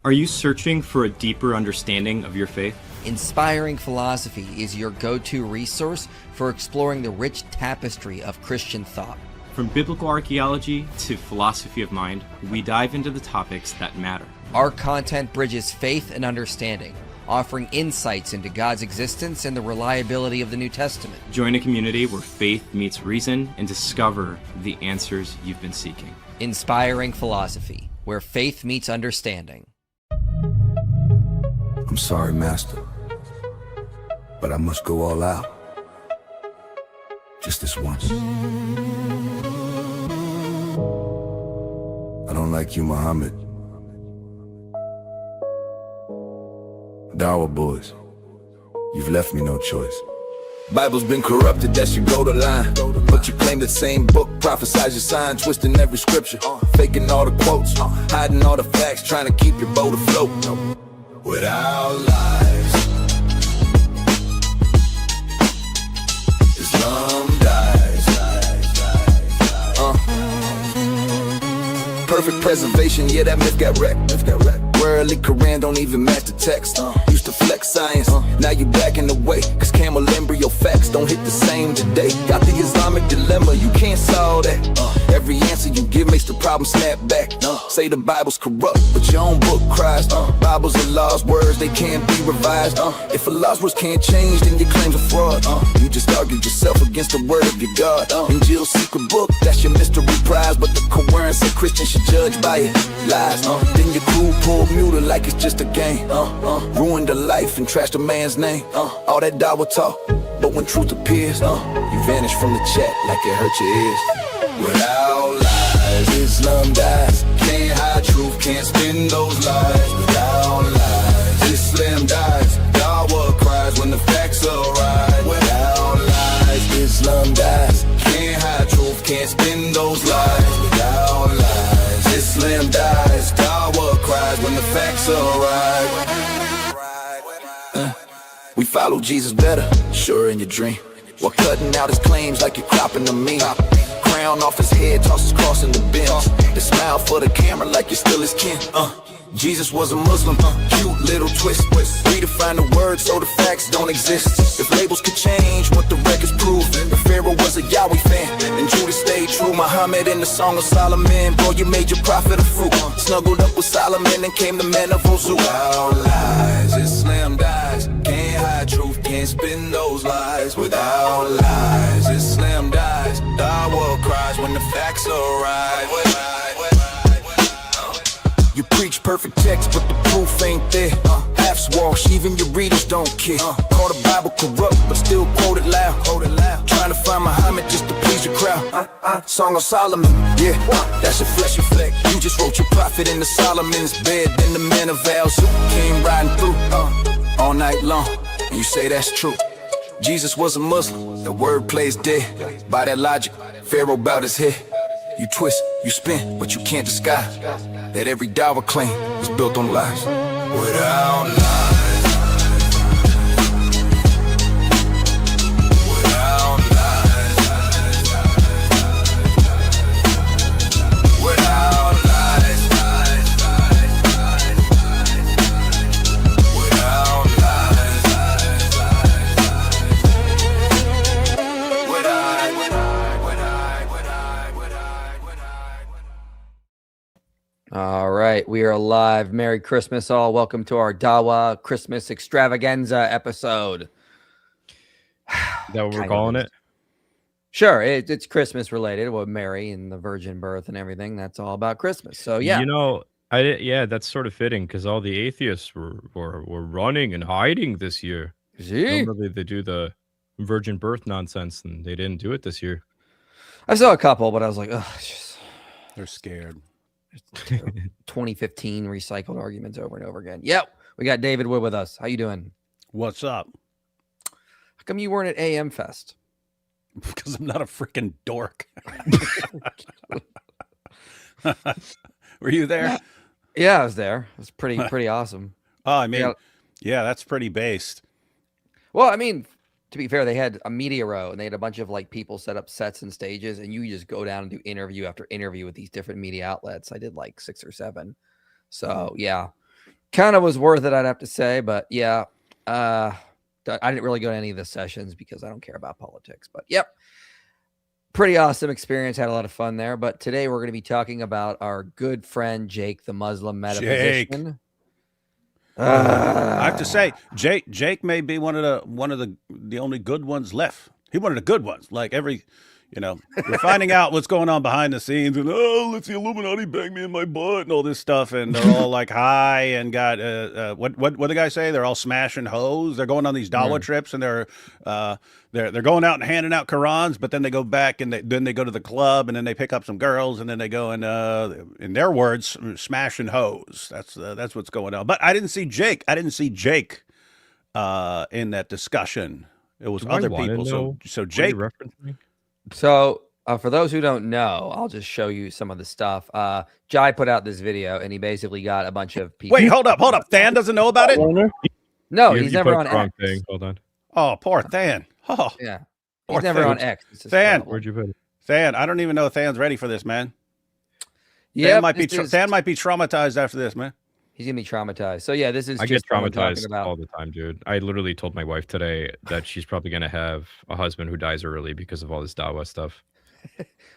Are you searching for a deeper understanding of your faith? Inspiring Philosophy is your go-to resource for exploring the rich tapestry of Christian thought. From biblical archaeology to philosophy of mind, we dive into the topics that matter. Our content bridges faith and understanding, offering insights into God's existence and the reliability of the New Testament. Join a community where faith meets reason and discover the answers you've been seeking. Inspiring Philosophy, where faith meets understanding. I'm sorry, Master, but I must go all out. Just this once. I don't like you, Muhammad. Dawa boys, you've left me no choice. Bible's been corrupted, that's your go to line. But you claim the same book, prophesize your sign, twisting every scripture, faking all the quotes, hiding all the facts, trying to keep your boat afloat. Without lies, Islam dies. Perfect preservation, yeah, that myth got wrecked. Worldly Quran don't even match the text. Used to flex science, now you backing away, cause camel embryo facts don't hit the same today. Got the Islamic dilemma, you can't solve that. Every answer you give makes the problem snap back. Say the Bible's corrupt, but your own book cries. Bibles are Allah's words, they can't be revised. If Allah's words can't change, then your claims are fraud. You just argued yourself against the word of your God. In Jill's secret book, that's your mystery prize, but the Quran said Christians should judge by it. Lies, then your crew pull muted like it's just a game. Ruined the life and trashed a man's name. All that dawah talk, but when truth appears, you vanish from the chat like it hurt your ears. Without lies, Islam dies. Can't hide truth, can't spin those lies. Without lies, Islam dies. Dawah cries when the facts arise. Without lies, Islam dies. Can't hide truth, can't spin those lies. Without lies, Islam dies. Dawah cries when the facts arise. We follow Jesus better, sure in your dream, while cutting out his claims like you're cropping them mean. Crown off his head, toss his cross in the bin. The smile for the camera like you're still his kin. Jesus was a Muslim, cute little twist. Redefine the word so the facts don't exist. If labels could change what the records prove, if Pharaoh was a Yahweh fan and Judah stayed true, Muhammad in the Song of Solomon, boy, you made your prophet a fruit. Snuggled up with Solomon and came the man of Ozu. Without lies, Islam dies. Can't hide truth, can't spin those lies. Without lies, Islam dies. Dawah cries when the facts arise. You preach perfect text, but the proof ain't there. Half wash, even your readers don't care. Call the Bible corrupt, but still quote it loud. Trying to find Muhammad just to please the crowd. Song of Solomon, yeah, that's a flesh effect. You just wrote your prophet in the Solomon's bed, then the man of Al-Zu came riding through all night long. And you say that's true. Jesus was a Muslim, the word plays dead. By that logic, Pharaoh bowed his head. You twist, you spin, but you can't disguise that every dawah claim was built on lies. Without lies, without lies, without lies, without All right, we are live. Merry Christmas, all. Welcome to our Dawa Christmas extravaganza episode. Is that what we're calling it? Sure, it's Christmas related. Well, Mary and the virgin birth and everything. That's all about Christmas. So yeah, You know, yeah, that's sort of fitting because all the atheists were running and hiding this year. see, Normally they do the virgin birth nonsense, and they didn't do it this year. I saw a couple, but I was like, oh, They're scared. 2015 recycled arguments over and over again. Yep, we got David Wood with us. How you doing? What's up? How come you weren't at AM Fest? Because I'm not a freaking dork. Were you there? Yeah, I was there. It was pretty awesome. Oh, I mean, Yeah. yeah, that's pretty based. Well, I mean, to be fair, they had a media row and they had a bunch of like people set up sets and stages, and you just go down and do interview after interview with these different media outlets. I did like 6 or 7. So yeah, Kind of was worth it, I'd have to say. But yeah, I didn't really go to any of the sessions because I don't care about politics. But yep, pretty awesome experience. Had a lot of fun there. But today we're going to be talking about our good friend Jake, the Muslim Metaphysician. I have to say, Jake may be one of the only good ones left. He one of the good ones. Like we're finding out what's going on behind the scenes, and let's the Illuminati bang me in my butt and all this stuff, and they're all like high and got what the guy say? They're all smashing hoes. They're going on these Dawa trips, and they're going out and handing out Qurans, but then they go back and then they go to the club, and then they pick up some girls, and then they go and in their words, smashing hoes. That's what's going on. But I didn't see Jake. In that discussion. It was other people. So Jake. So for those who don't know, I'll just show you some of the stuff. Jai put out this video, and he basically got a bunch of people. Wait, hold up. Than doesn't know about it? No, he's never on X. Hold on. Oh, poor Than. Oh, yeah, he's never on X. Than, where'd you put it? Than, I don't even know if Than's ready for this, man. Yeah, Than might be traumatized after this, man. He's gonna be traumatized. So yeah, this is. I just get traumatized all the time, dude. I literally told my wife today that she's probably gonna have a husband who dies early because of all this Dawa stuff.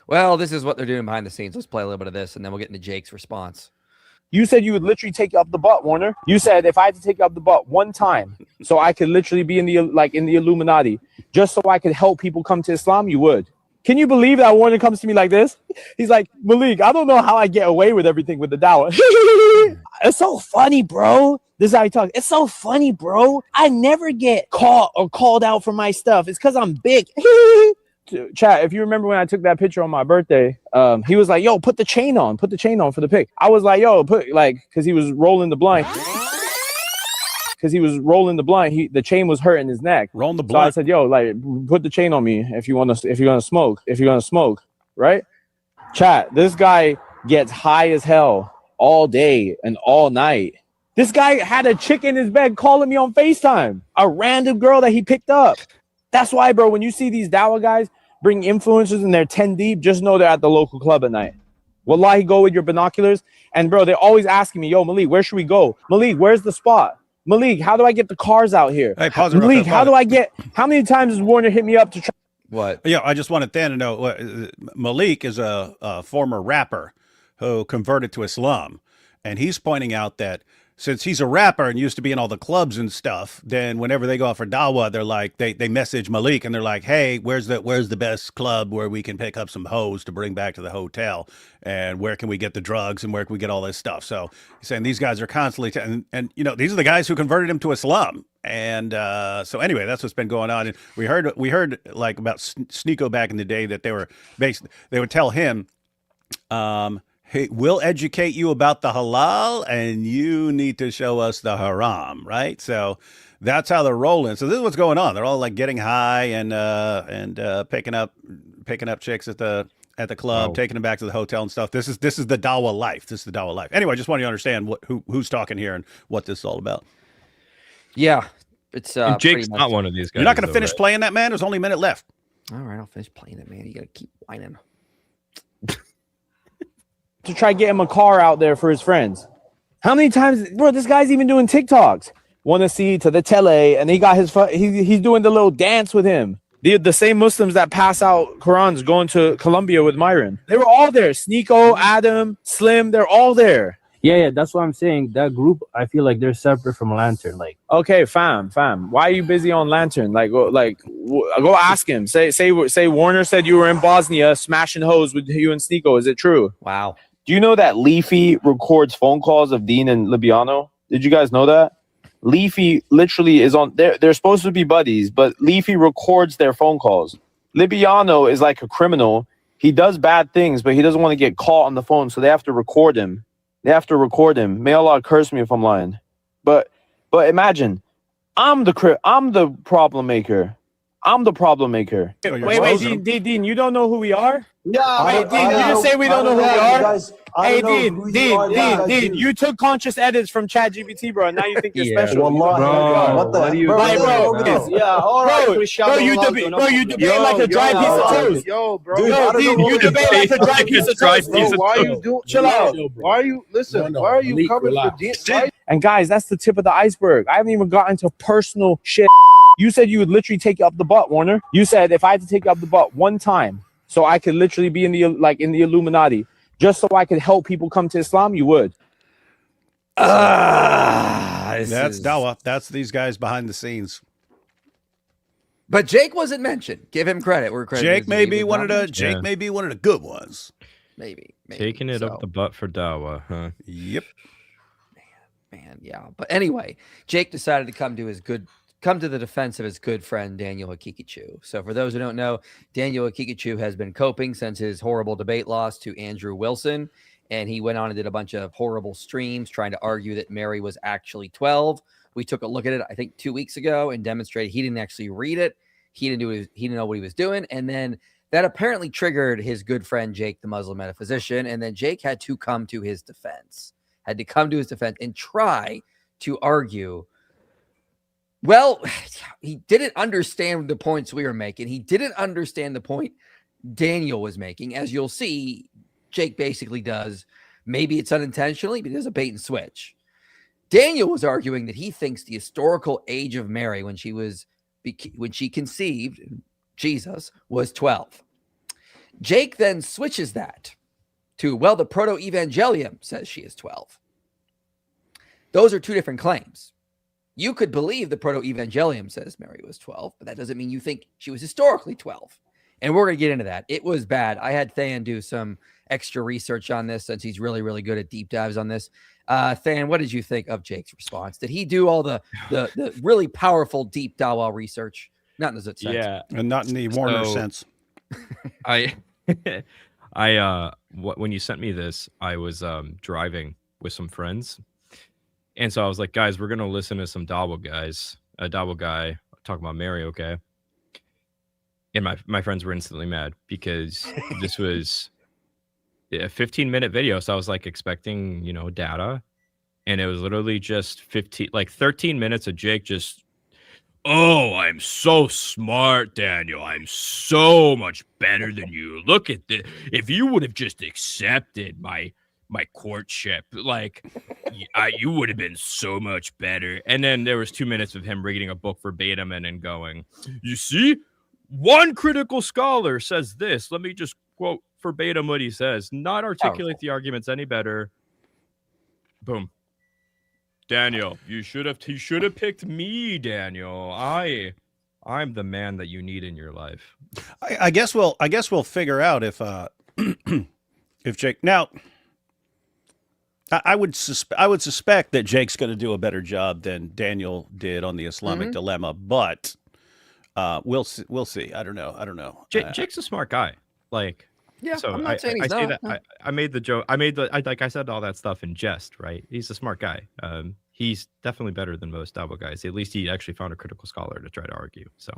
Well, this is what they're doing behind the scenes. Let's play a little bit of this, and then we'll get into Jake's response. You said you would literally take you up the butt, Warner. You said if I had to take you up the butt one time, so I could literally be in the Illuminati, just so I could help people come to Islam, you would. Can you believe that Warner comes to me like this? He's like, Malik, I don't know how I get away with everything with the Dawa. It's so funny, bro. This is how he talks. It's so funny, bro. I never get caught or called out for my stuff. It's because I'm big. Chat, if you remember when I took that picture on my birthday, he was like, yo, put the chain on for the pic. I was like, yo, because he was rolling the blind. The chain was hurting his neck. Rolling the blind. So I said, yo, put the chain on me if you're gonna smoke, right? Chat, this guy gets high as hell all day and all night. This guy had a chick in his bed calling me on FaceTime, a random girl that he picked up. That's why, bro, when you see these Dawa guys bring influencers and they're 10 deep, just know they're at the local club at night. Wallahi, go with your binoculars. And, bro, they're always asking me, yo, Malik, where should we go? Malik, where's the spot? Malik, how do I get the cars out here? Hey, pause Malik, how many times has Warner hit me up to try? What? Yeah, I just wanted Than to know, Malik is a former rapper who converted to Islam. And he's pointing out that since he's a rapper and used to be in all the clubs and stuff, then whenever they go out for Dawa, they're like, they message Malik and they're like, hey, where's the best club where we can pick up some hoes to bring back to the hotel? And where can we get the drugs and where can we get all this stuff? So he's saying these guys are constantly, and these are the guys who converted him to Islam. And so anyway, that's what's been going on. And we heard like about Sneeko back in the day that they would tell him, hey, we'll educate you about the halal and you need to show us the haram, right? So that's how they're rolling. So this is what's going on. They're all like getting high and picking up chicks at the club, taking them back to the hotel and stuff. This is the Dawa life. This is the Dawa life. Anyway, I just want you to understand who's talking here and what this is all about. Yeah, it's Jake's not one of these guys. You're not going to finish playing that, man? There's only a minute left. All right, I'll finish playing it, man. You got to keep whining. To try get him a car out there for his friends. How many times, bro, this guy's even doing TikToks. Want to see to the tele, and he got he's doing the little dance with him. The same Muslims that pass out Qurans going to Colombia with Myron. They were all there. Sneeko, Adam, Slim, they're all there. Yeah, that's what I'm saying. That group, I feel like they're separate from Lantern. Like, okay, fam. Why are you busy on Lantern? Go ask him. Say Warner said you were in Bosnia smashing hoes with you and Sneeko. Is it true? Wow. Do you know that Leafy records phone calls of Dean and Libiano? Did you guys know that? Leafy literally is on. They're supposed to be buddies, but Leafy records their phone calls. Libiano is like a criminal. He does bad things, but he doesn't want to get caught on the phone, so they have to record him. May Allah curse me if I'm lying. But imagine, I'm the problem maker. I'm the problem maker. Oh, you're Wait, frozen. Dean, you don't know who we are? Yeah, Hey, Dean, you just say we don't know who we are? Hey, Dean, you took conscious edits from ChatGPT, bro, and now you think you're Yeah. special. Wallahi, what the what are you Like, doing? bro, Yeah, all right, Cristiano you Ronaldo, debate like a dry piece of toast. Yo, bro. Dude, I Yo, don't Dean, know you what debate like a dry piece of toast, Bro, bro. why are you doing? Chill out. Why are you listen? Why are you Malik, coming relax. for Dean? And guys, that's the tip of the iceberg. I haven't even gotten to personal shit. You said you would literally take you up the butt, Warner. You said if I had to take you up the butt one time, so I could literally be in the Illuminati, just so I could help people come to Islam, you would. That's Dawa. That's these guys behind the scenes. But Jake wasn't mentioned. Give him credit. Where credit Jake is may due. be He was one not of the mentioned. Jake may be one of the good ones. Maybe. Taking it So, up the butt for Dawa, huh? Yep. man, yeah. But anyway, Jake decided to come to the defense of his good friend Daniel Haqiqatjou. So for those who don't know, Daniel Haqiqatjou has been coping since his horrible debate loss to Andrew Wilson, and he went on and did a bunch of horrible streams trying to argue that Mary was actually 12. We took a look at it, I think, 2 weeks ago, and demonstrated he didn't actually read it. He didn't know what he was doing, and then that apparently triggered his good friend Jake, the Muslim Metaphysician, and then Jake had to come to his defense. And try to argue. Well, he didn't understand the points we were making. He didn't understand the point Daniel was making. As you'll see, Jake basically does. Maybe it's unintentionally, but he does a bait and switch. Daniel was arguing that he thinks the historical age of Mary when she conceived Jesus was 12. Jake then switches that to, well, the Proto-Evangelium says she is 12. Those are two different claims. You could believe the Proto-Evangelium says Mary was 12, but that doesn't mean you think she was historically 12. And we're going to get into that. It was bad. I had Than do some extra research on this since he's really, really good at deep dives on this. Than, what did you think of Jake's response? Did he do all the really powerful deep Dawa research? Not in the sense. Yeah. And not in the Warner So- sense. When you sent me this, I was driving with some friends, and so I was like, guys, we're gonna listen to some Dawa guy talking about Mary, okay? And my friends were instantly mad because this was a 15-minute video, so I was like expecting, data, and it was literally just 13 minutes of Jake just, oh, I'm so smart, Daniel. I'm so much better than you. Look at this. If you would have just accepted my courtship, you would have been so much better. And then there was 2 minutes of him reading a book verbatim and then going, you see, one critical scholar says this. Let me just quote verbatim what he says, not articulate the arguments any better. Boom. Daniel, you should have picked me, Daniel. I'm the man that you need in your life. I guess we'll figure out if if Jake, now I would suspect that Jake's going to do a better job than Daniel did on the Islamic dilemma, but we'll see. I don't know. Jake's a smart guy. Yeah, so I'm not saying he's say not. that I made the joke. I said all that stuff in jest, right? He's a smart guy. He's definitely better than most Dawa guys. At least he actually found a critical scholar to try to argue. So,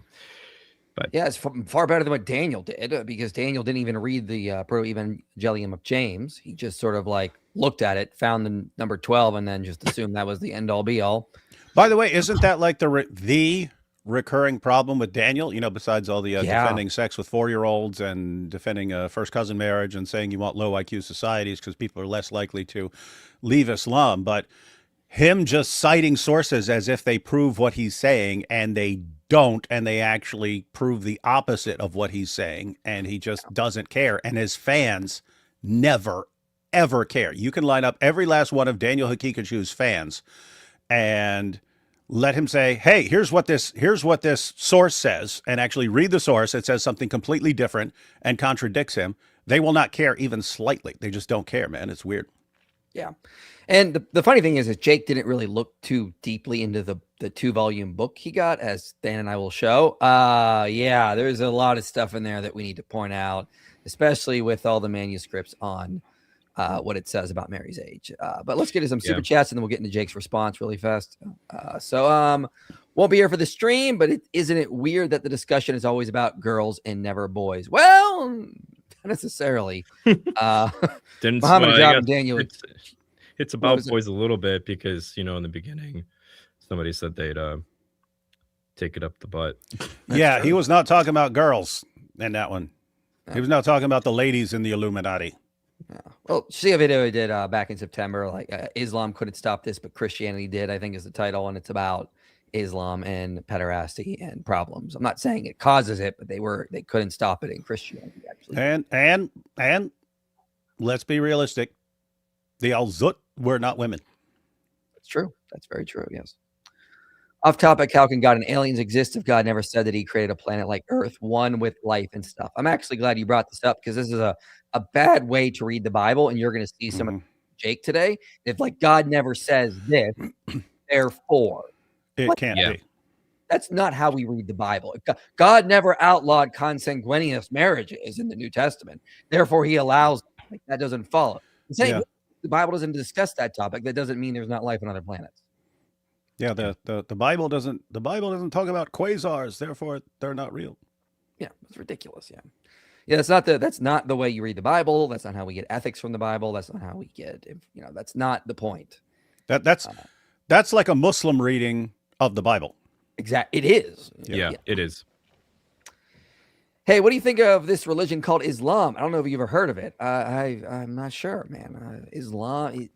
but yeah, it's far better than what Daniel did, because Daniel didn't even read the Proto-Evangelium of James. He just sort of looked at it, found the number 12, and then just assumed that was the end all be all. By the way, isn't that like the recurring problem with Daniel? Besides all the defending sex with 4-year-olds and defending first cousin marriage and saying you want low IQ societies because people are less likely to leave Islam, but him just citing sources as if they prove what he's saying, and they don't, and they actually prove the opposite of what he's saying, and he just doesn't care, and his fans never ever care. You can line up every last one of Daniel Haqiqatjou's fans and let him say, hey, here's what this source says, and actually read the source. It says something completely different and contradicts him. They will not care even slightly. They just don't care, man. It's weird. Yeah. And the funny thing is that Jake didn't really look too deeply into the 2-volume book he got, as Dan and I will show. Yeah, there's a lot of stuff in there that we need to point out, especially with all the manuscripts on what it says about Mary's age. But let's get to some super chats, and then we'll get into Jake's response really fast. So Won't be here for the stream, but isn't it weird that the discussion is always about girls and never boys? Well, not necessarily. Didn't Muhammad I Ajab guess and Daniel. it's about was it? boys a little bit because in the beginning somebody said they'd take it up the butt. Yeah, he was not talking about girls in that one. He was not talking about the ladies in the Illuminati. Yeah. Well, see a video I did back in September, like Islam couldn't stop this, but Christianity did, I think is the title, and it's about Islam and pederasty and problems. I'm not saying it causes it, but they couldn't stop it in Christianity actually. And let's be realistic. The Al-Zut were not women. That's true. That's very true. Yes. Off topic, how can God and aliens exist if God never said that he created a planet like Earth, one with life and stuff? I'm actually glad you brought this up because this is a bad way to read the Bible, and you're going to see some of Jake today. If like God never says this, therefore. It can't be. That's not how we read the Bible. God never outlawed consanguineous marriages in the New Testament. Therefore, he allows like, that doesn't follow. The Bible doesn't discuss that topic. That doesn't mean there's not life on other planets. Yeah, the Bible doesn't talk about quasars, therefore they're not real. Yeah, it's ridiculous. Yeah. Yeah, that's not the way you read the Bible. That's not how we get ethics from the Bible. That's not how we get, that's not the point. That's like a Muslim reading of the Bible. Exactly. It is. Yeah, it is. Hey, what do you think of this religion called Islam? I don't know if you've ever heard of it. I'm not sure, man. Islam,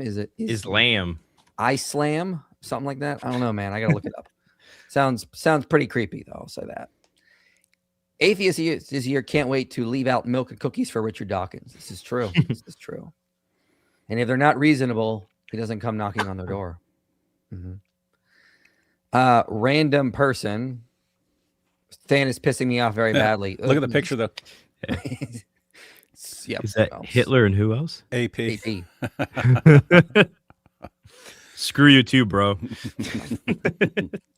is it? Islam. Islam, something like that. I don't know, man. I gotta look it up. Sounds pretty creepy, though. I'll say that. Atheist this year can't wait to leave out milk and cookies for Richard Dawkins. This is true. This is true. And if they're not reasonable, he doesn't come knocking on their door. Random person. Stan is pissing me off very badly. Look at the picture, though. Yep. Is that Hitler and who else? AP. Screw you too, bro.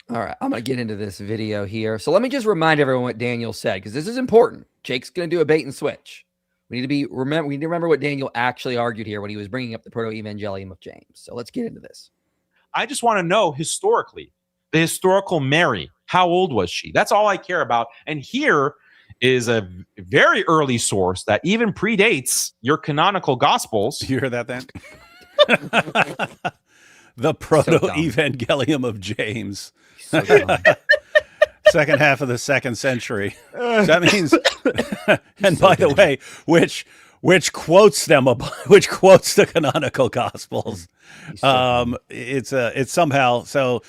All right, I'm going to get into this video here. So let me just remind everyone what Daniel said, because this is important. Jake's going to do a bait and switch. We need to remember what Daniel actually argued here when he was bringing up the proto-evangelium of James. So let's get into this. I just want to know historically, the historical Mary, how old was she? That's all I care about. And here is a very early source that even predates your canonical gospels. You hear that, then? The proto-evangelium of James. So Second half of the 2nd century. So that means, and by the way, which quotes the canonical gospels. It's somehow so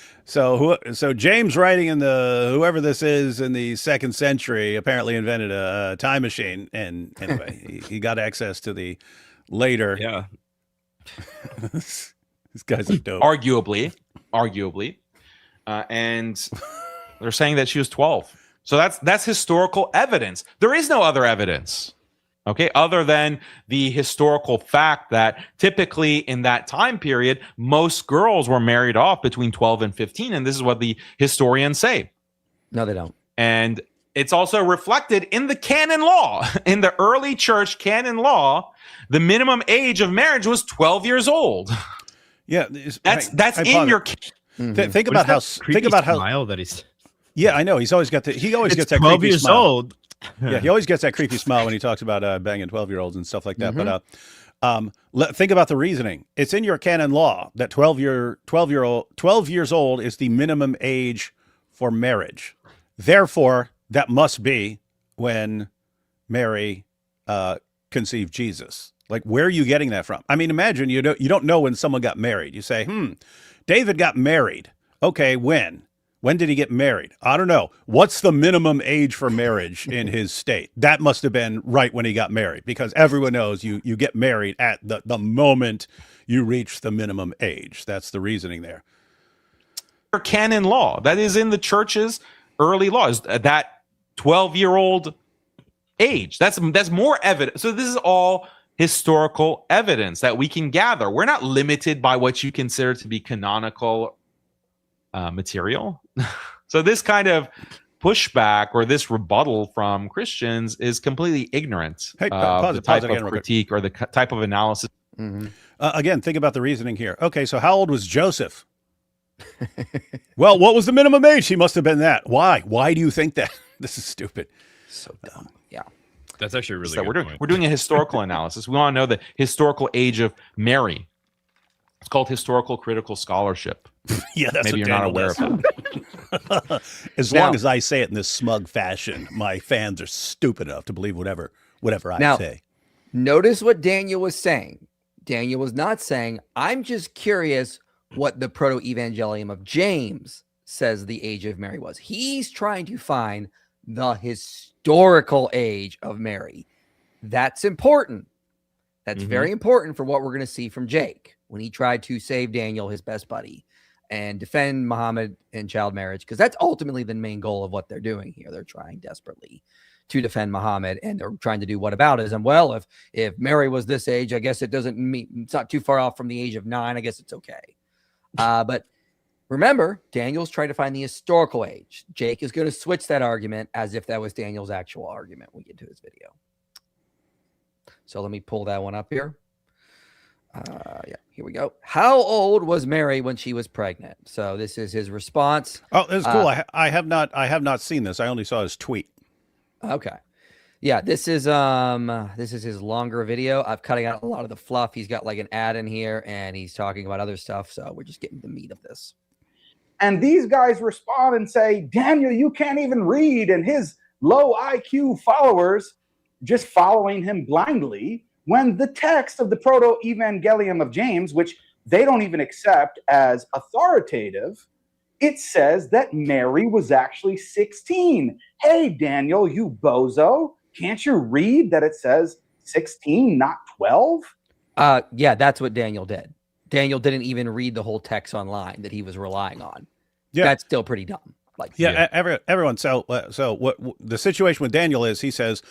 James writing in whoever this is in the 2nd century apparently invented a time machine, and anyway he got access to the later. Yeah. These guys are dope. Arguably, and they're saying that she was 12. So that's historical evidence. There is no other evidence, okay, other than the historical fact that typically in that time period, most girls were married off between 12 and 15, and this is what the historians say. No, they don't. And it's also reflected in the canon law. In the early church canon law, the minimum age of marriage was 12 years old. Yeah, that's in your. Think about how smile that he's. Yeah, I know. He always gets that 12 creepy years smile. old. Yeah, he always gets that creepy smile when he talks about banging 12-year-olds and stuff like that. But think about the reasoning. It's in your canon law that 12 years old is the minimum age for marriage. Therefore, that must be when Mary conceived Jesus. Like, where are you getting that from? I mean, imagine you don't know when someone got married. You say, David got married. Okay, when? When did he get married? I don't know. What's the minimum age for marriage in his state? That must have been right when he got married, because everyone knows you get married at the moment you reach the minimum age. That's the reasoning there. Canon law that is in the church's early laws, that 12-year-old age. That's more evidence. So this is all historical evidence that we can gather. We're not limited by what you consider to be canonical material. So this kind of pushback or this rebuttal from Christians is completely ignorant of the type of critique or the type of analysis. Again, think about the reasoning here. Okay, so how old was Joseph Well, what was the minimum age? He must have been that. Why? Why do you think that? This is stupid. So dumb. Yeah. That's actually a really So good point. we're doing a historical analysis. We want to know the historical age of Mary. It's called historical critical scholarship. Yeah, that's Maybe what you're not Daniel aware does. of that. As long as I say it in this smug fashion, my fans are stupid enough to believe whatever I say. Notice what Daniel was saying. Daniel was not saying, I'm just curious what the proto-evangelium of James says the age of Mary was. He's trying to find the historical age of Mary. That's important. That's very important for what we're going to see from Jake when he tried to save Daniel, his best buddy, and defend Muhammad in child marriage, because that's ultimately the main goal of what they're doing here. They're trying desperately to defend Muhammad, and they're trying to do whataboutism. Well, if Mary was this age, I guess it's not too far off from the age of 9. I guess it's okay. But remember, Daniel's trying to find the historical age. Jake is going to switch that argument as if that was Daniel's actual argument when we get to his video. So let me pull that one up here. Yeah, here we go. How old was Mary when she was pregnant? So this is his response. Oh, that's cool. I have not seen this. I only saw his tweet. Okay. Yeah, this is his longer video. I've cutting out a lot of the fluff. He's got like an ad in here and he's talking about other stuff. So we're just getting the meat of this. And these guys respond and say, Daniel, you can't even read. And his low IQ followers just following him blindly, when the text of the proto-evangelium of James, which they don't even accept as authoritative, it says that Mary was actually 16. Hey, Daniel, you bozo. Can't you read that it says 16, not 12? Yeah, that's what Daniel did. Daniel didn't even read the whole text online that he was relying on. Yeah. That's still pretty dumb. Like, everyone. So what the situation with Daniel is, he says,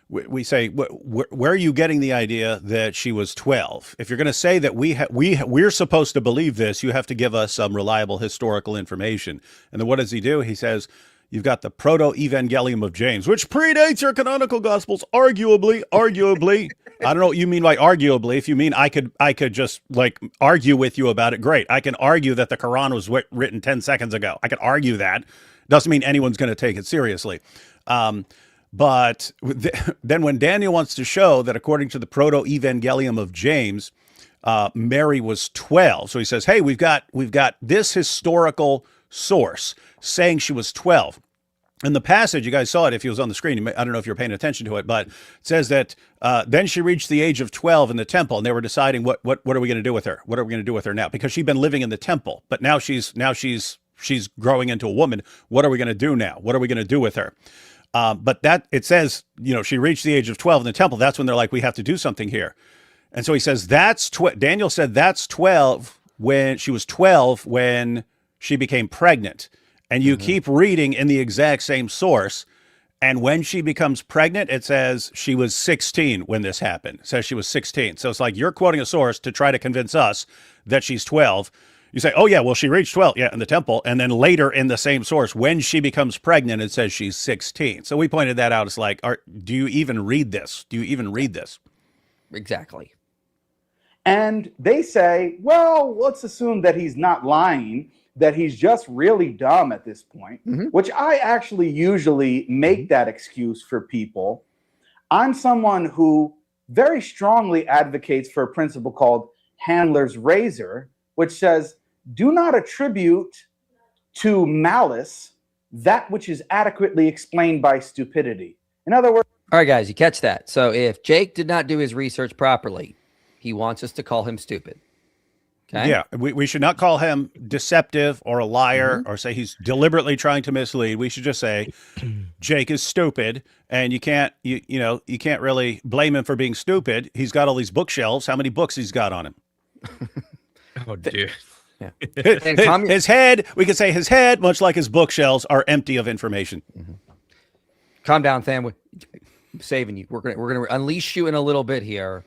we say, where are you getting the idea that she was 12? If you're going to say that we're supposed to believe this, you have to give us some reliable historical information. And then what does he do? He says, you've got the proto-evangelium of James, which predates your canonical gospels, arguably. I don't know what you mean by arguably. If you mean I could just like argue with you about it, great. I can argue that the Quran was written 10 seconds ago. I can argue that. Doesn't mean anyone's going to take it seriously. But then when Daniel wants to show that according to the proto-evangelium of James, Mary was 12. So he says, hey, we've got this historical source saying she was 12. In the passage, you guys saw it if he was on the screen. I don't know if you're paying attention to it, but it says that then she reached the age of 12 in the temple, and they were deciding what are we going to do with her? What are we going to do with her now? Because she'd been living in the temple, but now she's growing into a woman. What are we going to do now? What are we going to do with her? But that it says, she reached the age of 12 in the temple. That's when they're like, we have to do something here. And so he says, Daniel said that's 12 when she was 12 when she became pregnant. And you keep reading in the exact same source. And when she becomes pregnant, it says she was 16 when this happened. It says she was 16. So it's like you're quoting a source to try to convince us that she's 12. You say, oh, yeah, well, she reached 12, in the temple. And then later in the same source, when she becomes pregnant, it says she's 16. So we pointed that out. It's like, do you even read this? Do you even read this? Exactly. And they say, well, let's assume that he's not lying, that he's just really dumb at this point, which I actually usually make that excuse for people. I'm someone who very strongly advocates for a principle called Handler's Razor, which says, do not attribute to malice that which is adequately explained by stupidity. In other words, all right, guys, you catch that. So if Jake did not do his research properly, he wants us to call him stupid. Okay. Yeah, we should not call him deceptive or a liar or say he's deliberately trying to mislead. We should just say Jake is stupid, and you can't really blame him for being stupid. He's got all these bookshelves. How many books he's got on him? Oh, dude. Yeah. His head, we could say his head, much like his bookshelves, are empty of information. Calm down, Tham. I'm saving you. We're gonna unleash you in a little bit here.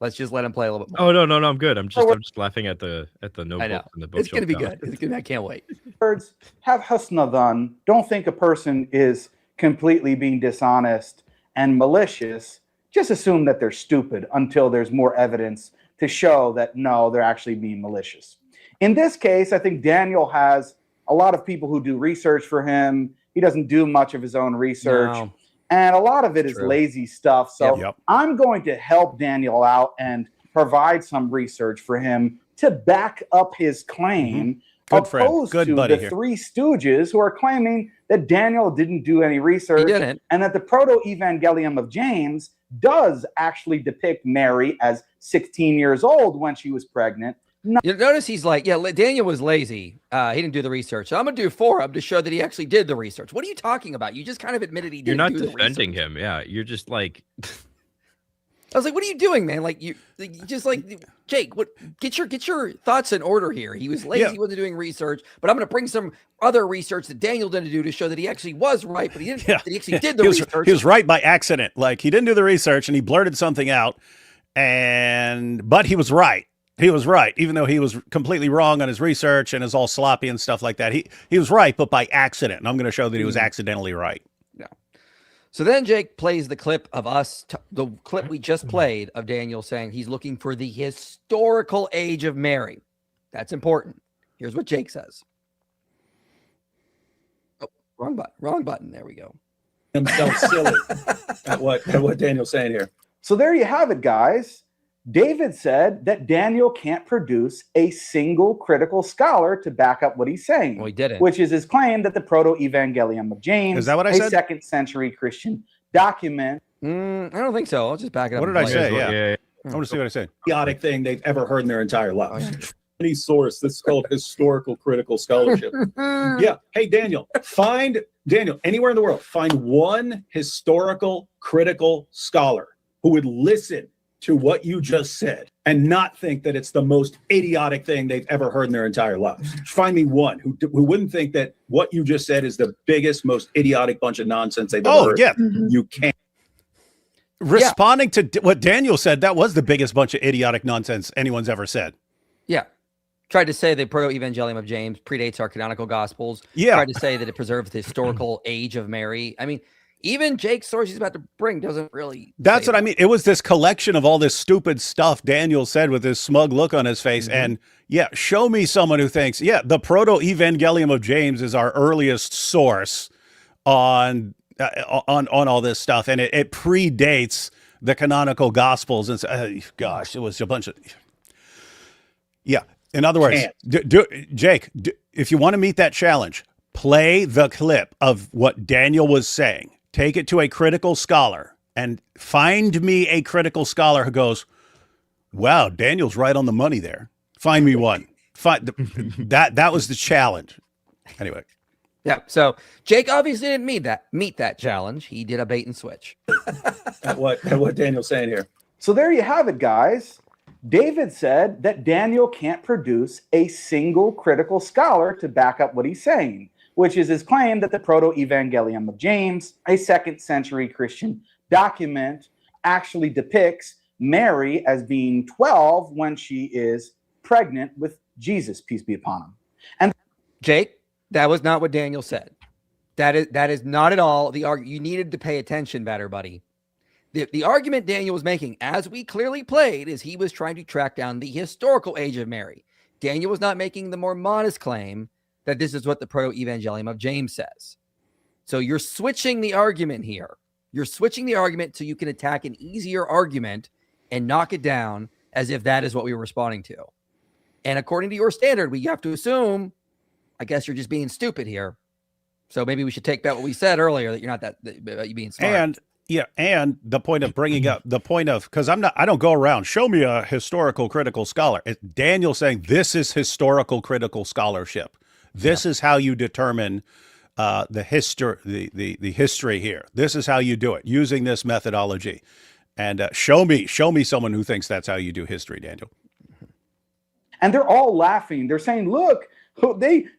Let's just let him play a little bit more. Oh, no, I'm good. I'm just laughing at the notebook I know. and the bookshelf. It's gonna be good. It's good. I can't wait. Words, have husnadan. Don't think a person is completely being dishonest and malicious. Just assume that they're stupid until there's more evidence to show that no, they're actually being malicious. In this case, I think Daniel has a lot of people who do research for him. He doesn't do much of his own research. No. And a lot of it is True. lazy stuff. So Yep. I'm going to help Daniel out and provide some research for him to back up his claim, Good friend. opposed Good to buddy the here. three stooges who are claiming that Daniel didn't do any He research didn't. and that the proto-evangelium of James does actually depict Mary as 16 years old when she was pregnant. You notice he's like, yeah, Daniel was lazy. He didn't do the research. So I'm going to do for him to show that he actually did the research. What are you talking about? You just kind of admitted he You're didn't not do the defending research. him. Yeah, you're just like, I was like, what are you doing, man? Like you just like, Jake, what get your thoughts in order here. He was lazy, Yeah. he wasn't doing research, but I'm going to bring some other research that Daniel didn't do to show that he actually was right, but he didn't, Yeah. that he actually did the He was, research. he was right by accident. Like he didn't do the research and he blurted something out, but he was right. He was right, even though he was completely wrong on his research and is all sloppy and stuff like that. He was right, but by accident. And I'm going to show that he was accidentally right. So then Jake plays the clip of the clip we just played of Daniel saying he's looking for the historical age of Mary. That's important. Here's what Jake says. Oh, wrong button. There we go. Himself silly at what Daniel's saying here. So there you have it, guys. David said that Daniel can't produce a single critical scholar to back up what he's saying. Well, he didn't. Which is his claim that the Proto-Evangelium of James, Is that what I a said? second century Christian document. I don't think so. I'll just back it up. What and did I play say? it. Yeah. I want to see what I said. Idiotic thing they've ever heard in their entire lives. Any source. This is called historical critical scholarship. Yeah. Hey, Daniel, anywhere in the world, find one historical critical scholar who would listen to what you just said and not think that it's the most idiotic thing they've ever heard in their entire lives. Find me one who wouldn't think that what you just said is the biggest, most idiotic bunch of nonsense they've ever heard. Yeah. You can't. Responding to what Daniel said, that was the biggest bunch of idiotic nonsense anyone's ever said. Yeah. Tried to say the Proto-Evangelium of James predates our canonical gospels. Yeah. Tried to say that it preserves the historical age of Mary. I mean, even Jake's source he's about to bring doesn't really. That's what I mean. It was this collection of all this stupid stuff Daniel said with this smug look on his face. And yeah, show me someone who thinks, the Proto-Evangelium of James is our earliest source on all this stuff. And it predates the canonical gospels. And gosh, it was a bunch of. Yeah. In other words, Jake, if you want to meet that challenge, play the clip of what Daniel was saying. Take it to a critical scholar and find me a critical scholar who goes, wow, Daniel's right on the money there. Find me one. That was the challenge. Anyway. Yeah. So Jake obviously didn't meet that challenge. He did a bait and switch. At what Daniel's saying here. So there you have it, guys. David said that Daniel can't produce a single critical scholar to back up what he's saying, which is his claim that the Proto-Evangelium of James, a second century Christian document, actually depicts Mary as being 12 when she is pregnant with Jesus, peace be upon him. And Jake, that was not what Daniel said. That is not at all the argument. You needed to pay attention better, buddy. The argument Daniel was making, as we clearly played, is he was trying to track down the historical age of Mary. Daniel was not making the more modest claim that this is what the Proto-Evangelium of James says. So you're switching the argument here. You're switching the argument so you can attack an easier argument and knock it down as if that is what we were responding to. And according to your standard, we have to assume, I guess you're just being stupid here. So maybe we should take back what we said earlier, that you're not that you being smart. And the point of bringing up because I don't go around, show me a historical critical scholar. It's Daniel saying this is historical critical scholarship. This is how you determine the history here. This is how you do it using this methodology. And show me someone who thinks that's how you do history, Daniel. And they're all laughing. They're saying, look,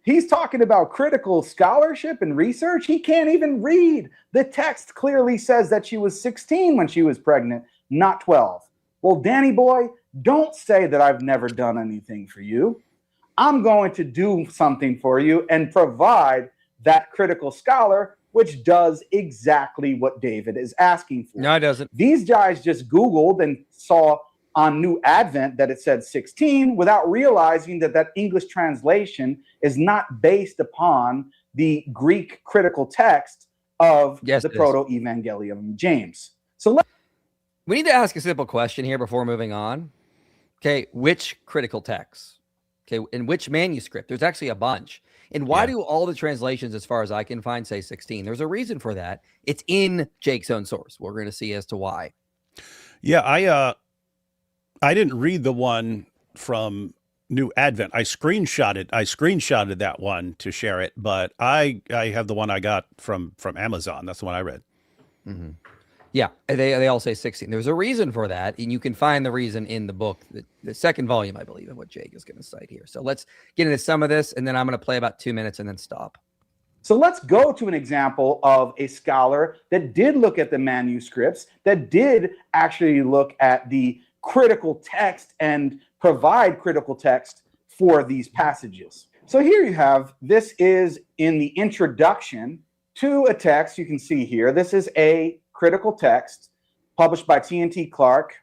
he's talking about critical scholarship and research. He can't even read. The text clearly says that she was 16 when she was pregnant, not 12. Well, Danny boy, don't say that I've never done anything for you. I'm going to do something for you and provide that critical scholar, which does exactly what David is asking for. No, it doesn't. These guys just Googled and saw on New Advent that it said 16 without realizing that that English translation is not based upon the Greek critical text of the Proto-Evangelium of James. So we need to ask a simple question here before moving on. Okay, which critical text? Okay, in which manuscript? There's actually a bunch. And why do all the translations, as far as I can find, say 16? There's a reason for that. It's in Jake's own source. We're going to see as to why. Yeah, I didn't read the one from New Advent. I screenshotted that one to share it, but I have the one I got from Amazon. That's the one I read. Mm-hmm. Yeah, they all say 16. There's a reason for that, and you can find the reason in the book, the second volume, I believe, of what Jake is going to cite here. So let's get into some of this, and then I'm going to play about 2 minutes and then stop. So let's go to an example of a scholar that did look at the manuscripts, that did actually look at the critical text and provide critical text for these passages. So here you have, this is in the introduction to a text. You can see here, this is a critical text published by T&T Clark,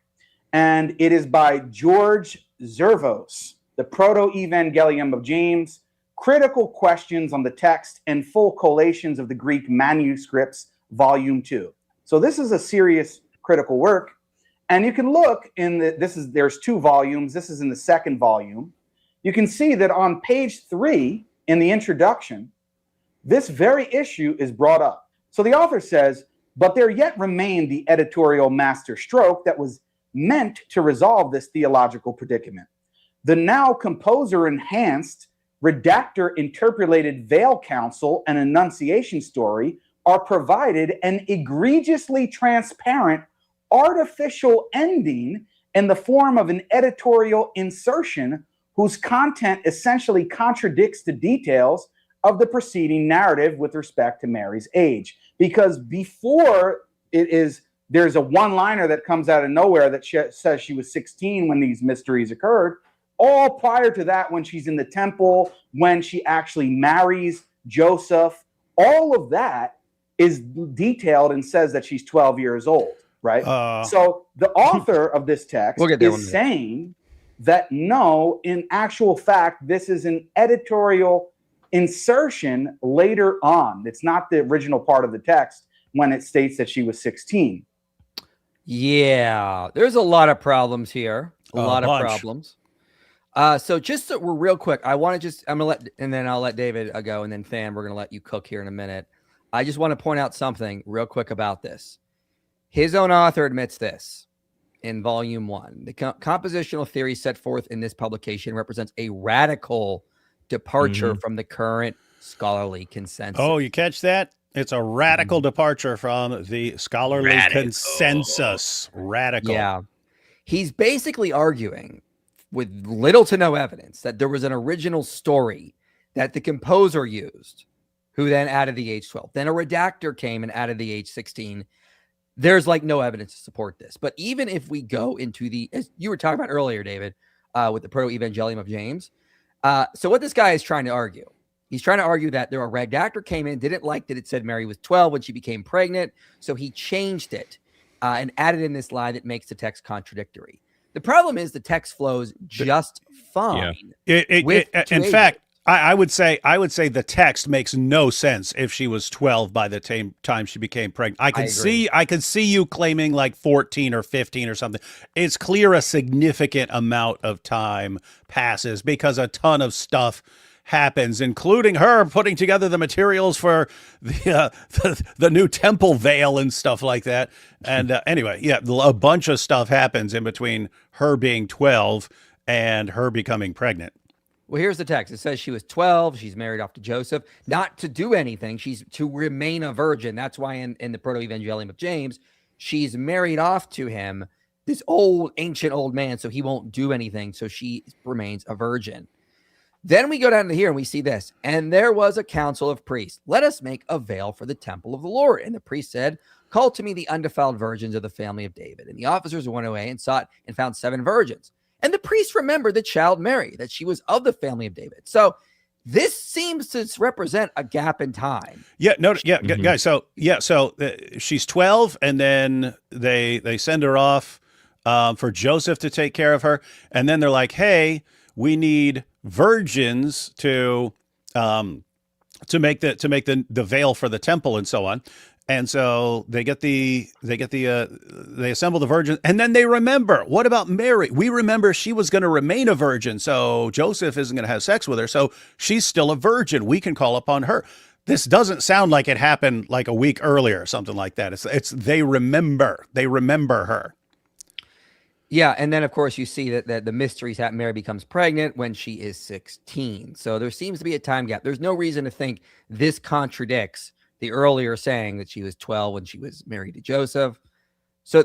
and it is by George Zervos, the Proto-Evangelium of James, Critical Questions on the Text and Full Collations of the Greek Manuscripts, Volume 2. So this is a serious critical work, and you can look in there's 2 volumes. This is in the second volume. You can see that on page 3 in the introduction, this very issue is brought up. So the author says, but there yet remained the editorial master stroke that was meant to resolve this theological predicament. The now composer enhanced, redactor interpolated veil counsel and annunciation story are provided an egregiously transparent artificial ending in the form of an editorial insertion whose content essentially contradicts the details of the preceding narrative with respect to Mary's age. Because before there's a one-liner that comes out of nowhere that says she was 16 when these mysteries occurred. All prior to that, when she's in the temple, when she actually marries Joseph, all of that is detailed and says that she's 12 years old, right? So the author of this text is saying that no, in actual fact, this is an editorial insertion later on. It's not the original part of the text when it states that she was 16. Yeah, there's a lot of problems here. A lot of problems. So just so we're real quick, I'm going to let, and then I'll let David go, and then Fan, we're going to let you cook here in a minute. I just want to point out something real quick about this. His own author admits this in volume 1. The compositional theory set forth in this publication represents a radical departure from the current scholarly consensus. Oh, you catch that? It's a radical departure from the scholarly consensus. Radical. Yeah. He's basically arguing with little to no evidence that there was an original story that the composer used, who then added the age 12. Then a redactor came and added the age 16. There's like no evidence to support this. But even if we go into as you were talking about earlier, David, with the Proto-Evangelium of James. So what this guy is trying to argue, he's trying to argue that there a redactor came in, didn't like that it said Mary was 12 when she became pregnant. So he changed it and added in this line that makes the text contradictory. The problem is the text flows just fine. Yeah. In fact, I would say the text makes no sense if she was 12 by the time she became pregnant. I could see you claiming like 14 or 15 or something. It's clear a significant amount of time passes because a ton of stuff happens, including her putting together the materials for the new temple veil and stuff like that. And anyway, yeah, a bunch of stuff happens in between her being 12 and her becoming pregnant. Well, here's the text. It says she was 12. She's married off to Joseph, not to do anything. She's to remain a virgin. That's why in the Proto-Evangelium of James, she's married off to him, this ancient old man, so he won't do anything. So she remains a virgin. Then we go down to here and we see this. And there was a council of priests. Let us make a veil for the temple of the Lord. And the priest said, call to me the undefiled virgins of the family of David. And the officers went away and sought and found 7 virgins. And the priest remembered the child Mary, that she was of the family of David. So this seems to represent a gap in time. Yeah, no, yeah, guys. So she's 12, and then they send her off for Joseph to take care of her. And then they're like, hey, we need virgins to make the veil for the temple and so on. And so they assemble the virgins, and then they remember, what about Mary? We remember she was going to remain a virgin, so Joseph isn't going to have sex with her, so she's still a virgin. We can call upon her. This doesn't sound like it happened like a week earlier or something like that. It's they remember her. Yeah, and then of course you see that the mysteries happen. Mary becomes pregnant when she is 16. So there seems to be a time gap. There's no reason to think this contradicts the earlier saying that she was 12 when she was married to Joseph. So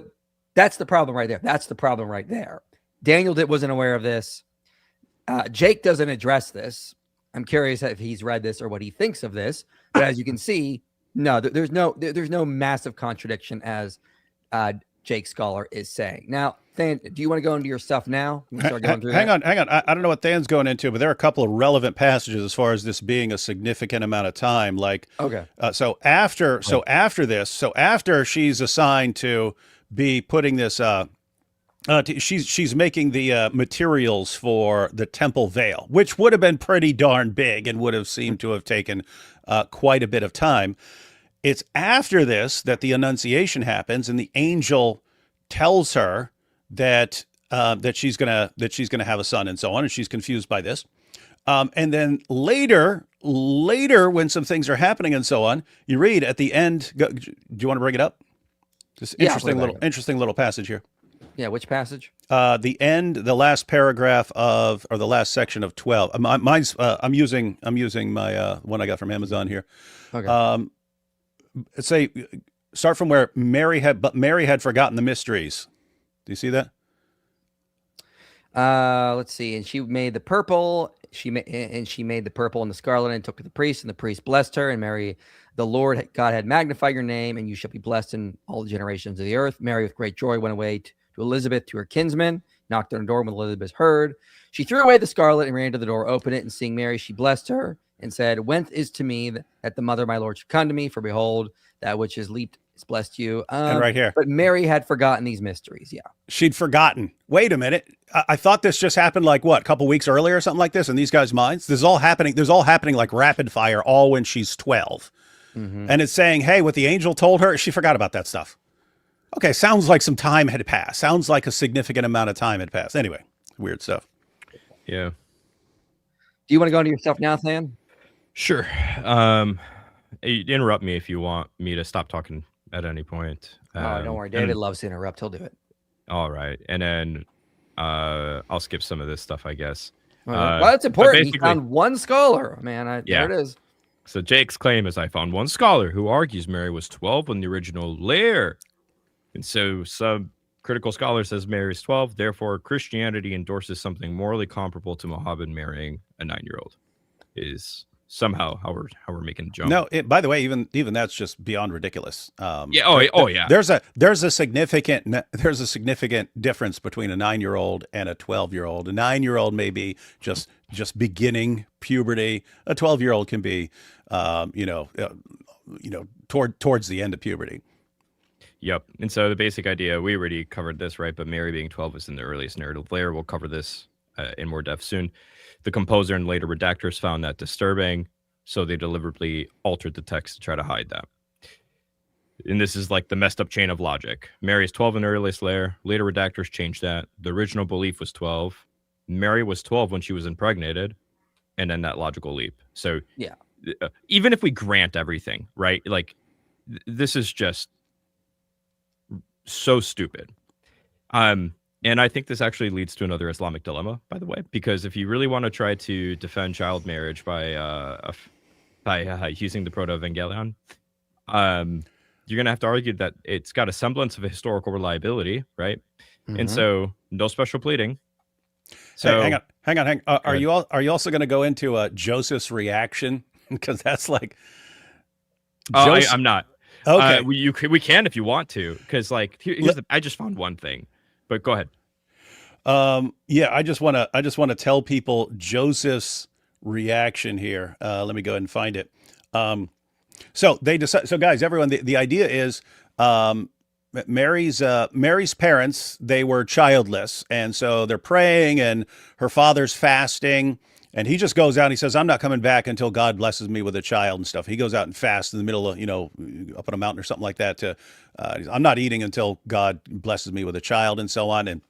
that's the problem right there. That's the problem right there. Daniel wasn't aware of this. Jake doesn't address this. I'm curious if he's read this or what he thinks of this. But as you can see, no, there's no massive contradiction as Jake Scholar is saying. Now, Than, do you want to go into your stuff now? You start going through hang on. I don't know what Than's going into, but there are a couple of relevant passages as far as this being a significant amount of time. Like, okay. So after she's assigned to be putting this, she's making the materials for the temple veil, which would have been pretty darn big and would have seemed to have taken quite a bit of time. It's after this that the Annunciation happens, and the angel tells her that she's gonna have a son and so on, and she's confused by this. And then later, when some things are happening and so on, you read at the end. Do you want to bring it up? This interesting little passage here. Yeah, which passage? The end, the last paragraph or the last section of 12. Mine's I'm using my one I got from Amazon here. Okay. Start from where Mary had forgotten the mysteries. Do you see that? Let's see. And she made the purple. She made the purple and the scarlet and took to the priest, and the priest blessed her. And Mary, the Lord God had magnified your name, and you shall be blessed in all the generations of the earth. Mary, with great joy, went away to Elizabeth, to her kinsman, knocked on the door when Elizabeth heard. She threw away the scarlet and ran to the door, opened it, and seeing Mary, she blessed her and said, "Whence is to me that the mother of my Lord should come to me? For behold, that which is leaped is blessed you." And right here. But Mary had forgotten these mysteries. Yeah. She'd forgotten. Wait a minute. I thought this just happened like what, a couple weeks earlier or something like this in these guys' minds. This is all happening. There's all happening like rapid fire, all when she's 12. Mm-hmm. And it's saying, hey, what the angel told her, she forgot about that stuff. Okay, sounds like some time had passed. Sounds like a significant amount of time had passed. Anyway, weird stuff. Yeah. Do you want to go into your stuff now, Than? Sure. Interrupt me if you want me to stop talking at any point. Don't worry. David loves to interrupt. He'll do it. All right. And then I'll skip some of this stuff, I guess. Well, that's important. He found one scholar, man. There it is. So Jake's claim is, I found one scholar who argues Mary was 12 when the original lair. And so some critical scholar says Mary is 12. Therefore, Christianity endorses something morally comparable to Muhammad marrying a 9-year-old. Is somehow how we're making a jump. No, by the way, even that's just beyond ridiculous. Yeah. Oh, yeah. There's a significant difference between a 9-year-old and a 12-year-old. A 9-year-old may be just beginning puberty. A 12-year-old can be, towards the end of puberty. Yep. And so the basic idea, we already covered this, right? But Mary being 12 is in the earliest narrative layer. We'll cover this in more depth soon. The composer and later redactors found that disturbing, so they deliberately altered the text to try to hide that. And this is like the messed up chain of logic. Mary is 12 in the earliest layer. Later redactors changed that. The original belief was 12. Mary was 12 when she was impregnated, and then that logical leap. So yeah, even if we grant everything, right? Like this is just so stupid. And I think this actually leads to another Islamic dilemma, by the way, because if you really want to try to defend child marriage by using the Proto-Evangelion, you're going to have to argue that it's got a semblance of a historical reliability, right? Mm-hmm. And so no special pleading. So hey, hang on. Are you also going to go into Joseph's reaction? Because that's like, I'm not. Okay, we can if you want to, because like I just found one thing, but go ahead. Yeah, I just want to tell people Joseph's reaction here. Let me go ahead and find it. So they decide. So guys, everyone, the idea is Mary's parents, they were childless, and so they're praying, and her father's fasting, and he just goes out and he says, "I'm not coming back until God blesses me with a child and stuff." He goes out and fasts in the middle of, up on a mountain or something like that. I'm not eating until God blesses me with a child, and so on. And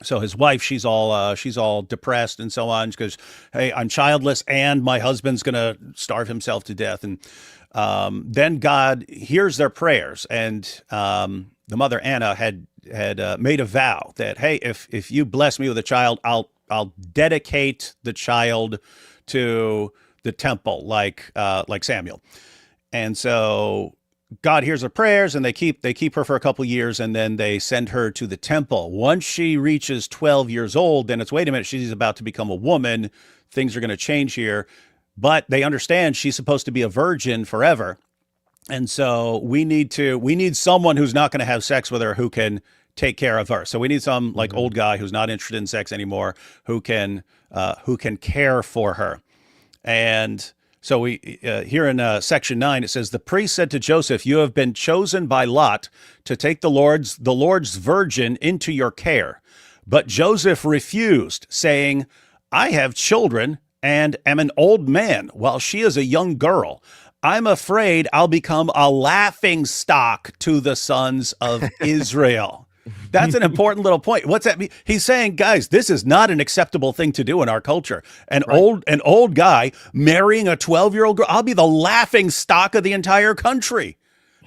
so his wife, she's all depressed and so on because, hey, I'm childless and my husband's gonna starve himself to death. And then God hears their prayers, and the mother Anna had made a vow that, hey, if you bless me with a child, I'll dedicate the child to the temple, like Samuel. And so God hears her prayers, and they keep her for a couple years, and then they send her to the temple. Once she reaches 12 years old, then it's, wait a minute, she's about to become a woman. Things are going to change here. But they understand she's supposed to be a virgin forever. And so we need someone who's not going to have sex with her who can take care of her. So we need some like old guy who's not interested in sex anymore, who can care for her. And so we here in section 9, it says, the priest said to Joseph, "You have been chosen by lot to take the Lord's virgin into your care." But Joseph refused, saying, "I have children and am an old man, while she is a young girl. I'm afraid I'll become a laughing stock to the sons of Israel." That's an important little point. What's that mean? He's saying, guys, this is not an acceptable thing to do in our culture. An old guy marrying a 12-year-old girl. I'll be the laughing stock of the entire country.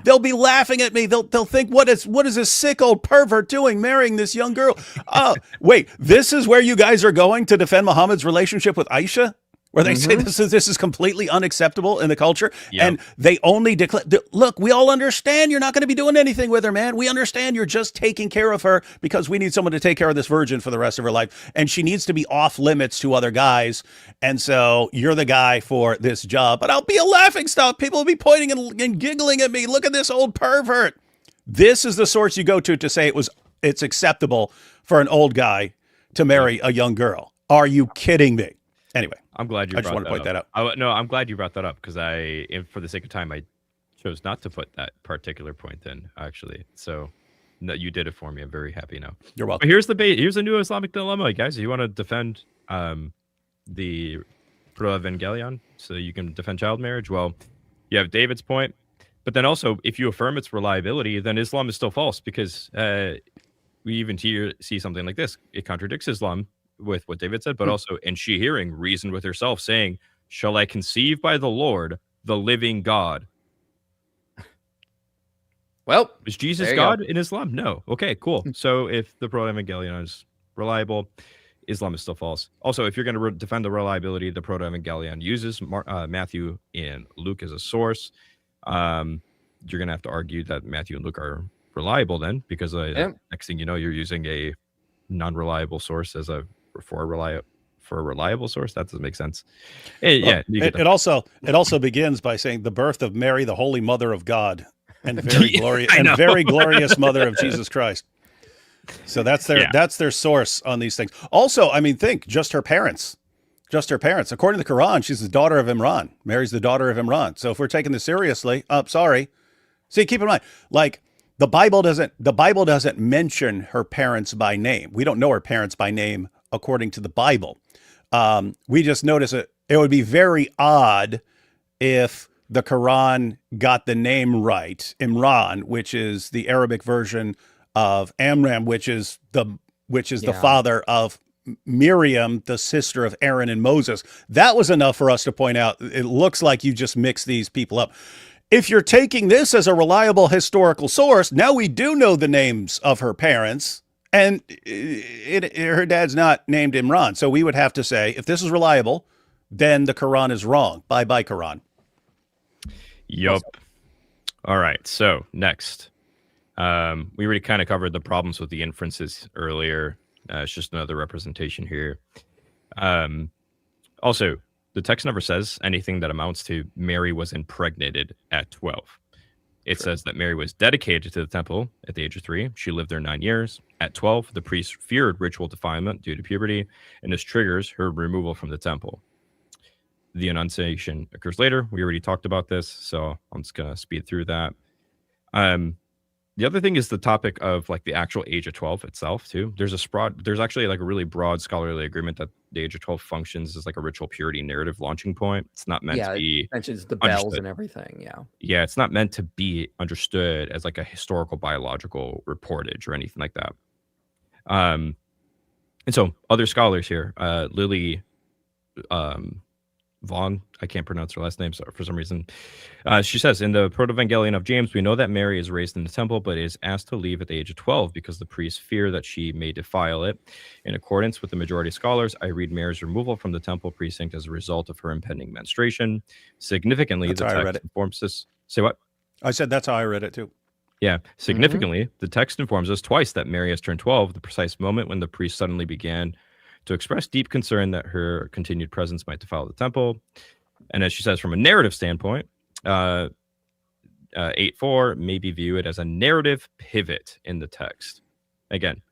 They'll be laughing at me. They'll think, what is this sick old pervert doing marrying this young girl? Oh, wait, this is where you guys are going to defend Muhammad's relationship with Aisha? Where they say this is completely unacceptable in the culture. Yep. And they only declare, look, we all understand you're not going to be doing anything with her, man. We understand you're just taking care of her because we need someone to take care of this virgin for the rest of her life. And she needs to be off limits to other guys. And so you're the guy for this job. But I'll be a laughing stock. People will be pointing and giggling at me. Look at this old pervert. This is the source you go to say it's acceptable for an old guy to marry a young girl. Are you kidding me? Anyway, I'm glad you. I just want to point that out. No, I'm glad you brought that up because for the sake of time, I chose not to put that particular point in. Actually, so no, you did it for me. I'm very happy now. You're welcome. But here's a new Islamic dilemma, guys. You want to defend the pro-evangelion, so you can defend child marriage. Well, you have David's point, but then also, if you affirm its reliability, then Islam is still false because we even see something like this. It contradicts Islam with what David said, but also, and she hearing reasoned with herself, saying, "Shall I conceive by the Lord, the living God?" Well, is Jesus God in Islam? No. Okay, cool. So if the Proto-Evangelion is reliable, Islam is still false. Also, if you're going to defend the reliability, the Proto-Evangelion uses Matthew and Luke as a source. You're going to have to argue that Matthew and Luke are reliable then, because next thing you know, you're using a non-reliable source as for a reliable source. That doesn't make sense. It also begins by saying the birth of Mary, the Holy Mother of God, and very glorious Mother of Jesus Christ. So that's their source on these things. Also, I mean, think just her parents. According to the Quran, she's the daughter of Imran. Mary's the daughter of Imran. So if we're taking this seriously, see, keep in mind, like, the Bible doesn't mention her parents by name. We don't know her parents by name according to the Bible. We just notice it would be very odd if the Quran got the name right. Imran, which is the Arabic version of Amram, which is the father of Miriam, the sister of Aaron and Moses. That was enough for us to point out, it looks like you just mixed these people up. If you're taking this as a reliable historical source, now we do know the names of her parents, and her dad's not named Imran. So we would have to say, if this is reliable, then the Quran is wrong. Bye-bye, Quran. Yup. All right. So next, we already kind of covered the problems with the inferences earlier. It's just another representation here. Also, the text never says anything that amounts to Mary was impregnated at 12. It says that Mary was dedicated to the temple at the age of 3. She lived there 9 years. At 12, the priest feared ritual defilement due to puberty, and this triggers her removal from the temple. The Annunciation occurs later. We already talked about this, so I'm just going to speed through that. The other thing is the topic of like the actual age of 12 itself too. There's actually like a really broad scholarly agreement that the age of 12 functions as like a ritual purity narrative launching point. It's not meant to be it mentions the bells understood. and everything. Yeah. Yeah, it's not meant to be understood as like a historical biological reportage or anything like that. And so other scholars here, Lily Vaughn, I can't pronounce her last name so for some reason. She says, in the Proto-Evangelion of James, we know that Mary is raised in the temple, but is asked to leave at the age of 12 because the priests fear that she may defile it. In accordance with the majority of scholars, I read Mary's removal from the temple precinct as a result of her impending menstruation. Significantly, That's the how I read text it. informs us. Say what? I said that's how I read it too. Yeah, significantly, the text informs us twice that Mary has turned 12, the precise moment when the priest suddenly began to express deep concern that her continued presence might defile the temple. And as she says, from a narrative standpoint, 8:4 may be viewed as a narrative pivot in the text. Again,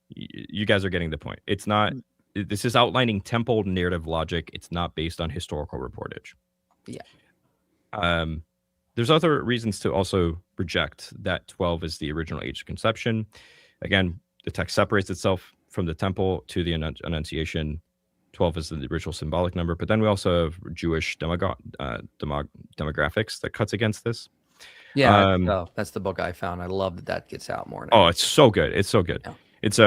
you guys are getting the point. It's not, this is outlining temple narrative logic. It's not based on historical reportage. Yeah. There's other reasons to also reject that 12 is the original age of conception. Again, the text separates itself from the temple to the Annunciation. 12 is the ritual symbolic number, but then we also have Jewish demographics that cuts against this. Yeah, that's the book I found. I love that gets out more now. Oh, it's so good. It's so good. Yeah. It's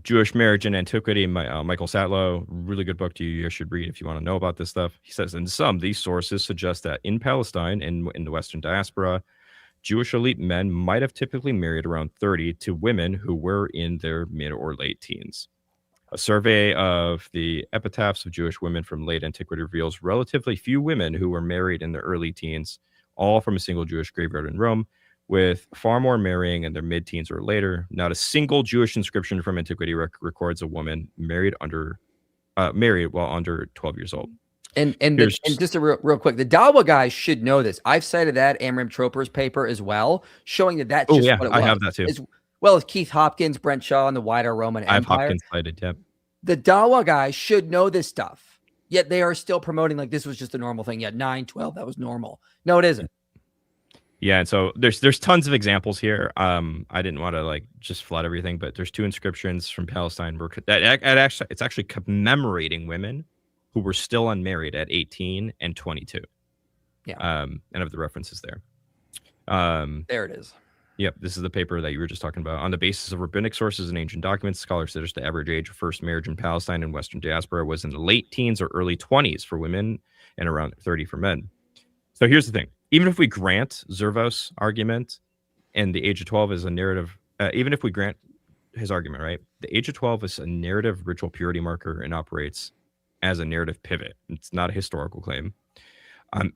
Jewish Marriage and Antiquity, Michael Satlow, really good book to you should read if you want to know about this stuff. He says, in some, these sources suggest that in Palestine and in the Western diaspora, Jewish elite men might have typically married around 30 to women who were in their mid or late teens. A survey of the epitaphs of Jewish women from late antiquity reveals relatively few women who were married in their early teens, all from a single Jewish graveyard in Rome, with far more marrying in their mid-teens or later. Not a single Jewish inscription from antiquity records a woman married while under 12 years old. And just a real quick, the Dawa guys should know this. I've cited that Amram Troper's paper as well, showing that that's just what it was. I have that too. As well as Keith Hopkins, Brent Shaw, and the wider Roman Empire. I have Hopkins cited, yep. The Dawa guys should know this stuff, yet they are still promoting like this was just a normal thing. Yeah, 9, 12, that was normal. No, it isn't. Yeah, and so there's tons of examples here. I didn't want to like just flood everything, but there's 2 inscriptions from Palestine it's actually commemorating women who were still unmarried at 18 and 22. Yeah. And of the references there. There it is. Yep, this is the paper that you were just talking about. On the basis of rabbinic sources and ancient documents, scholars suggest the average age of first marriage in Palestine and Western diaspora was in the late teens or early 20s for women and around 30 for men. So here's the thing. Even if we grant Zervos' argument and the age of 12 is a narrative, even if we grant his argument, right, the age of 12 is a narrative ritual purity marker and operates as a narrative pivot. It's not a historical claim.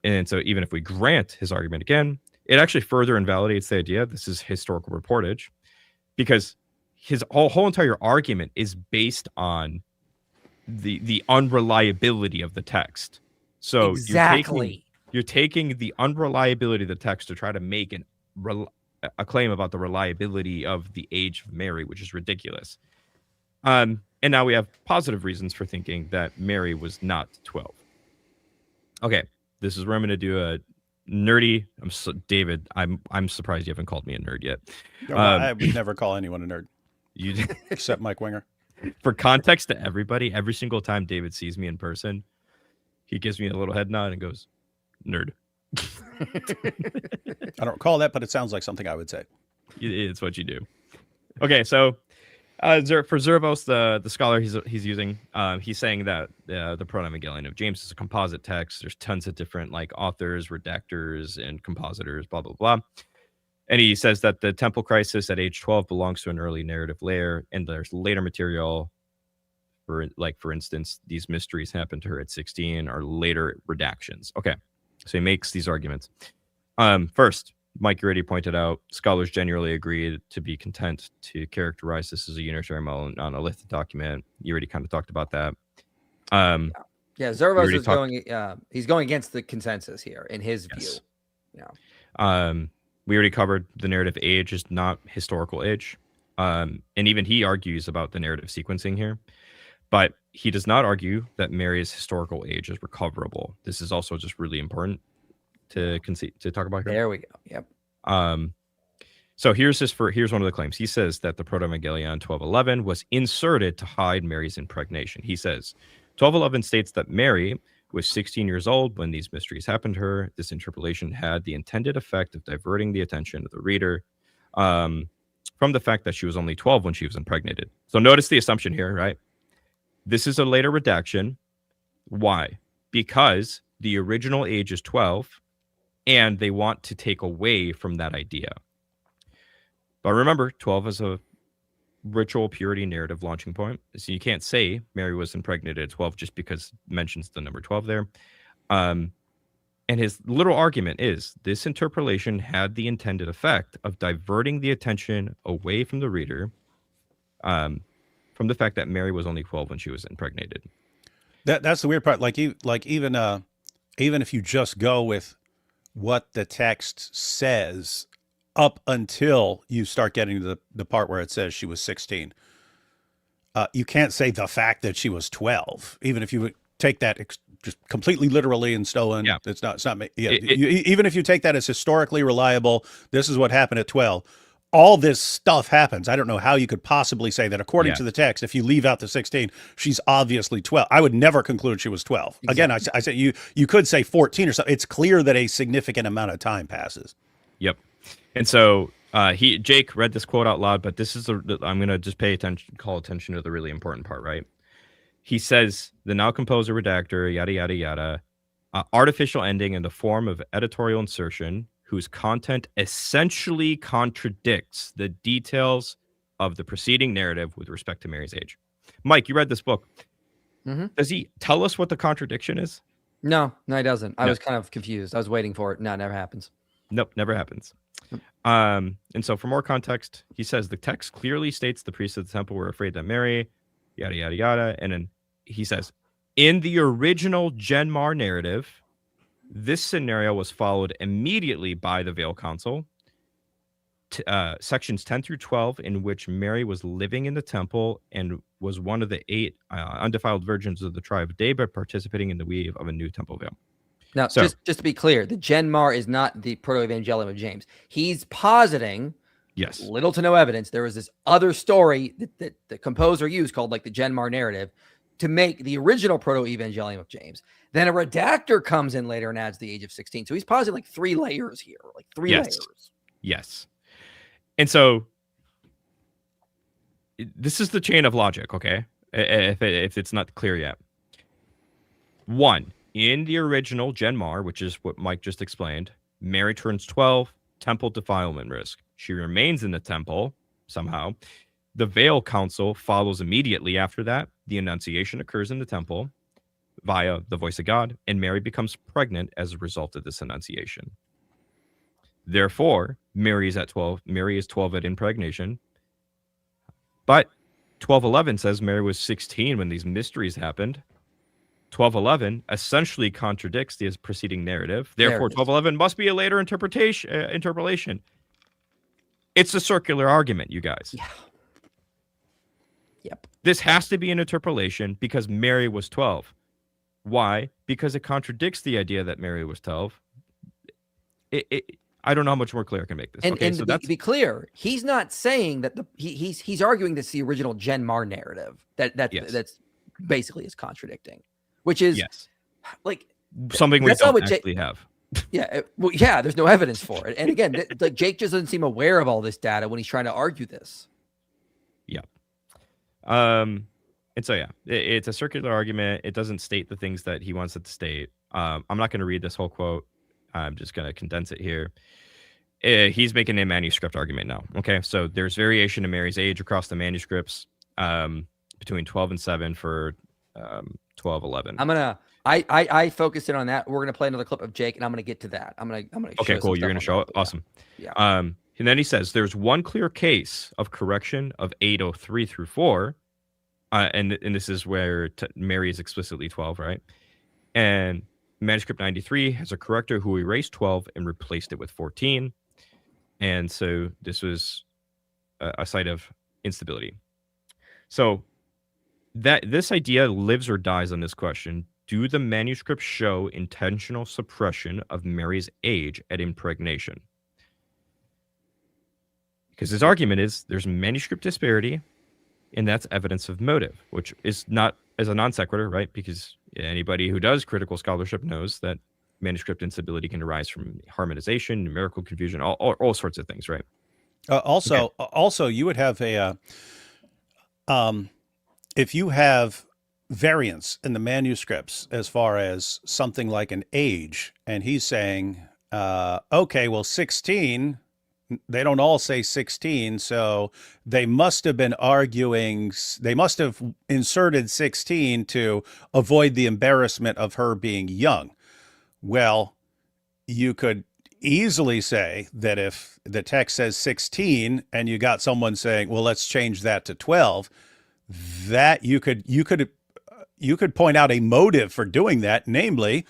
And so even if we grant his argument again, it actually further invalidates the idea this is historical reportage, because his whole entire argument is based on the unreliability of the text. So exactly. You're taking the unreliability of the text to try to make a claim about the reliability of the age of Mary, which is ridiculous. And now we have positive reasons for thinking that Mary was not 12. Okay, this is where I'm going to do a nerdy. David, I'm surprised you haven't called me a nerd yet. I would never call anyone a nerd. You except Mike Winger. For context to everybody, every single time David sees me in person, he gives me a little head nod and goes, "Nerd." I don't recall that, but it sounds like something I would say. It's what you do. Okay, so for Zervos, the scholar he's using, he's saying that the Proto-Evangelion of James is a composite text. There's tons of different like authors, redactors, and compositors, blah blah blah. And he says that the temple crisis at age 12 belongs to an early narrative layer, and there's later material. For instance, these mysteries happened to her at 16, or later redactions. Okay, so he makes these arguments. First, Mike already pointed out, scholars generally agree to be content to characterize this as a unitary monolithic document. You already kind of talked about that. Yeah, Zervos is he's going against the consensus here in his view. Yeah. We already covered the narrative age is not historical age. And even he argues about the narrative sequencing here. But he does not argue that Mary's historical age is recoverable. This is also just really important to talk about here. There we go. Yep. So here's one of the claims. He says that the Proto-Evangelion 12:11 was inserted to hide Mary's impregnation. He says 12:11 states that Mary was 16 years old when these mysteries happened to her. This interpolation had the intended effect of diverting the attention of the reader from the fact that she was only 12 when she was impregnated. So notice the assumption here, right? This is a later redaction. Why? Because the original age is 12, and they want to take away from that idea. But remember, 12 is a ritual purity narrative launching point. So you can't say Mary was impregnated at 12 just because it mentions the number 12 there. And his little argument is this interpolation had the intended effect of diverting the attention away from the reader from the fact that Mary was only 12 when she was impregnated. That's the weird part. Even if you just go with what the text says up until you start getting to the part where it says she was 16, you can't say the fact that she was 12, even if you would take that just completely literally and stolen. Yeah. It's not. Yeah. Even if you take that as historically reliable, this is what happened at 12. All this stuff happens. I don't know how you could possibly say that according to the text, if you leave out the 16, she's obviously 12. I would never conclude she was 12. Exactly. Again, I said you could say 14 or something. It's clear that a significant amount of time passes. Yep. And so Jake read this quote out loud, but this is I'm going to just call attention to the really important part, right? He says, the now composer redactor, yada, yada, yada, artificial ending in the form of editorial insertion whose content essentially contradicts the details of the preceding narrative with respect to Mary's age. Mike, you read this book. Mm-hmm. Does he tell us what the contradiction is? No, he doesn't. I was kind of confused. I was waiting for it. No, it never happens. Nope, never happens. And so for more context, he says the text clearly states the priests of the temple were afraid that Mary, yada, yada, yada. And then he says, in the original Genmar narrative, this scenario was followed immediately by the Veil Council. Sections 10 through 12, in which Mary was living in the temple and was one of the 8 undefiled virgins of the tribe of David participating in the weave of a new temple veil. Now, so, just to be clear, the Genmar is not the Proto-Evangelium of James. He's positing, little to no evidence, there was this other story that the composer used called like the Genmar narrative to make the original Proto-Evangelium of James. Then a redactor comes in later and adds the age of 16. So he's positing like 3 layers here, like 3 layers. Yes. And so this is the chain of logic, okay? If it's not clear yet. 1, in the original Genmar, which is what Mike just explained, Mary turns 12, temple defilement risk. She remains in the temple somehow. The Veil Council follows immediately after that. The Annunciation occurs in the temple via the voice of God, and Mary becomes pregnant as a result of this Annunciation. Therefore, Mary is 12 at impregnation. But 12:11 says Mary was 16 when these mysteries happened. 12:11 essentially contradicts the preceding narrative. Therefore, 12:11 must be a later interpolation. It's a circular argument, you guys. Yeah. Yep. This has to be an interpolation because Mary was 12. Why? Because it contradicts the idea that Mary was 12. I don't know how much more clear I can make this. And so to be clear, he's not saying that he's arguing this the original Genmar narrative that's basically is contradicting, which is like something we don't actually have. Yeah, yeah. There's no evidence for it, and again, like Jake just doesn't seem aware of all this data when he's trying to argue this. Yeah. And so it's a circular argument. It doesn't state the things that he wants it to state. I'm not going to read this whole quote. I'm just going to condense it here. He's making a manuscript argument now. Okay, so there's variation in Mary's age across the manuscripts between 12 and 7 for 12:11. I focused in on that. We're gonna play another clip of Jake, and I'm gonna get to that. I'm gonna. Okay, cool. You're gonna show it. Awesome. Yeah. And then he says there's one clear case of correction of 803 through 4, and this is where Mary is explicitly 12, right? And manuscript 93 has a corrector who erased 12 and replaced it with 14, and so this was a site of instability. So that this idea lives or dies on this question. Do the manuscripts show intentional suppression of Mary's age at impregnation? Because his argument is there's manuscript disparity, and that's evidence of motive, which is not as a non sequitur, right? Because anybody who does critical scholarship knows that manuscript instability can arise from harmonization, numerical confusion, all sorts of things, right? Also, you would have if you have variance in the manuscripts as far as something like an age, and he's saying, okay, well, 16, they don't all say 16, so they must have been arguing, they must have inserted 16 to avoid the embarrassment of her being young. Well, you could easily say that if the text says 16 and you got someone saying, well, let's change that to 12, that you could point out a motive for doing that, namely,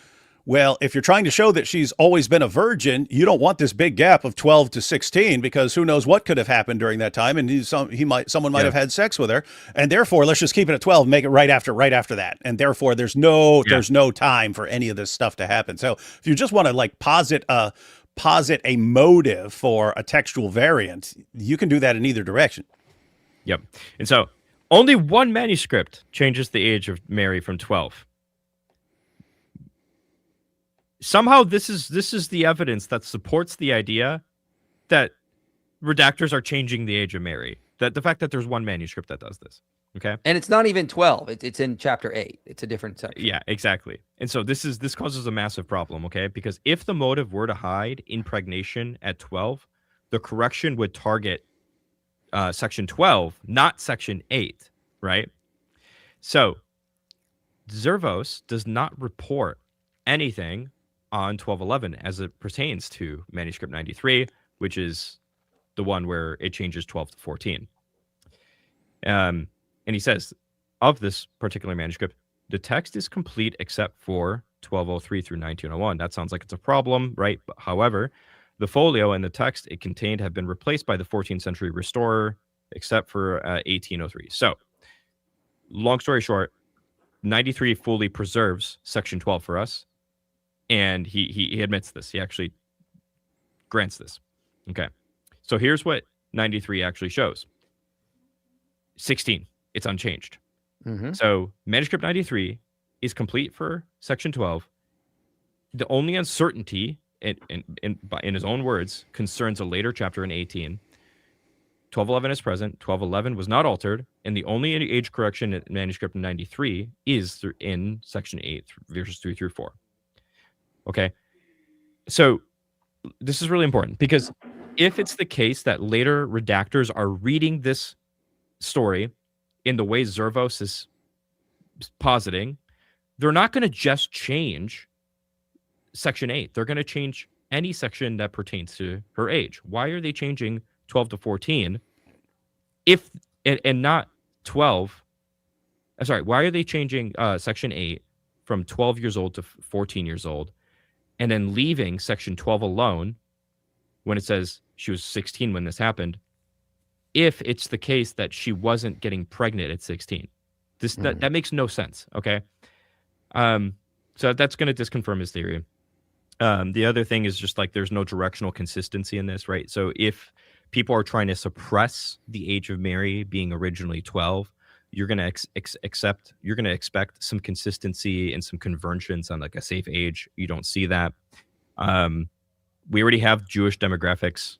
well, if you're trying to show that she's always been a virgin, you don't want this big gap of 12 to 16 because who knows what could have happened during that time, and someone might have had sex with her, and therefore let's just keep it at 12, make it right after that, and therefore there's no time for any of this stuff to happen. So if you just want to like posit a motive for a textual variant, you can do that in either direction. Yep. And so only one manuscript changes the age of Mary from 12. Somehow this is the evidence that supports the idea that redactors are changing the age of Mary. That the fact that there's one manuscript that does this. Okay. And it's not even 12. It's in chapter 8. It's a different section. Yeah, exactly. And so this causes a massive problem, okay? Because if the motive were to hide impregnation at 12, the correction would target section 12, not section 8, right? So Zervos does not report anything on 1211 as it pertains to manuscript 93, which is the one where it changes 12 to 14. And he says, of this particular manuscript, the text is complete except for 1203 through 1901. That sounds like it's a problem, right? But, however, the folio and the text it contained have been replaced by the 14th century restorer, except for 1803. So, long story short, 93 fully preserves section 12 for us. And he admits this. He actually grants this. Okay. So here's what 93 actually shows. 16. It's unchanged. Mm-hmm. So manuscript 93 is complete for section 12. The only uncertainty, in his own words, concerns a later chapter in 18. 1211 is present. 1211 was not altered. And the only age correction in manuscript 93 is in section 8, verses 3 through 4. Okay, so this is really important because if it's the case that later redactors are reading this story in the way Zervos is positing, they're not going to just change section 8. They're going to change any section that pertains to her age. Why are they changing 12 to 14 and not 12? I'm sorry, why are they changing section 8 from 12 years old to 14 years old? And then leaving section 12 alone when it says she was 16 when this happened, if it's the case that she wasn't getting pregnant at 16. That makes no sense, okay? So that's going to disconfirm his theory. The other thing is just like there's no directional consistency in this, right? So if people are trying to suppress the age of Mary being originally 12, you're going to expect some consistency and some convergence on like a safe age. You don't see that. We already have Jewish demographics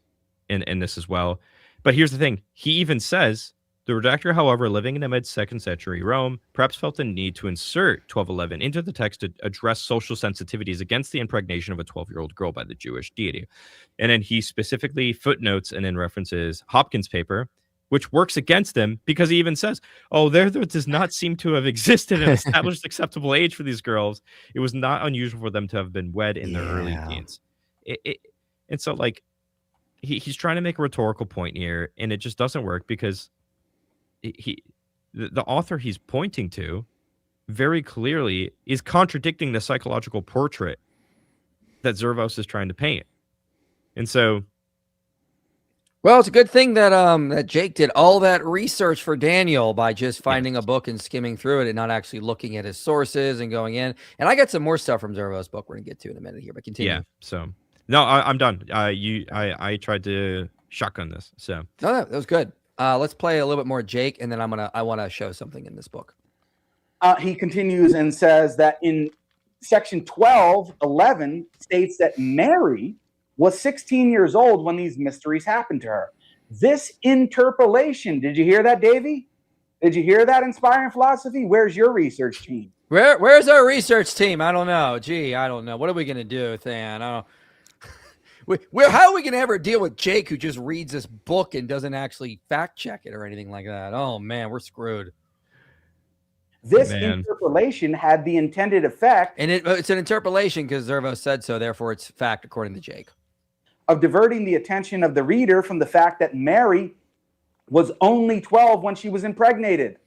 in this as well. But here's the thing. He even says, the redactor, however, living in the mid-2nd century Rome, perhaps felt the need to insert 1211 into the text to address social sensitivities against the impregnation of a 12-year-old girl by the Jewish deity. And then he specifically footnotes and then references Hopkins' paper, which works against him because he even says, there does not seem to have existed an established acceptable age for these girls. It was not unusual for them to have been wed in their early teens. And so, like, he's trying to make a rhetorical point here, and it just doesn't work because the author he's pointing to very clearly is contradicting the psychological portrait that Zervos is trying to paint. And so, well, it's a good thing that that Jake did all that research for Daniel by just finding a book and skimming through it and not actually looking at his sources and going in. And I got some more stuff from Zervos' book we're gonna get to in a minute here, but continue. Yeah. So no, I'm done. I tried to shotgun this. So No, that was good. Let's play a little bit more Jake, and then I want to show something in this book. He continues and says that in section 12:11 states that Mary was 16 years old when these mysteries happened to her. This interpolation, did you hear that, Davey? Did you hear that, Inspiring Philosophy? Where's your research team? Where's our research team? I don't know. Gee, I don't know. What are we gonna do, Than? I don't. How are we gonna ever deal with Jake, who just reads this book and doesn't actually fact check it or anything like that? Oh man, we're screwed. This interpolation had the intended effect, and it's an interpolation because Zervo said so. Therefore, it's fact according to Jake. Of diverting the attention of the reader from the fact that Mary was only 12 when she was impregnated.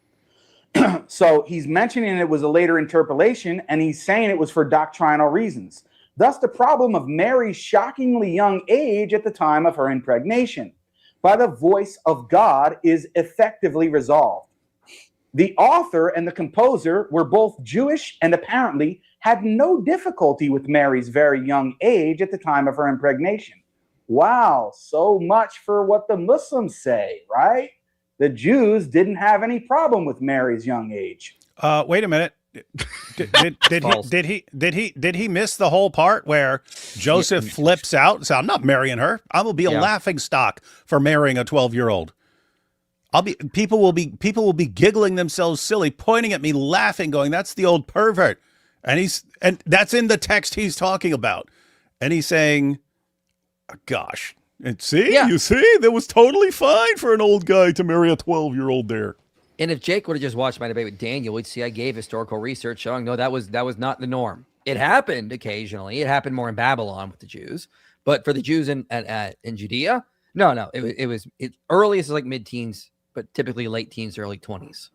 So he's mentioning it was a later interpolation, and he's saying it was for doctrinal reasons. Thus, the problem of Mary's shockingly young age at the time of her impregnation by the voice of God is effectively resolved. The author and the composer were both Jewish and apparently had no difficulty with Mary's very young age at the time of her impregnation. Wow, so much for what the Muslims say, right? The Jews didn't have any problem with Mary's young age. Wait a minute. Did he miss the whole part where Joseph flips out and says, "I'm not marrying her. I will be a laughing stock for marrying a 12-year-old. People will be giggling themselves silly, pointing at me, laughing, going, that's the old pervert." And that's in the text he's talking about. And he's saying, gosh, and you see, that was totally fine for an old guy to marry a 12-year-old there. And if Jake would have just watched my debate with Daniel, we'd see I gave historical research showing no, that was not the norm. It happened occasionally. It happened more in Babylon with the Jews, but for the Jews in Judea, no, it was earliest is like mid-teens, but typically late teens, early 20s.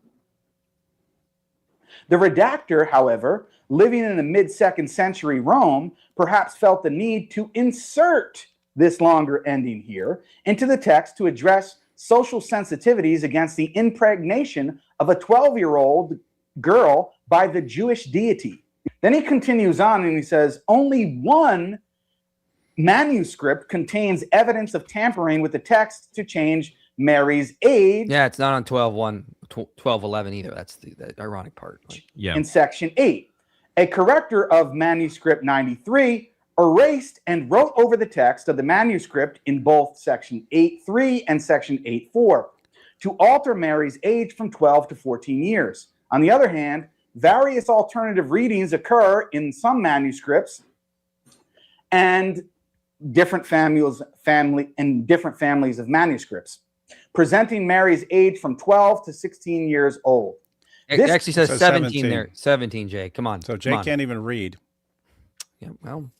The redactor, however, living in the mid-2nd century Rome, perhaps felt the need to insert this longer ending here into the text to address social sensitivities against the impregnation of a 12-year-old girl by the Jewish deity. Then he continues on and he says, only one manuscript contains evidence of tampering with the text to change Mary's age. Yeah, it's not on 12:11 either. That's the ironic part. In section 8. A corrector of manuscript 93 erased and wrote over the text of the manuscript in both section 8.3 and section 8.4 to alter Mary's age from 12 to 14 years. On the other hand, various alternative readings occur in some manuscripts and different families of manuscripts, presenting Mary's age from 12 to 16 years old. It actually says 17 there. 17, Jake. Come on. So Jake can't even read. Yeah, well.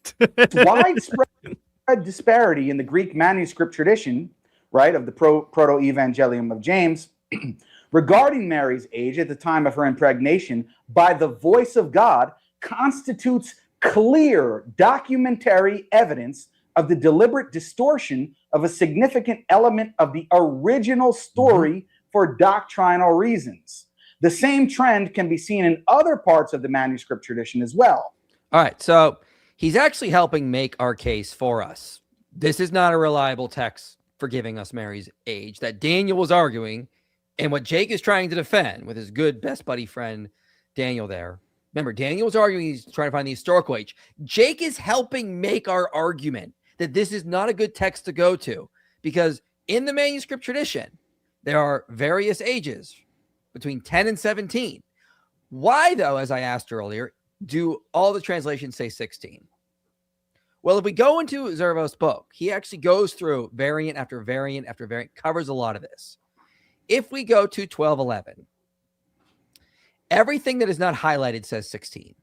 Widespread disparity in the Greek manuscript tradition, right, of the Proto-Evangelium of James, regarding Mary's age at the time of her impregnation by the voice of God constitutes clear documentary evidence of the deliberate distortion of a significant element of the original story for doctrinal reasons. The same trend can be seen in other parts of the manuscript tradition as well. All right, so he's actually helping make our case for us. This is not a reliable text for giving us Mary's age that Daniel was arguing, and what Jake is trying to defend with his good best buddy friend Daniel there. Remember, Daniel was arguing he's trying to find the historical age. Jake is helping make our argument that this is not a good text to go to, because in the manuscript tradition, there are various ages between 10 and 17. Why, though, as I asked earlier, do all the translations say 16? Well, if we go into Zervo's book, he actually goes through variant after variant after variant, covers a lot of this. If we go to 12:11, everything that is not highlighted says 16.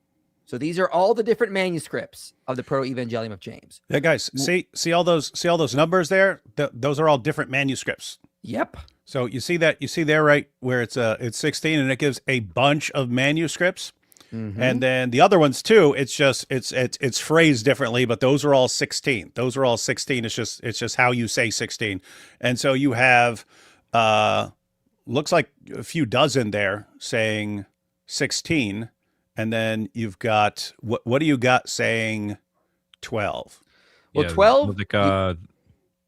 So these are all the different manuscripts of the Proto-Evangelium of James. Yeah, guys, see all those numbers there? Those are all different manuscripts. Yep. So you see there, right, where it's 16, and it gives a bunch of manuscripts. And then the other ones too, it's phrased differently, but those are all 16. Those are all 16. It's just how you say 16. And so you have looks like a few dozen there saying 16, and then you've got what do you got saying 12? Well, 12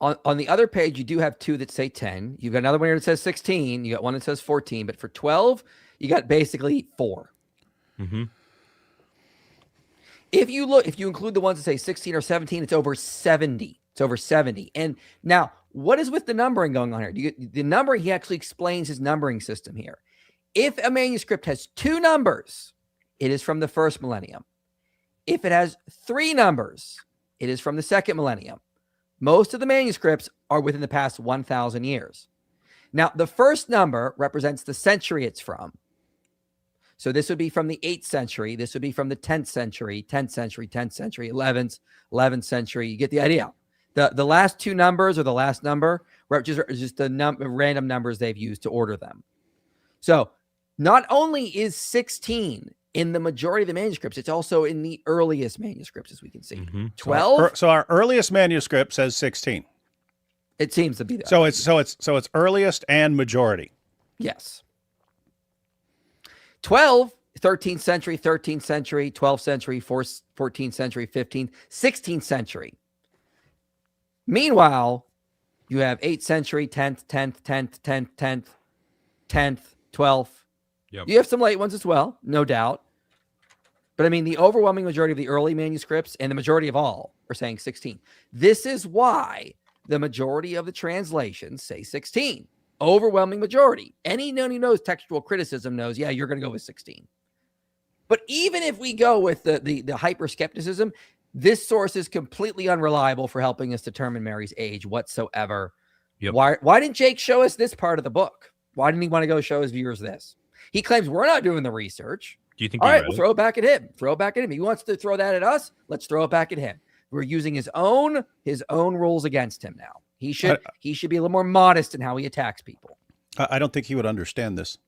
On the other page, you do have 2 that say 10. You've got another one here that says 16. You got one that says 14. But for 12, you got basically 4. Mm-hmm. If you include the ones that say 16 or 17, it's over 70. It's over 70. And now, what is with the numbering going on here? The numbering, he actually explains his numbering system here. If a manuscript has 2 numbers, it is from the first millennium. If it has 3 numbers, it is from the second millennium. Most of the manuscripts are within the past 1,000 years. Now, the first number represents the century it's from. So this would be from the 8th century. This would be from the 10th century, 10th century, 10th century, 11th century. You get the idea. The last 2 numbers or the last number just the random numbers they've used to order them. So not only is 16 in the majority of the manuscripts, it's also in the earliest manuscripts, as we can see. 12. So our earliest manuscript says 16. It seems to be that. So it's earliest and majority. Yes. 12, 13th century, 13th century, 12th century, 14th century, 15th, 16th century. Meanwhile, you have 8th century, 10th, 10th, 10th, 10th, 10th, 10th, 12th. Yep. You have some late ones as well, no doubt. But I mean, the overwhelming majority of the early manuscripts and the majority of all are saying 16. This is why the majority of the translations say 16. Overwhelming majority. Anyone who knows textual criticism knows, yeah, you're going to go with 16. But even if we go with the hyper skepticism, this source is completely unreliable for helping us determine Mary's age whatsoever. Yep. Why didn't Jake show us this part of the book? Why didn't he want to go show his viewers this? He claims we're not doing the research. Do you think? All right, we'll throw it back at him. Throw it back at him. If he wants to throw that at us, let's throw it back at him. We're using his own rules against him now. He should be a little more modest in how he attacks people. I don't think he would understand this.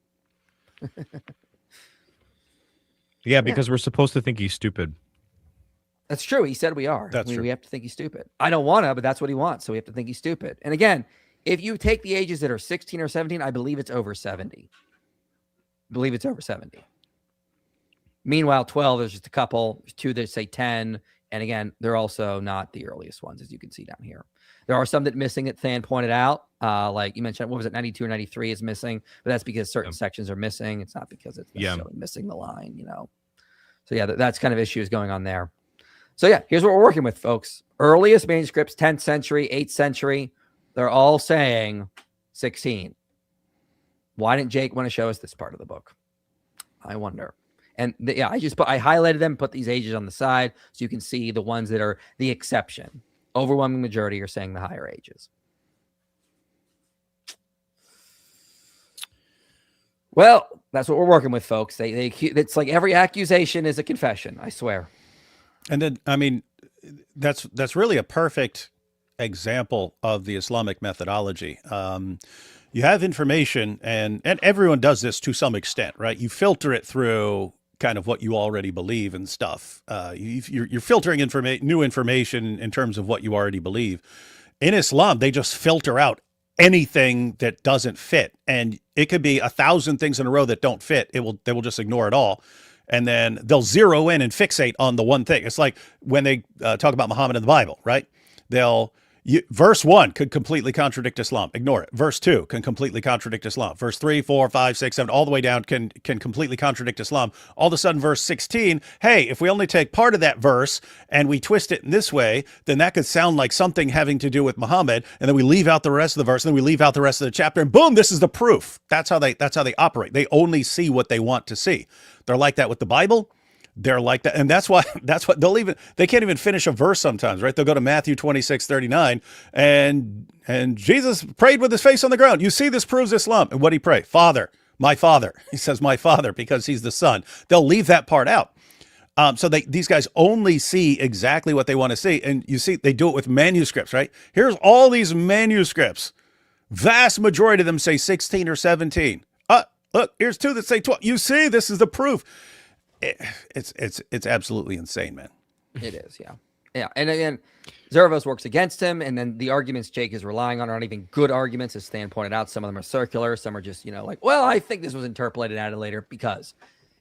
Yeah, because we're supposed to think he's stupid. That's true. He said we are. That's true. We have to think he's stupid. I don't want to, but that's what he wants. So we have to think he's stupid. And again, if you take the ages that are 16 or 17, I believe it's over 70. Meanwhile, 12, there's just a couple. There's 2 that say 10. And again, they're also not the earliest ones, as you can see down here. There are some that missing that Than pointed out. Like you mentioned, what was it, 92 or 93 is missing. But that's because certain sections are missing. It's not because it's necessarily missing the line, you know. So yeah, that's kind of issues going on there. So yeah, here's what we're working with, folks. Earliest manuscripts, 10th century, 8th century. They're all saying 16. Why didn't Jake want to show us this part of the book? I wonder. And I highlighted them, put these ages on the side so you can see the ones that are the exception. Overwhelming majority are saying the higher ages. Well, that's what we're working with, folks. It's like every accusation is a confession, I swear. And then, I mean, that's really a perfect example of the Islamic methodology. You have information, and everyone does this to some extent, right? You filter it through kind of what you already believe and stuff. You're filtering new information in terms of what you already believe. In Islam, they just filter out anything that doesn't fit, and it could be 1,000 things in a row that don't fit. They will just ignore it all, and then they'll zero in and fixate on the one thing. It's like when they talk about Muhammad in the Bible, right? Verse 1 could completely contradict Islam. Ignore it. Verse 2 can completely contradict Islam. Verse 3, 4, 5, 6, 7, all the way down can completely contradict Islam. All of a sudden, verse 16, hey, if we only take part of that verse and we twist it in this way, then that could sound like something having to do with Muhammad. And then we leave out the rest of the verse, and then we leave out the rest of the chapter, and boom, this is the proof. That's how they operate. They only see what they want to see. They're like that with the Bible. They're like that. And that's what they can't even finish a verse sometimes, right? They'll go to Matthew 26:39 and Jesus prayed with his face on the ground. You see, this proves Islam. And what did he pray? Father, my Father. He says, my Father, because he's the Son. They'll leave that part out. So these guys only see exactly what they want to see. And you see, they do it with manuscripts, right? Here's all these manuscripts. Vast majority of them say 16 or 17. Look, here's 2 that say 12. You see, this is the proof. It's absolutely insane, man. It is, yeah. And again, Zervos works against him, and then the arguments Jake is relying on are not even good arguments, as Stan pointed out. Some of them are circular, some are just, like, well, I think this was interpolated and added later because,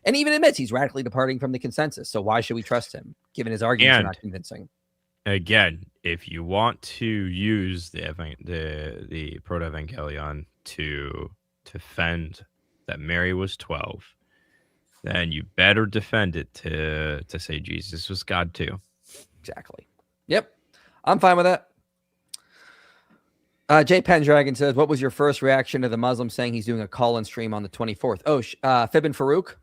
and even admits he's radically departing from the consensus. So why should we trust him, given his arguments are not convincing? Again, if you want to use the Proto-Evangelion to defend that Mary was 12, then you better defend it to say Jesus was God too. Exactly. Yep. I'm fine with that. Jay Pendragon says, what was your first reaction to the Muslim saying he's doing a call-in stream on the 24th? Oh, Fibin Farouk?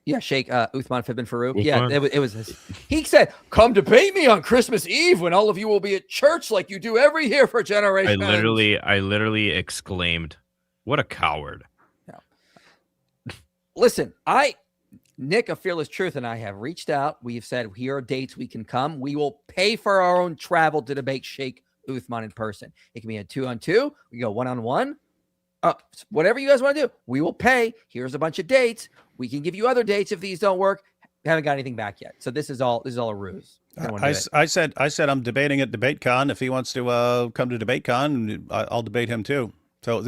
Yeah, Sheikh Uthman Fibin Farouk. Uthman? Yeah, it was he said, come debate me on Christmas Eve when all of you will be at church like you do every year for generations. I literally exclaimed, what a coward. Yeah. Listen, Nick of Fearless Truth and I have reached out. We've said, here are dates we can come. We will pay for our own travel to debate Sheikh Uthman in person. It can be a 2-on-2. We go 1-on-1. Whatever you guys want to do, we will pay. Here's a bunch of dates. We can give you other dates if these don't work. Haven't got anything back yet. So this is all a ruse. I said I'm debating at DebateCon. If he wants to come to DebateCon, I'll debate him too. So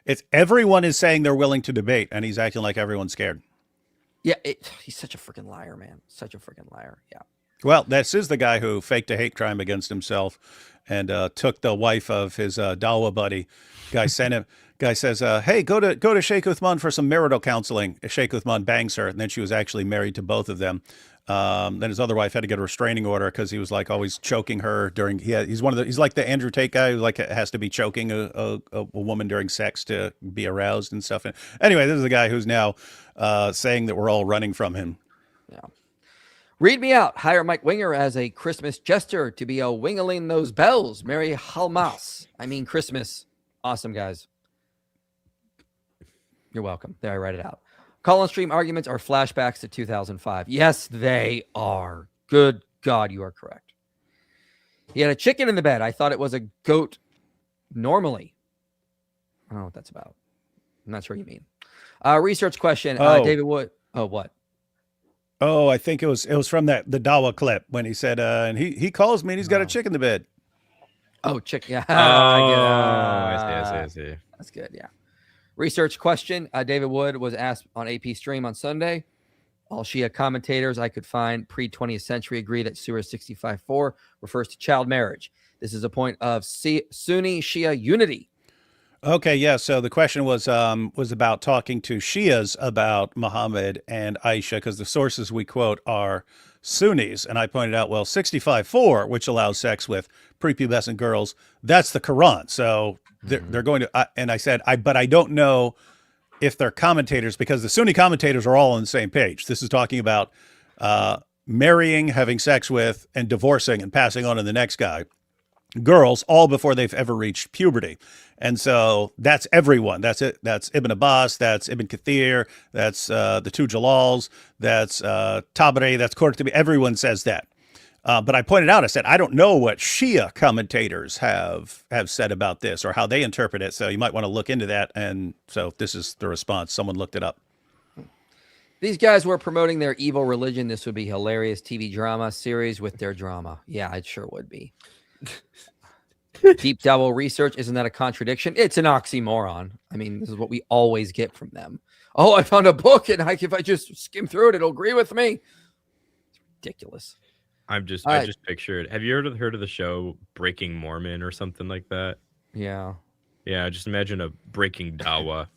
it's everyone is saying they're willing to debate, and he's acting like everyone's scared. Yeah, he's such a freaking liar, man. Such a freaking liar. Yeah. Well, this is the guy who faked a hate crime against himself and took the wife of his Dawa buddy. Guy says, "Hey, go to Sheikh Uthman for some marital counseling." Sheikh Uthman bangs her, and then she was actually married to both of them. Then his other wife had to get a restraining order because he was like always choking her during. He's like the Andrew Tate guy who like has to be choking a woman during sex to be aroused and stuff. And anyway, this is the guy who's now saying that we're all running from him. Yeah. Read me out. Hire Mike Winger as a Christmas jester to be a wingling those bells. Merry Halmas. I mean Christmas. Awesome, guys. You're welcome. There, I read it out. Call-in stream arguments are flashbacks to 2005. Yes, they are. Good God, you are correct. He had a chicken in the bed. I thought it was a goat normally. I don't know what that's about. I'm not sure what you mean. Research question. David Wood. Oh, what? Oh, I think it was from the Dawa clip when he said, and he calls me and he's got a chick in the bed. Oh, chick. Yeah. I see. That's good. Yeah. Research question. David Wood was asked on AP Stream on Sunday. All Shia commentators I could find pre-20th century agree that Surah 65:4 refers to child marriage. This is a point of Sunni Shia unity. Okay, yeah. So the question was about talking to Shias about Muhammad and Aisha because the sources we quote are Sunnis, and I pointed out, well, 65:4, which allows sex with prepubescent girls, that's the Quran. So they're going to, and I said, but I don't know if they're commentators because the Sunni commentators are all on the same page. This is talking about marrying, having sex with, and divorcing and passing on to the next guy. Girls, all before they've ever reached puberty. And so that's everyone. That's it. That's Ibn Abbas. That's Ibn Kathir. That's the two Jalals. That's Tabari. That's Qurtubi. Everyone says that. But I pointed out, I said, I don't know what Shia commentators have said about this or how they interpret it. So you might want to look into that. And so this is the response. Someone looked it up. These guys were promoting their evil religion. This would be hilarious TV drama series with their drama. Yeah, it sure would be. Deep double research. Isn't that a contradiction? It's an oxymoron. I mean, this is what we always get from them. Oh, I found a book and if I just skim through it, it'll agree with me. It's ridiculous. I just pictured. Have you heard of the show Breaking Mormon or something like that? Yeah. Yeah, just imagine a Breaking Dawa.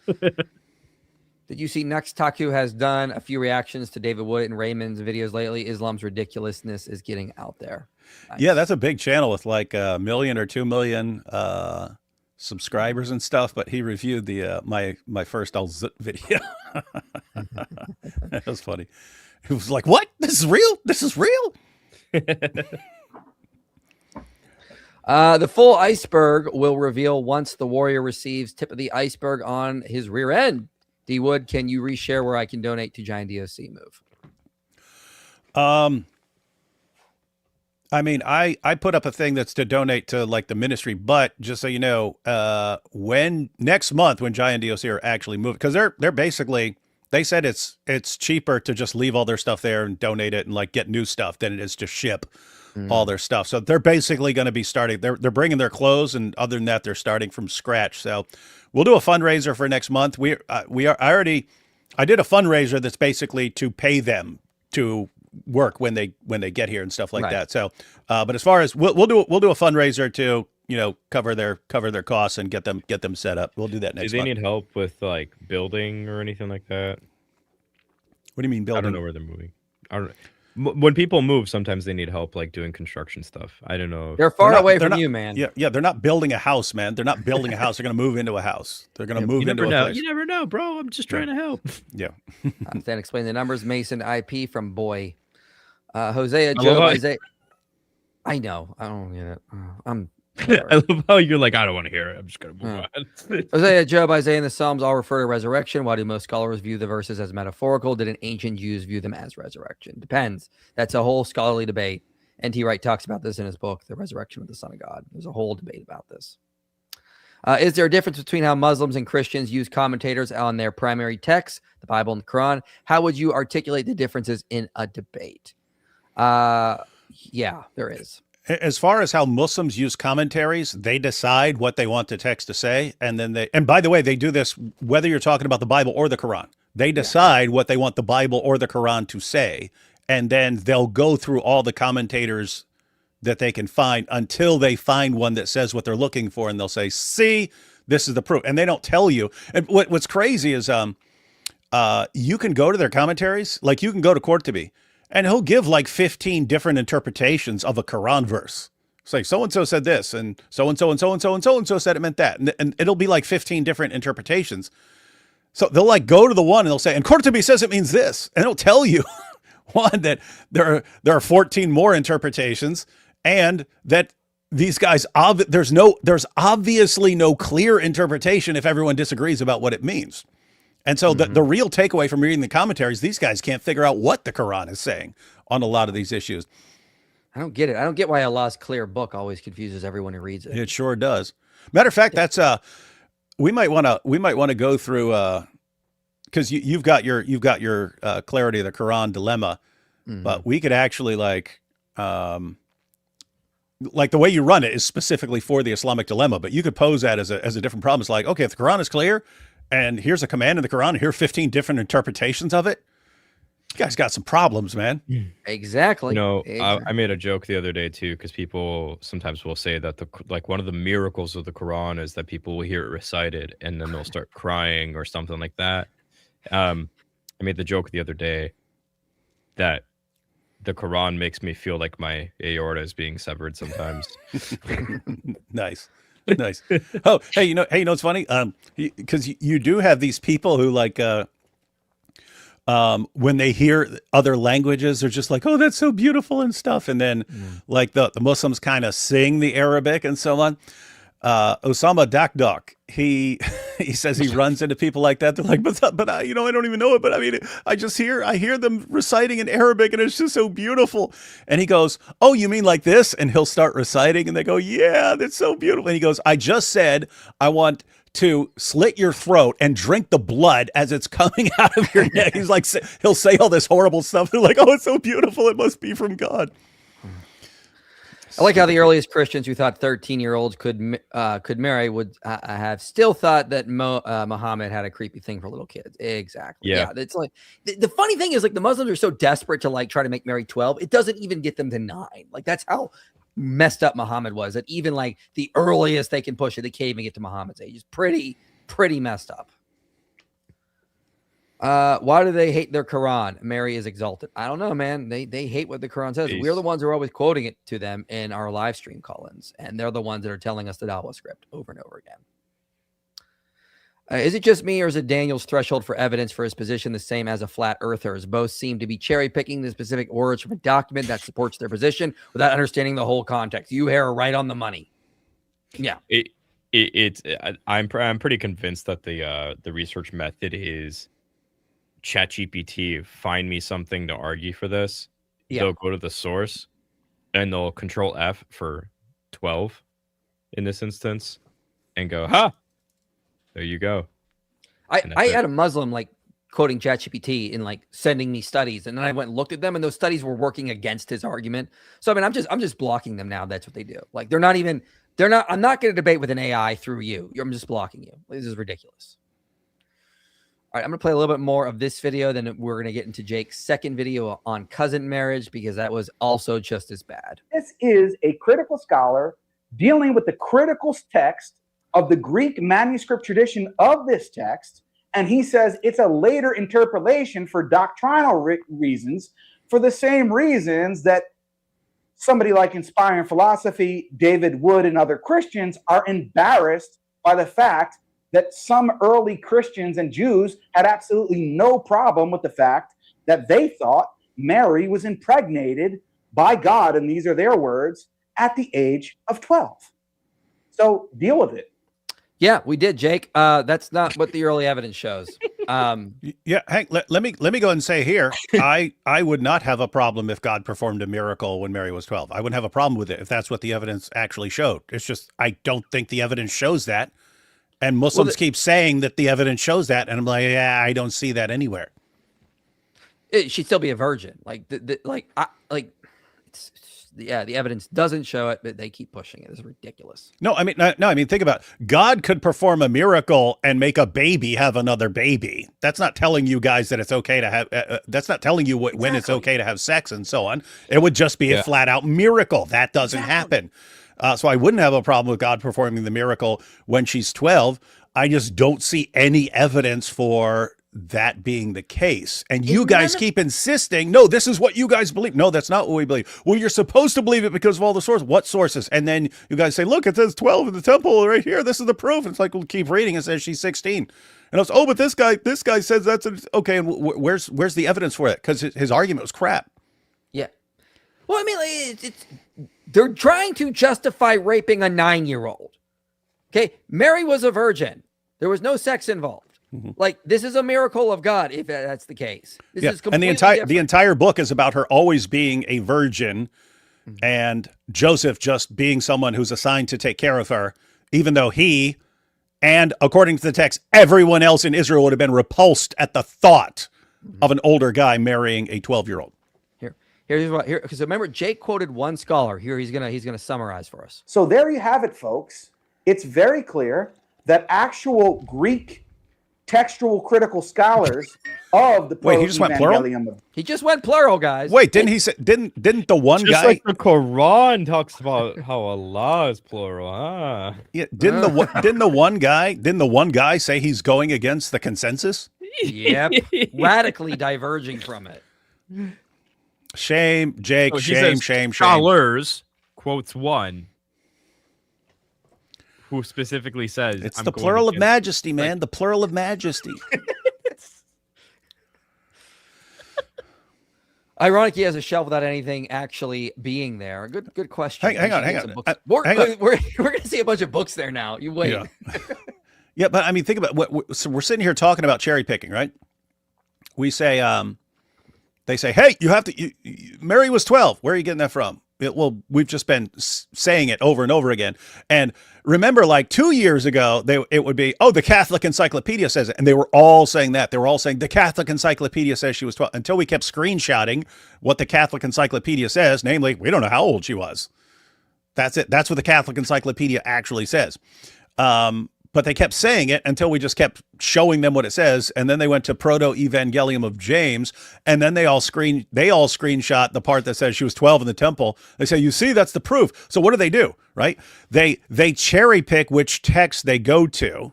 Did you see Next Taku has done a few reactions to David Wood and Raymond's videos lately? Islam's ridiculousness is getting out there. Nice. Yeah, that's a big channel with like 1 million or 2 million subscribers and stuff. But he reviewed the my first Al-Zut video. That was funny. He was like, "What? This is real? This is real?" The full iceberg will reveal once the warrior receives tip of the iceberg on his rear end. D Wood, can you reshare where I can donate to Giant DOC move? I mean, I put up a thing that's to donate to like the ministry, but just so you know, when next month when Giant DOC are actually moving, because they're basically, they said it's cheaper to just leave all their stuff there and donate it and like get new stuff than it is to ship all their stuff. So they're basically going to be starting. They're bringing their clothes, and other than that, they're starting from scratch. So we'll do a fundraiser for next month. I did a fundraiser that's basically to pay them to work when they get here and stuff like that. So, but as far as we'll do a fundraiser to cover their costs and get them set up. We'll do that next. Do they month. need help with like building or anything like that? What do you mean building? I don't know where they're moving. I don't. When people move, sometimes they need help like doing construction stuff. I don't know. They're far away from you, man. Yeah, they're not building a house, man. They're not building a house. They're going to move into a house. They're going to move into a place. You never know, bro. I'm just trying to help. Yeah. Then explain the numbers. Mason IP from Boy. Hosea Job Isaiah. I know. I don't get it. I love how you're like, I don't want to hear it. I'm just going to move on. Hosea, Job, Isaiah, and the Psalms all refer to resurrection. Why do most scholars view the verses as metaphorical? Didn't ancient Jews view them as resurrection? Depends. That's a whole scholarly debate. N.T. Wright talks about this in his book, The Resurrection of the Son of God. There's a whole debate about this. Is there a difference between how Muslims and Christians use commentators on their primary texts, the Bible and the Quran? How would you articulate the differences in a debate? Yeah, there is. As far as how Muslims use commentaries, they decide what they want the text to say. And then and by the way, they do this whether you're talking about the Bible or the Quran. They decide what they want the Bible or the Quran to say. And then they'll go through all the commentators that they can find until they find one that says what they're looking for. And they'll say, see, this is the proof. And they don't tell you. And what's crazy is you can go to their commentaries, like you can go to Qurtubi, and he'll give like 15 different interpretations of a Quran verse. It's like so-and-so said this, and so-and-so and so-and-so and so-and-so said it meant that. And it'll be like 15 different interpretations. So they'll like go to the one and they'll say, and Qurtubi says it means this. And it'll tell you, one, that there are 14 more interpretations, and that these guys, there's obviously no clear interpretation if everyone disagrees about what it means. And so the real takeaway from reading the commentaries, these guys can't figure out what the Quran is saying on a lot of these issues. I don't get it. I don't get why Allah's clear book always confuses everyone who reads it. It sure does. Matter of fact, that's we might want to go through because you've got your clarity of the Quran dilemma, but we could actually like the way you run it is specifically for the Islamic dilemma, but you could pose that as a different problem. It's like, okay, if the Quran is clear, and here's a command in the Quran, and here are 15 different interpretations of it. You guys got some problems, man. Exactly. I made a joke the other day too, because people sometimes will say that one of the miracles of the Quran is that people will hear it recited and then they'll start crying or something like that. I made the joke the other day that the Quran makes me feel like my aorta is being severed sometimes. Nice. Oh, hey, you know what's funny? Because you do have these people who like, when they hear other languages, they're just like, oh, that's so beautiful and stuff. And then like the Muslims kind of sing the Arabic and so on. Osama Dakdok, he says he runs into people like that. They're like, but I don't even know it. But I mean, I hear them reciting in Arabic and it's just so beautiful. And he goes, oh, you mean like this? And he'll start reciting and they go, yeah, that's so beautiful. And he goes, I just said, I want to slit your throat and drink the blood as it's coming out of your neck. He's like, he'll say all this horrible stuff. They're like, oh, it's so beautiful. It must be from God. I like how the earliest Christians who thought 13-year-olds could marry would have still thought that Muhammad had a creepy thing for little kids. Exactly. Yeah. It's like the funny thing is like the Muslims are so desperate to like try to make marry 12. It doesn't even get them to 9. Like that's how messed up Muhammad was. That even like the earliest they can push it, they can't even get to Muhammad's age. Is pretty messed up. Why do they hate their Quran? Mary is exalted. I don't know, man. They hate what the Quran says. We're the ones who are always quoting it to them in our live stream call-ins, and they're the ones that are telling us the Dawah script over and over again. Is it just me, or is it Daniel's threshold for evidence for his position the same as a flat earther's? Both seem to be cherry-picking the specific words from a document that supports their position without understanding the whole context. You are right on the money. Yeah. I'm pretty convinced that the research method is ChatGPT, find me something to argue for this. Yeah. They'll go to the source and they'll control F for 12 in this instance and go, there you go. I had a Muslim like quoting ChatGPT and like sending me studies, and then I went and looked at them, and those studies were working against his argument. So I mean, I'm just blocking them now. That's what they do. Like I'm not going to debate with an AI through you. I'm just blocking you. This is ridiculous. All right, I'm going to play a little bit more of this video, then we're going to get into Jake's second video on cousin marriage, because that was also just as bad. This is a critical scholar dealing with the critical text of the Greek manuscript tradition of this text, and he says it's a later interpolation for doctrinal reasons, for the same reasons that somebody like Inspiring Philosophy, David Wood, and other Christians are embarrassed by the fact that some early Christians and Jews had absolutely no problem with the fact that they thought Mary was impregnated by God, and these are their words, at the age of 12. So deal with it. Yeah, we did, Jake. That's not what the early evidence shows. Yeah, Hank, let me go ahead and say here, I would not have a problem if God performed a miracle when Mary was 12. I wouldn't have a problem with it if that's what the evidence actually showed. It's just I don't think the evidence shows that. And Muslims keep saying that the evidence shows that, and I'm like, yeah, I don't see that anywhere. She'd still be a virgin. The evidence doesn't show it, but they keep pushing it. It's ridiculous. No, I mean, think about it. God could perform a miracle and make a baby have another baby. That's not telling you guys that it's okay to have. That's not telling you when it's okay to have sex and so on. It would just be a flat out miracle. That doesn't happen. So I wouldn't have a problem with God performing the miracle when she's 12. I just don't see any evidence for that being the case. And you guys keep insisting, no, this is what you guys believe. No, that's not what we believe. Well, you're supposed to believe it because of all the sources. What sources? And then you guys say, look, it says 12 in the temple right here. This is the proof. And it's like, we'll keep reading. It says she's 16. And I was, oh, but this guy says that's okay. And where's the evidence for it? Because his argument was crap. Yeah. Well, I mean, they're trying to justify raping a 9-year-old. Okay. Mary was a virgin. There was no sex involved. Mm-hmm. Like, this is a miracle of God, if that's the case. This is completely and the entire book is about her always being a virgin, and Joseph just being someone who's assigned to take care of her, even though he, and according to the text, everyone else in Israel would have been repulsed at the thought of an older guy marrying a 12-year-old. Because remember, Jake quoted one scholar. Here, he's gonna summarize for us. So there you have it, folks. It's very clear that actual Greek textual critical scholars of the Wait, he just went plural? He just went plural, guys. Wait, didn't he say didn't the one just guy like the Quran talks about how Allah is plural? Yeah, didn't the one guy say he's going against the consensus? Yep. Radically diverging from it. Shame, Jake, shame. Scholars quotes one who specifically says it's the plural of majesty, man. The plural of majesty. Ironic, he has a shelf without anything actually being there. Good question. Hang on. We're going to see a bunch of books there now. You wait. Yeah, but I mean, think about so we're sitting here talking about cherry picking, right? We say, they say, hey, you have to. Mary was 12. Where are you getting that from? Well, we've just been saying it over and over again. And remember, like 2 years ago, it would be, oh, the Catholic Encyclopedia says it. And they were all saying that. They were all saying the Catholic Encyclopedia says she was 12, until we kept screenshotting what the Catholic Encyclopedia says. Namely, we don't know how old she was. That's it. That's what the Catholic Encyclopedia actually says. But they kept saying it until we just kept showing them what it says. And then they went to Proto-Evangelium of James. And then they all screenshot the part that says she was 12 in the temple. They say, you see, that's the proof. So what do? Right? They cherry pick which text they go to.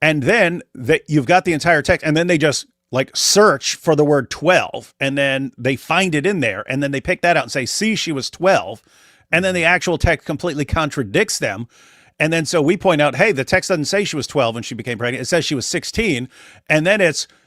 And then you've got the entire text. And then they just like search for the word 12. And then they find it in there. And then they pick that out and say, see, she was 12. And then the actual text completely contradicts them. And then so we point out, hey, the text doesn't say she was 12 when she became pregnant. It says she was 16. And then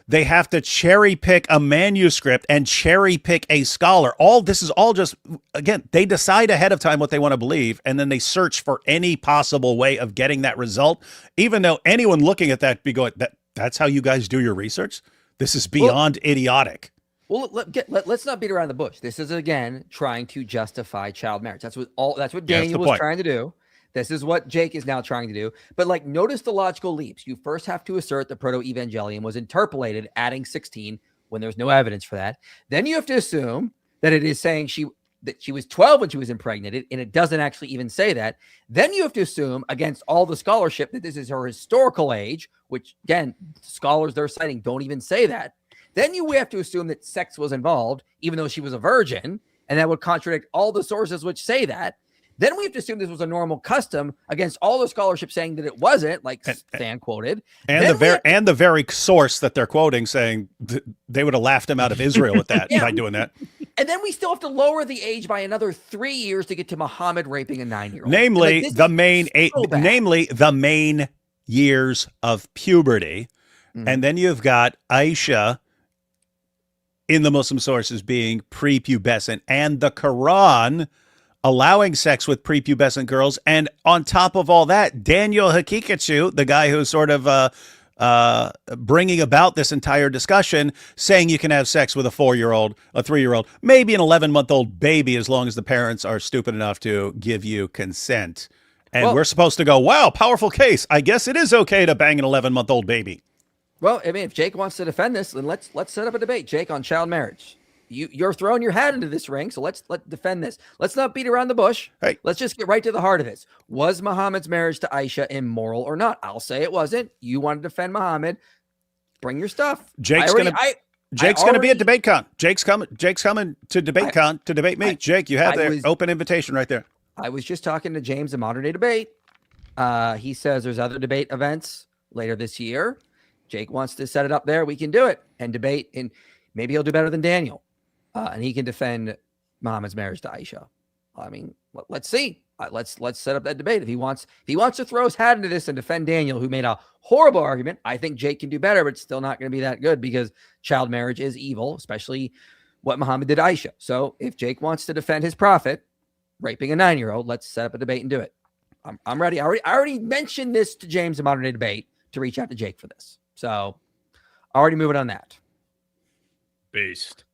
they have to cherry pick a manuscript and cherry pick a scholar. This is all just, again, they decide ahead of time what they want to believe. And then they search for any possible way of getting that result, even though anyone looking at that be going, that's how you guys do your research? This is beyond idiotic. Well, let's not beat around the bush. This is, again, trying to justify child marriage. That's what Daniel was trying to do. This is what Jake is now trying to do. But like, notice the logical leaps. You first have to assert the Proto-Evangelium was interpolated, adding 16 when there's no evidence for that. Then you have to assume that it is saying that she was 12 when she was impregnated, and it doesn't actually even say that, then you have to assume, against all the scholarship, that this is her historical age, which, again, scholars they're citing don't even say that. Then you have to assume that sex was involved, even though she was a virgin, and that would contradict all the sources which say that. Then we have to assume this was a normal custom against all the scholarship saying that it wasn't, like Stan quoted. And the very source that they're quoting saying they would have laughed him out of Israel with that by doing that. And then we still have to lower the age by another 3 years to get to Muhammad raping a 9-year-old. Namely, like, the main years of puberty. Mm-hmm. And then you've got Aisha in the Muslim sources being prepubescent, and the Quran allowing sex with prepubescent girls. And on top of all that, Daniel Haqiqatjou, the guy who's sort of bringing about this entire discussion, saying you can have sex with a 4-year-old, a 3-year-old, maybe an 11-month-old baby, as long as the parents are stupid enough to give you consent. And we're supposed to go, wow, powerful case. I guess it is okay to bang an 11-month-old baby. Well, I mean, if Jake wants to defend this, then let's set up a debate, Jake, on child marriage. You're throwing your hat into this ring, so let's defend this. Let's not beat around the bush. Hey. Let's just get right to the heart of this. Was Muhammad's marriage to Aisha immoral or not? I'll say it wasn't. You want to defend Muhammad. Bring your stuff. Jake's going to be at DebateCon. Jake's coming to DebateCon to debate me. Jake, you have the open invitation right there. I was just talking to James at Modern Day Debate. He says there's other debate events later this year. Jake wants to set it up there. We can do it and debate, and maybe he'll do better than Daniel. And he can defend Muhammad's marriage to Aisha. I mean, let's see. Let's set up that debate. If he wants to throw his hat into this and defend Daniel, who made a horrible argument, I think Jake can do better, but it's still not going to be that good because child marriage is evil, especially what Muhammad did to Aisha. So if Jake wants to defend his prophet raping a 9-year-old, let's set up a debate and do it. I'm ready. I already mentioned this to James in Modern Day Debate to reach out to Jake for this. So already moving on that. Based.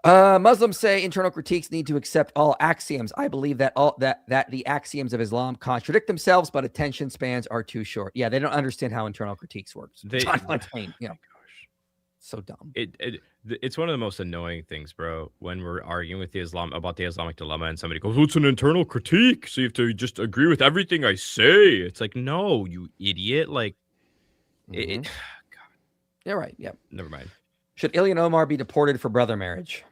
Muslims say internal critiques need to accept all axioms. I believe that that the axioms of Islam contradict themselves, but attention spans are too short. Yeah, they don't understand how internal critiques works. So dumb. It's one of the most annoying things, bro, when we're arguing with about the Islamic dilemma and somebody goes, "Well, it's an internal critique, so you have to just agree with everything I say." It's like, no, you idiot. Like, God. Yeah, right. Yeah. Never mind. Should Ilya and Omar be deported for brother marriage?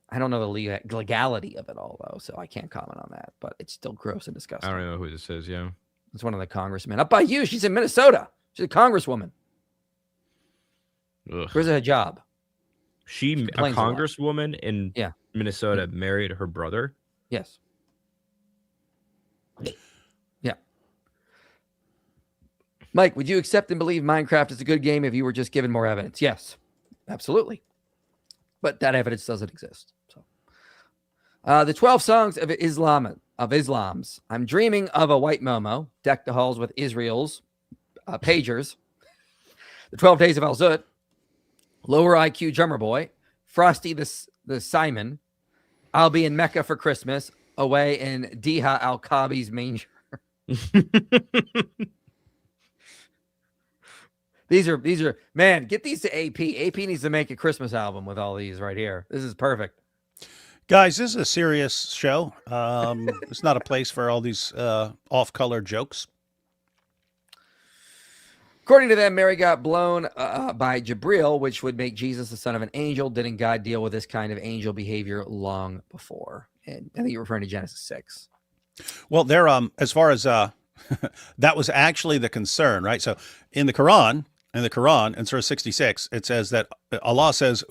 I don't know the legality of it all, though, so I can't comment on that. But it's still gross and disgusting. I don't know who this is, yeah. It's one of the congressmen. Up by you. She's in Minnesota. She's a congresswoman. Ugh. Where's her job? She a congresswoman in Minnesota married her brother? Yes. Yeah. Mike, would you accept and believe Minecraft is a good game if you were just given more evidence? Yes, absolutely. But that evidence doesn't exist. So, the 12 songs of Islam's. I'm dreaming of a white Momo, deck the halls with Israel's pagers. The 12 Days of Al-Zut, Lower IQ Drummer Boy, Frosty the Simon, I'll be in Mecca for Christmas, away in Diha Al-Kabi's manger. These are man, get these to AP. AP needs to make a Christmas album with all these right here. This is perfect. Guys, this is a serious show. It's not a place for all these off-color jokes. According to them, Mary got blown by Jibril, which would make Jesus the son of an angel. Didn't God deal with this kind of angel behavior long before? And I think you're referring to Genesis 6. Well, they're as far as that was actually the concern, right? So in the Quran, in Surah 66, it says that Allah says,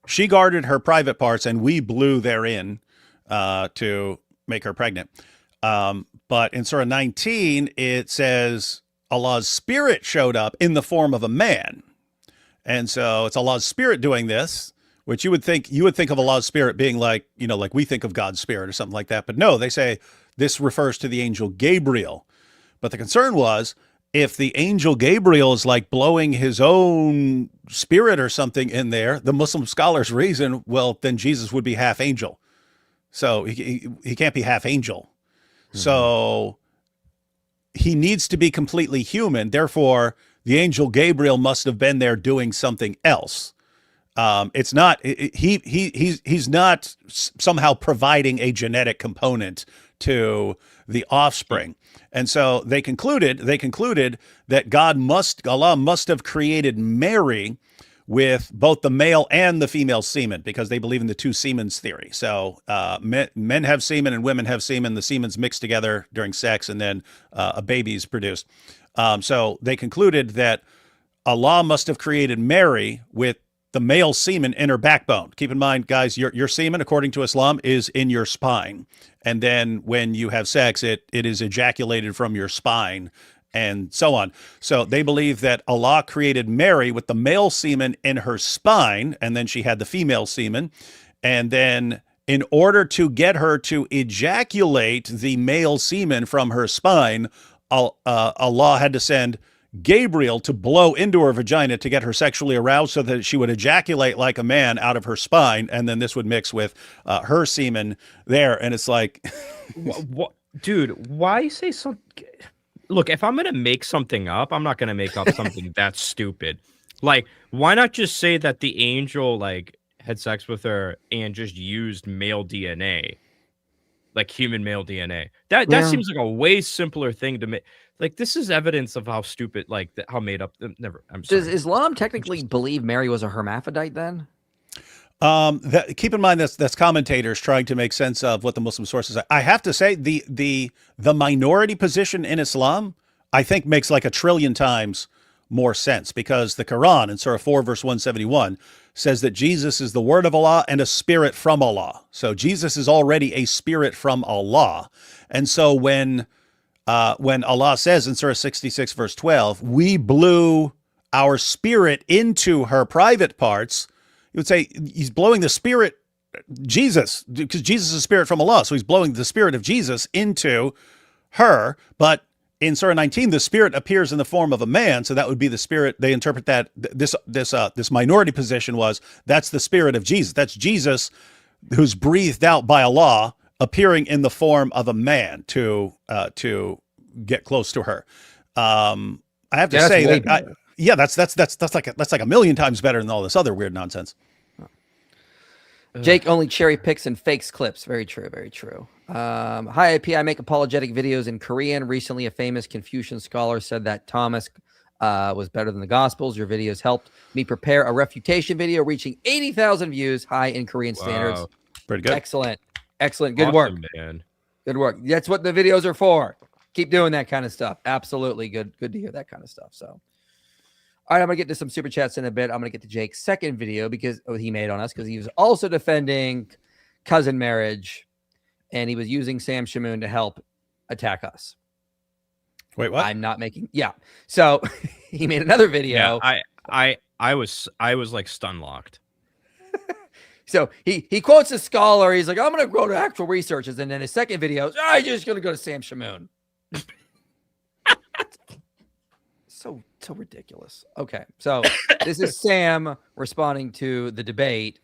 she guarded her private parts and we blew therein to make her pregnant. But in Surah 19, it says Allah's spirit showed up in the form of a man. And so it's Allah's spirit doing this, which you would think of Allah's spirit being like, like we think of God's spirit or something like that. But no, they say this refers to the angel Gabriel. But the concern was, if the angel Gabriel is like blowing his own spirit or something in there, the Muslim scholars reason, well, then Jesus would be half angel. So he can't be half angel. Mm-hmm. So he needs to be completely human. Therefore, the angel Gabriel must have been there doing something else. It's not he's not somehow providing a genetic component to the offspring. And so they concluded that Allah must have created Mary with both the male and the female semen, because they believe in the two semens theory. So men have semen and women have semen. The semen's mixed together during sex, and then a baby is produced. So they concluded that Allah must have created Mary with the male semen in her backbone. Keep in mind, guys, your semen, according to Islam, is in your spine. And then when you have sex, it is ejaculated from your spine, and so on. So they believe that Allah created Mary with the male semen in her spine, and then she had the female semen. And then in order to get her to ejaculate the male semen from her spine, Allah had to send Gabriel to blow into her vagina to get her sexually aroused so that she would ejaculate like a man out of her spine, and then this would mix with her semen there. And it's like, what, dude, why say something? Look, if I'm going to make something up, I'm not going to make up something that's stupid. Like, why not just say that the angel, like, had sex with her and just used male DNA, like human male DNA? That seems like a way simpler thing to make. Like, this is evidence of how stupid, like, how made up. Never. I'm sorry. Does Islam technically believe Mary was a hermaphrodite then? Keep in mind that's commentators trying to make sense of what the Muslim sources are. I have to say the minority position in Islam, I think, makes like 1 trillion times more sense, because the Quran in Surah 4 verse 171 says that Jesus is the word of Allah and a spirit from Allah. So Jesus is already a spirit from Allah. And so when Allah says in Surah 66 verse 12, we blew our spirit into her private parts, you would say he's blowing the spirit, Jesus, because Jesus is a spirit from Allah. So he's blowing the spirit of Jesus into her. But in Surah 19, the spirit appears in the form of a man. So that would be the spirit. They interpret that this minority position was that's the spirit of Jesus. That's Jesus who's breathed out by Allah, appearing in the form of a man to get close to her. I have to say that that's like 1 million times better than all this other weird nonsense. Jake only cherry picks and fakes clips. Very true. Very true. Hi, IP. I make apologetic videos in Korean. Recently, a famous Confucian scholar said that Thomas was better than the Gospels. Your videos helped me prepare a refutation video reaching 80,000 views, high in Korean standards. Pretty good. Excellent. Good Awesome, work, man. Good work. That's what the videos are for. Keep doing that kind of stuff. Absolutely good to hear that kind of stuff. So, all right, I'm going to get to some super chats in a bit. I'm going to get to Jake's second video because he made on us, because he was also defending cousin marriage, and he was using Sam Shamoon to help attack us. Wait, what? I'm not making. Yeah. So he made another video. Yeah, I was like stun locked. So he quotes a scholar. He's like, I'm going to go to actual researchers. And then his second video, I'm just going to go to Sam Shamoon. So ridiculous. Okay. So this is Sam responding to the debate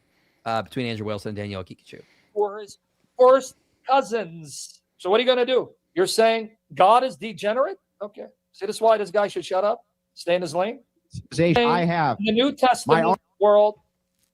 between Andrew Wilson and Daniel Haqiqatjou. For his first cousins. So what are you going to do? You're saying God is degenerate? Okay. See, this is why this guy should shut up, stay in his lane. I have. In the New Testament world,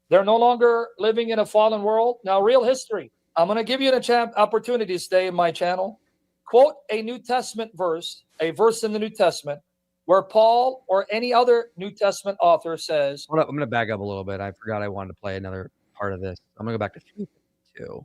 they're no longer living in a fallen world. Now, real history. I'm going to give you an opportunity to stay in my channel. Quote a New Testament verse, a verse in the New Testament, where Paul or any other New Testament author says. Hold up, I'm going to back up a little bit. I forgot I wanted to play another part of this. I'm going to go back to 352.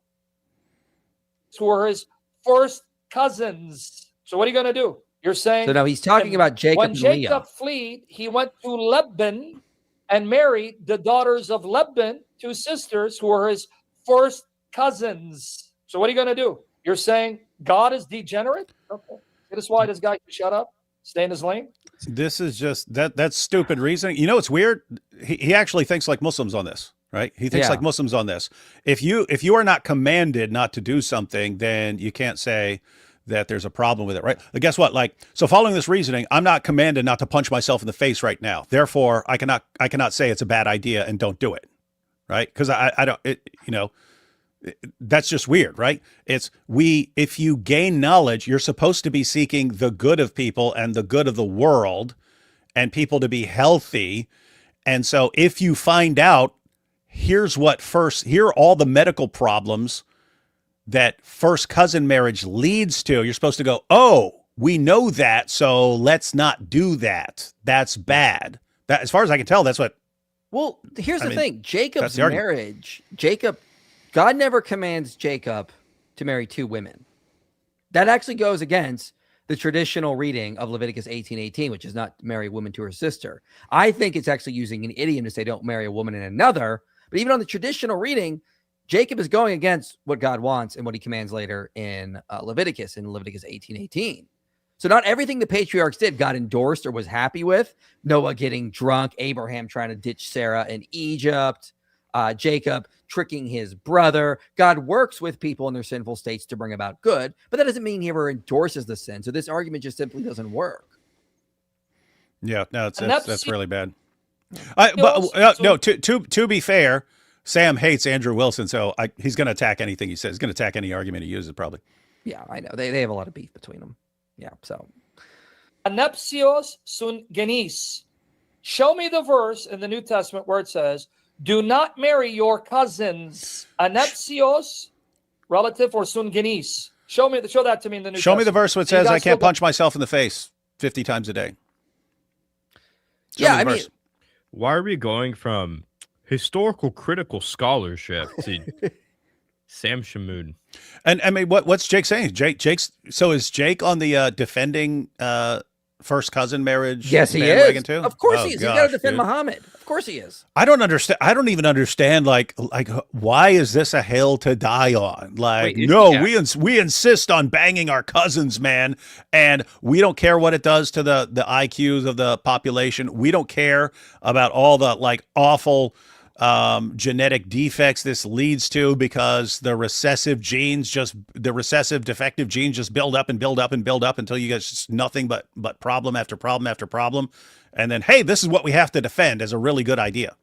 For his first cousins. So what are you going to do? You're saying. So now he's talking about Jacob when and Jacob Leah. fled, he went to Lebanon and married the daughters of Lebanon, two sisters who were his first cousins. So what are you going to do? You're saying God is degenerate? Okay. This is why this guy should shut up, stay in his lane. This is just that's stupid reasoning. You know, it's weird. He actually thinks like Muslims on this, right? He thinks like Muslims on this. If you are not commanded not to do something, then you can't say that there's a problem with it, right? But guess what? Like, so following this reasoning, I'm not commanded not to punch myself in the face right now. Therefore, I cannot say it's a bad idea and don't do it, right? Because I don't, that's just weird, right? If you gain knowledge, you're supposed to be seeking the good of people and the good of the world and people to be healthy. And so if you find out here are all the medical problems that first cousin marriage leads to. You're supposed to go, oh, we know that, so let's not do that. That's bad. That, as far as I can tell, that's what. Well, here's the thing. Jacob's the argument. marriage, God never commands Jacob to marry two women. That actually goes against the traditional reading of Leviticus 18:18, which is not marry a woman to her sister. I think it's actually using an idiom to say don't marry a woman and another. But even on the traditional reading, Jacob is going against what God wants and what he commands later in Leviticus 18:18. So not everything the patriarchs did God endorsed or was happy with. Noah getting drunk, Abraham trying to ditch Sarah in Egypt, Jacob tricking his brother. God works with people in their sinful states to bring about good, but that doesn't mean he ever endorses the sin. So this argument just simply doesn't work. Yeah, no, that's really bad. To be fair, Sam hates Andrew Wilson, so he's going to attack anything he says. He's going to attack any argument he uses, probably. Yeah, I know. They have a lot of beef between them. Yeah, so. Anepsios sun genis. Show me the verse in the New Testament where it says, do not marry your cousins. Anepsios, relative, or sun genis. Show that to me in the New Testament. Show me the verse where it says I can't punch myself in the face 50 times a day. Why are we going from historical critical scholarship to Sam Shamoon? And I mean, what's Jake saying? So is Jake on the defending first cousin marriage? Yes, he is. Too? Of course he is. He's got to defend Muhammad. Of course he is. I don't understand. I don't even understand. Like, why is this a hill to die on? Like, we insist on banging our cousins, man, and we don't care what it does to the IQs of the population. We don't care about all the awful genetic defects this leads to, because the recessive defective genes just build up and build up and build up until you get just nothing but problem after problem after problem. And then, hey, this is what we have to defend as a really good idea.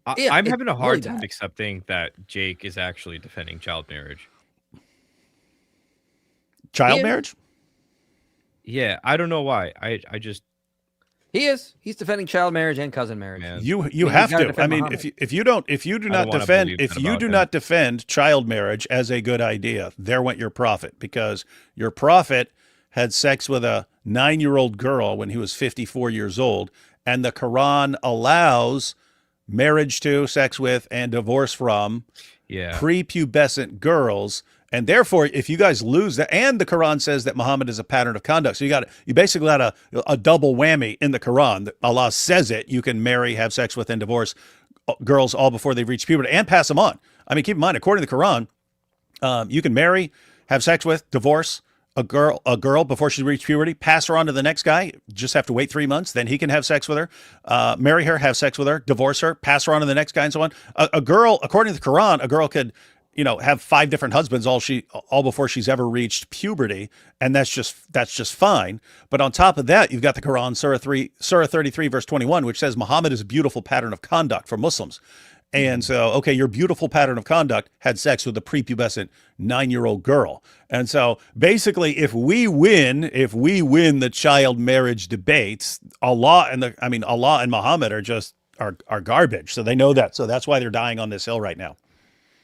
I'm having a hard time accepting that Jake is actually defending child marriage. Child marriage? Yeah, I don't know why. I just. He is. He's defending child marriage and cousin marriage. Man. You have to. I mean, if you do not defend child marriage as a good idea, there went your prophet, because your prophet had sex with a 9-year-old girl when he was 54 years old, and the Quran allows marriage to, sex with, and divorce from prepubescent girls. And therefore, if you guys lose that, and the Quran says that Muhammad is a pattern of conduct, so you basically got a double whammy in the Quran. Allah says it, you can marry, have sex with, and divorce girls all before they reach puberty and pass them on. I mean, keep in mind, according to the Quran, you can marry, have sex with, divorce a girl before she reaches puberty, pass her on to the next guy, just have to wait 3 months, then he can have sex with her, marry her, have sex with her, divorce her, pass her on to the next guy, and so on. A girl, according to the Quran, a girl could have 5 different husbands all before she's ever reached puberty, and that's just fine. But on top of that, you've got the Quran, Surah 33, verse 21, which says Muhammad is a beautiful pattern of conduct for Muslims. And so, okay, your beautiful pattern of conduct had sex with a prepubescent 9-year-old girl. And so basically, if we win the child marriage debates, Allah and Muhammad are garbage. So they know that. So that's why they're dying on this hill right now.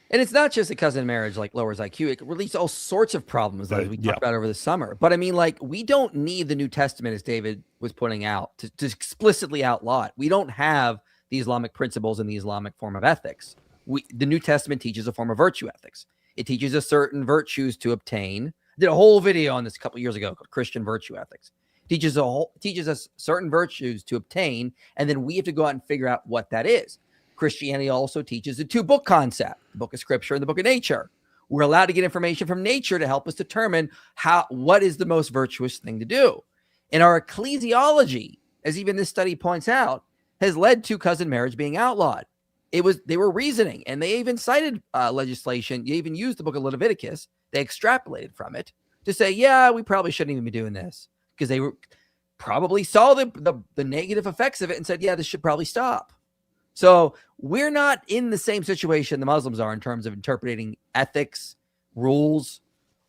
And it's not just a cousin marriage lowers IQ. It releases all sorts of problems that we talked about over the summer. But I mean, we don't need the New Testament, as David was pointing out, to explicitly outlaw it. We don't have the Islamic principles in the Islamic form of ethics. The New Testament teaches a form of virtue ethics. It teaches us certain virtues to obtain. I did a whole video on this a couple years ago called Christian Virtue Ethics. It teaches us certain virtues to obtain, and then we have to go out and figure out what that is. Christianity also teaches the 2-book concept, the book of scripture and the book of nature. We're allowed to get information from nature to help us determine what is the most virtuous thing to do. And our ecclesiology, as even this study points out, has led to cousin marriage being outlawed. They were reasoning, and they even cited legislation. They even used the book of Leviticus. They extrapolated from it to say, yeah, we probably shouldn't even be doing this, because they probably saw the negative effects of it and said, yeah, this should probably stop. So we're not in the same situation the Muslims are in terms of interpreting ethics, rules.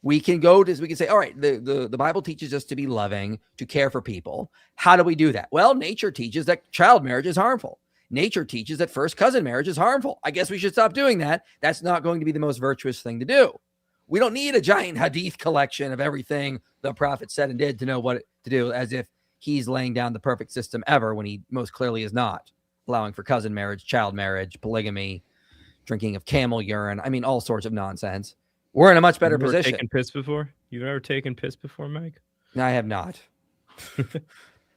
We can say, all right, the Bible teaches us to be loving, to care for people. How do we do that? Well, nature teaches that child marriage is harmful. nature teaches that first cousin marriage is harmful. I guess we should stop doing that. That's not going to be the most virtuous thing to do. We don't need a giant hadith collection of everything the prophet said and did to know what to do, as if he's laying down the perfect system ever when he most clearly is not, allowing for cousin marriage, child marriage, polygamy, drinking of camel urine. I mean, all sorts of nonsense. We're in a much better position. Taken piss before? You've ever taken piss before, Mike? No, I have not.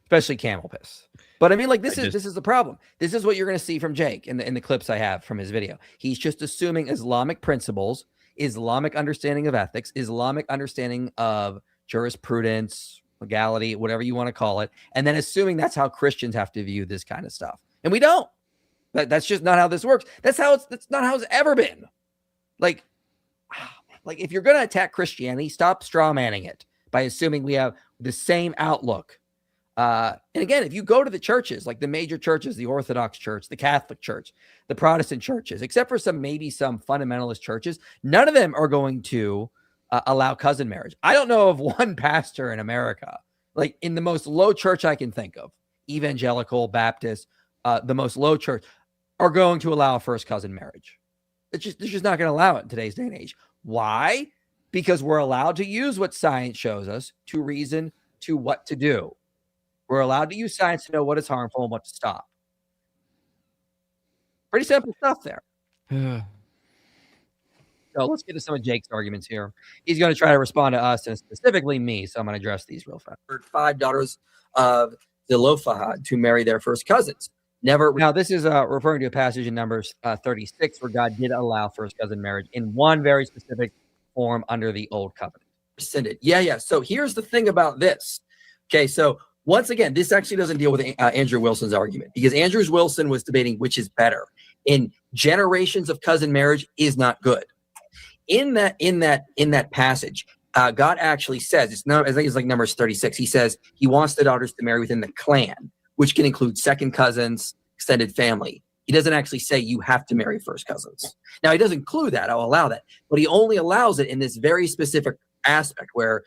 Especially camel piss. But I mean, like, this is the problem. This is what you're going to see from Jake in the clips I have from his video. He's just assuming Islamic principles, Islamic understanding of ethics, Islamic understanding of jurisprudence, legality, whatever you want to call it, and then assuming that's how Christians have to view this kind of stuff. And we don't. That's just not how this works. That's not how it's ever been. Like if you're going to attack Christianity, stop straw manning it by assuming we have the same outlook. And again, if you go to the churches, like the major churches, the Orthodox Church, the Catholic Church, the Protestant churches, except for maybe some fundamentalist churches, none of them are going to allow cousin marriage. I don't know of one pastor in America, like in the most low church I can think of, evangelical, Baptist, the most low church, are going to allow first cousin marriage. They're just not going to allow it in today's day and age. Why? Because we're allowed to use what science shows us to reason to what to do. We're allowed to use science to know what is harmful and what to stop. Pretty simple stuff there. So let's get to some of Jake's arguments here. He's going to try to respond to us and specifically me, so I'm going to address these real fast. 5 daughters of Zelophehad to marry their first cousins. Never. Now, this is referring to a passage in Numbers 36 where God did allow first cousin marriage in one very specific form under the Old Covenant. Rescinded. Yeah. So here's the thing about this. Okay, so once again, this actually doesn't deal with Andrew Wilson's argument, because Andrew Wilson was debating which is better. In generations of cousin marriage is not good. In that passage, God actually says, I think it's like Numbers 36. He says he wants the daughters to marry within the clan, which can include second cousins, extended family. He doesn't actually say you have to marry first cousins. Now, he doesn't include that. I'll allow that. But he only allows it in this very specific aspect where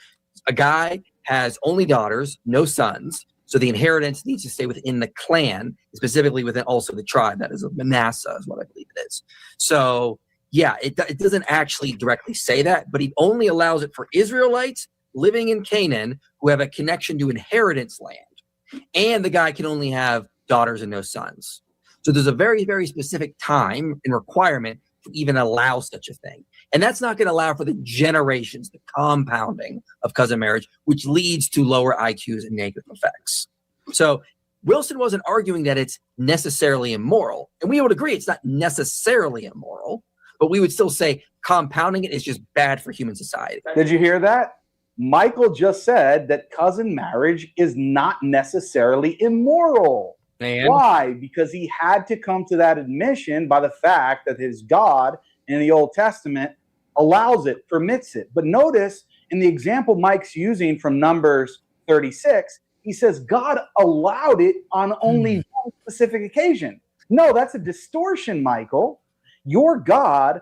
a guy has only daughters, no sons. So the inheritance needs to stay within the clan, specifically within also the tribe. That is of Manasseh is what I believe it is. So, yeah, it doesn't actually directly say that, but he only allows it for Israelites living in Canaan who have a connection to inheritance land. And the guy can only have daughters and no sons. So there's a very, very specific time and requirement to even allow such a thing. And that's not going to allow for the generations, the compounding of cousin marriage, which leads to lower IQs and negative effects. So Wilson wasn't arguing that it's necessarily immoral. And we would agree it's not necessarily immoral, but we would still say compounding it is just bad for human society. Did you hear that? Michael just said that cousin marriage is not necessarily immoral. And why? Because he had to come to that admission by the fact that his God in the Old Testament allows it, permits it. But notice in the example Mike's using from Numbers 36, he says God allowed it on only one specific occasion. No, that's a distortion, Michael. Your God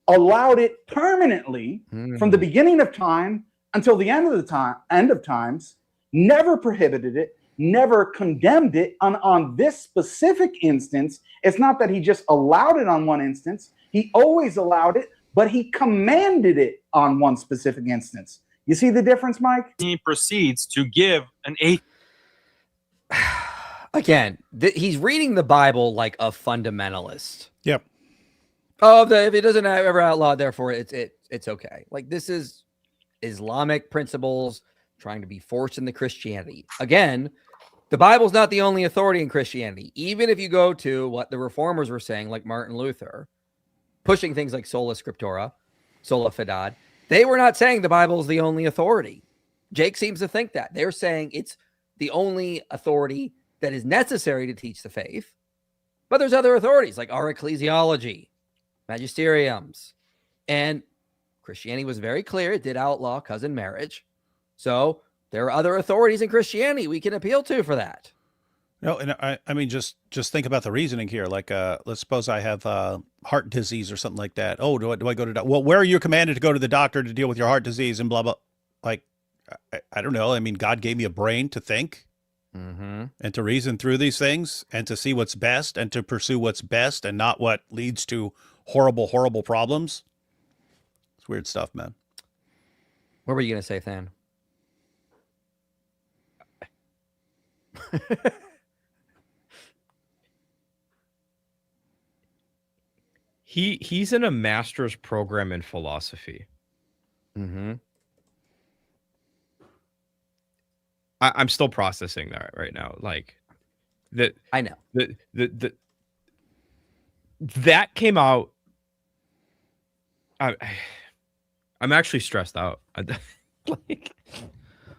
allowed it permanently from the beginning of time until the end of times, never prohibited it, never condemned it on this specific instance. It's not that he just allowed it on one instance. He always allowed it, but he commanded it on one specific instance. You see the difference, Mike? He proceeds to give an eighth. Again, he's reading the Bible like a fundamentalist. Yep. Oh, if it doesn't ever outlaw, therefore it's okay. Like, this is Islamic principles trying to be forced into Christianity. Again, the Bible's not the only authority in Christianity. Even if you go to what the reformers were saying, like Martin Luther, pushing things like sola scriptura, sola fide, they were not saying the Bible is the only authority. Jake seems to think that. They're saying it's the only authority that is necessary to teach the faith. But there's other authorities like our ecclesiology, magisteriums, and Christianity was very clear. It did outlaw cousin marriage. So there are other authorities in Christianity we can appeal to for that. No, and I mean, just think about the reasoning here. Like, let's suppose I have heart disease or something like that. Oh, do I go to well, where are you commanded to go to the doctor to deal with your heart disease and blah, blah? Like, I don't know. I mean, God gave me a brain to think. and to reason through these things and to see what's best and to pursue what's best and not what leads to horrible, horrible problems. It's weird stuff, man. What were you going to say, Than? He's in a master's program in philosophy. I'm still processing that right now. Like that, I know that came out. I'm actually stressed out. Like,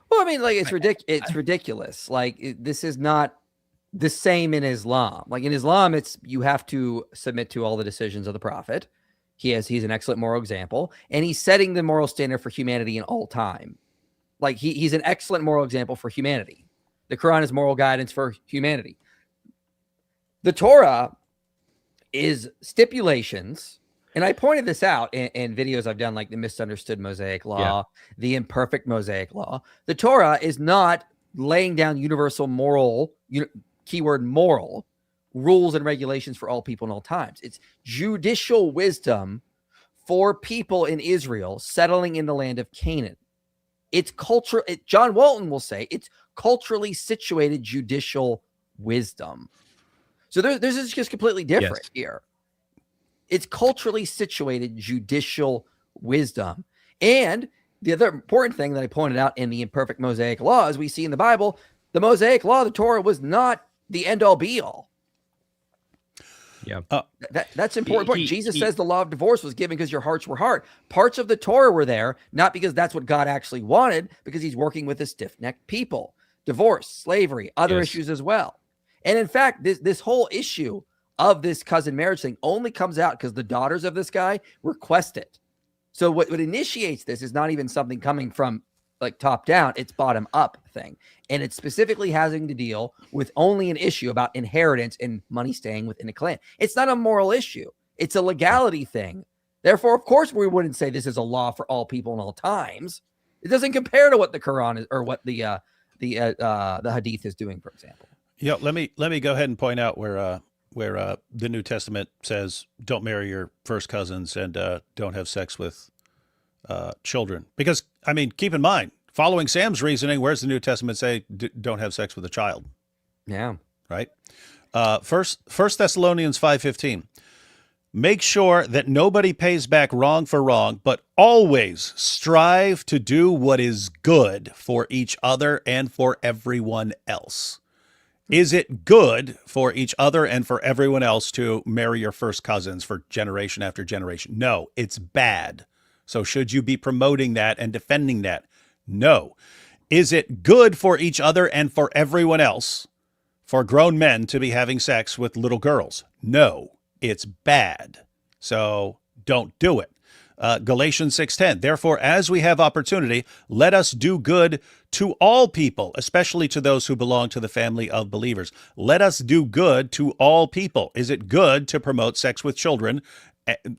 well, I mean, like it's ridiculous. Like this is not the same in Islam. Like in Islam, it's you have to submit to all the decisions of the Prophet. He's an excellent moral example, and he's setting the moral standard for humanity in all time. Like he's an excellent moral example for humanity. The Quran is moral guidance for humanity. The Torah is stipulations, and I pointed this out in videos I've done, like the misunderstood Mosaic law, the imperfect Mosaic law. The Torah is not laying down universal moral, keyword moral, rules and regulations for all people in all times. It's judicial wisdom for people in Israel settling in the land of Canaan. It's culture. John Walton will say it's culturally situated judicial wisdom. So this is just completely different here. It's culturally situated judicial wisdom. And the other important thing that I pointed out in the imperfect Mosaic law, as we see in the Bible, the Mosaic law, the Torah, was not the end all be all. Yeah. That's important. Jesus says the law of divorce was given because your hearts were hard. Parts of the Torah were there, not because that's what God actually wanted, because he's working with a stiff-necked people. Divorce, slavery, other issues as well. And in fact, this whole issue of this cousin marriage thing only comes out because the daughters of this guy request it. So what initiates this is not even something coming from like top down, it's bottom up thing. And it's specifically having to deal with only an issue about inheritance and money staying within a clan. It's not a moral issue. It's a legality thing. Therefore, of course, we wouldn't say this is a law for all people in all times. It doesn't compare to what the Quran is or what the Hadith is doing, for example. Yeah, let me go ahead and point out where the New Testament says don't marry your first cousins and don't have sex with children. Because, I mean, keep in mind, following Sam's reasoning, where's the New Testament say don't have sex with a child? Yeah. Right? First Thessalonians 5:15. Make sure that nobody pays back wrong for wrong, but always strive to do what is good for each other and for everyone else. Is it good for each other and for everyone else to marry your first cousins for generation after generation? No, it's bad. So should you be promoting that and defending that? No. Is it good for each other and for everyone else for grown men to be having sex with little girls? No, it's bad. So don't do it. Galatians 6:10. Therefore, as we have opportunity, let us do good to all people, especially to those who belong to the family of believers. Let us do good to all people. Is it good to promote sex with children,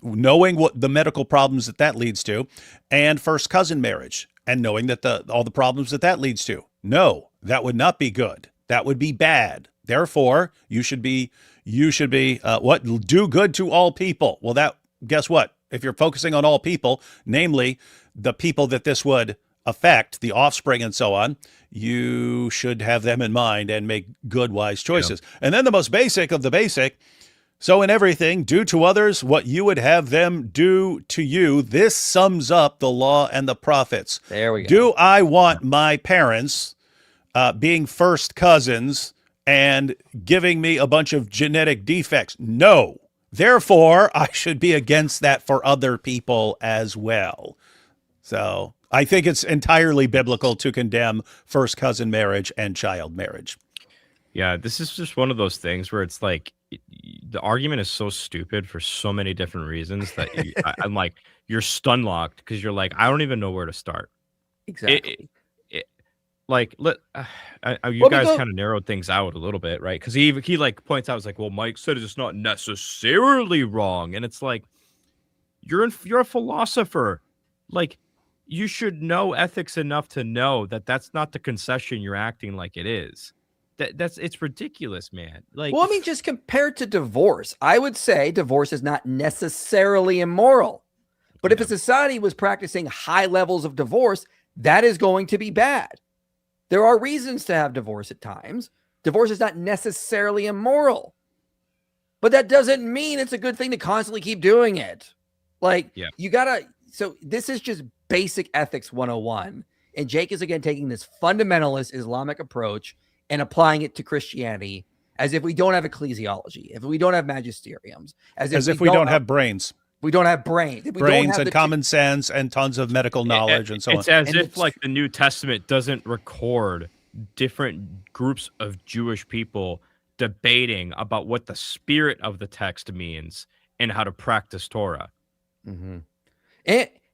knowing what the medical problems that leads to, and first cousin marriage, and knowing that all the problems that leads to? No, that would not be good. That would be bad. Therefore, you should be what? Do good to all people. Well, guess what? If you're focusing on all people, namely the people that this would affect, the offspring and so on, you should have them in mind and make good, wise choices. Yeah. And then the most basic of the basic, so in everything, do to others what you would have them do to you. This sums up the law and the prophets. There we go. Do I want my parents being first cousins and giving me a bunch of genetic defects? No. Therefore, I should be against that for other people as well. So I think it's entirely biblical to condemn first cousin marriage and child marriage. Yeah, this is just one of those things where it's like the argument is so stupid for so many different reasons that I'm like, you're stun locked because you're like, I don't even know where to start. Exactly. You guys kind of narrowed things out a little bit, right? Because he like points out, it's like, well, Mike said it's not necessarily wrong, and it's like, you're a philosopher, like you should know ethics enough to know that that's not the concession you're acting like it is. it's ridiculous, man. Like, well, I mean, just compared to divorce, I would say divorce is not necessarily immoral. But if a society was practicing high levels of divorce, that is going to be bad. There are reasons to have divorce at times. Divorce is not necessarily immoral. But that doesn't mean it's a good thing to constantly keep doing it. Like, you gotta, so this is just basic ethics 101. And Jake is again taking this fundamentalist Islamic approach and applying it to Christianity as if we don't have ecclesiology, if we don't have magisteriums, as if we don't have brains. We don't have brains. If we brains don't have and common sense and tons of medical knowledge and so on. It's as if like the New Testament doesn't record different groups of Jewish people debating about what the spirit of the text means and how to practice Torah. Mm-hmm.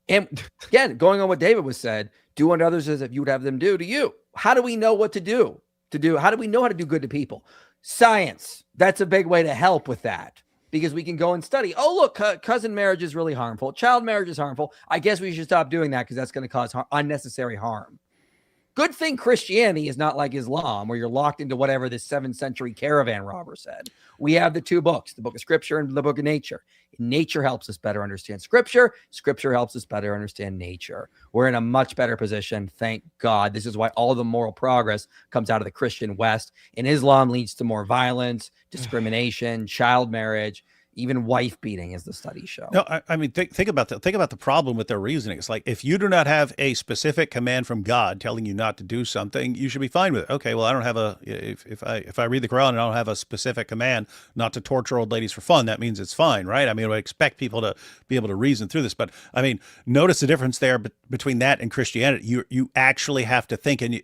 And again, going on what David was said, do unto others as if you would have them do to you. How do we know what to do? How do we know how to do good to people? Science. That's a big way to help with that. Because we can go and study. Oh, look, cousin marriage is really harmful. Child marriage is harmful. I guess we should stop doing that because that's going to cause unnecessary harm. Good thing Christianity is not like Islam, where you're locked into whatever this 7th century caravan robber said. We have the two books, the book of Scripture and the book of nature. Nature helps us better understand Scripture. Scripture helps us better understand nature. We're in a much better position. Thank God. This is why all the moral progress comes out of the Christian West. And Islam leads to more violence, discrimination, child marriage, even wife beating, as the studies show. No, I mean, think about that. Think about the problem with their reasoning. It's like, if you do not have a specific command from God telling you not to do something, you should be fine with it. Okay, well, I don't have if I read the Quran and I don't have a specific command not to torture old ladies for fun, that means it's fine, right? I mean, I expect people to be able to reason through this, but I mean, notice the difference there between that and Christianity. You actually have to think, and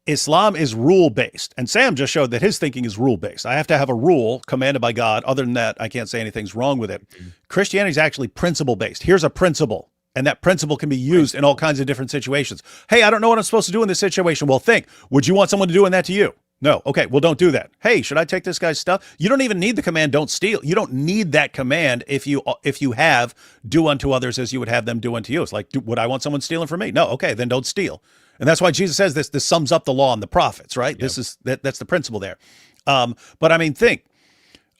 Islam is rule-based, and Sam just showed that his thinking is rule-based. I have to have a rule commanded by God. Other than that, I can't say anything's wrong with it. Christianity is actually principle-based. Here's a principle, and that principle can be used in all kinds of different situations. Hey, I don't know what I'm supposed to do in this situation. Well, think. Would you want someone to do that to you? No. Okay, well, don't do that. Hey, should I take this guy's stuff? You don't even need the command, don't steal. You don't need that command if you have do unto others as you would have them do unto you. It's like, would I want someone stealing from me? No. Okay, then don't steal. And that's why Jesus says this sums up the law and the prophets, right? Yep. That's the principle there. But I mean, think,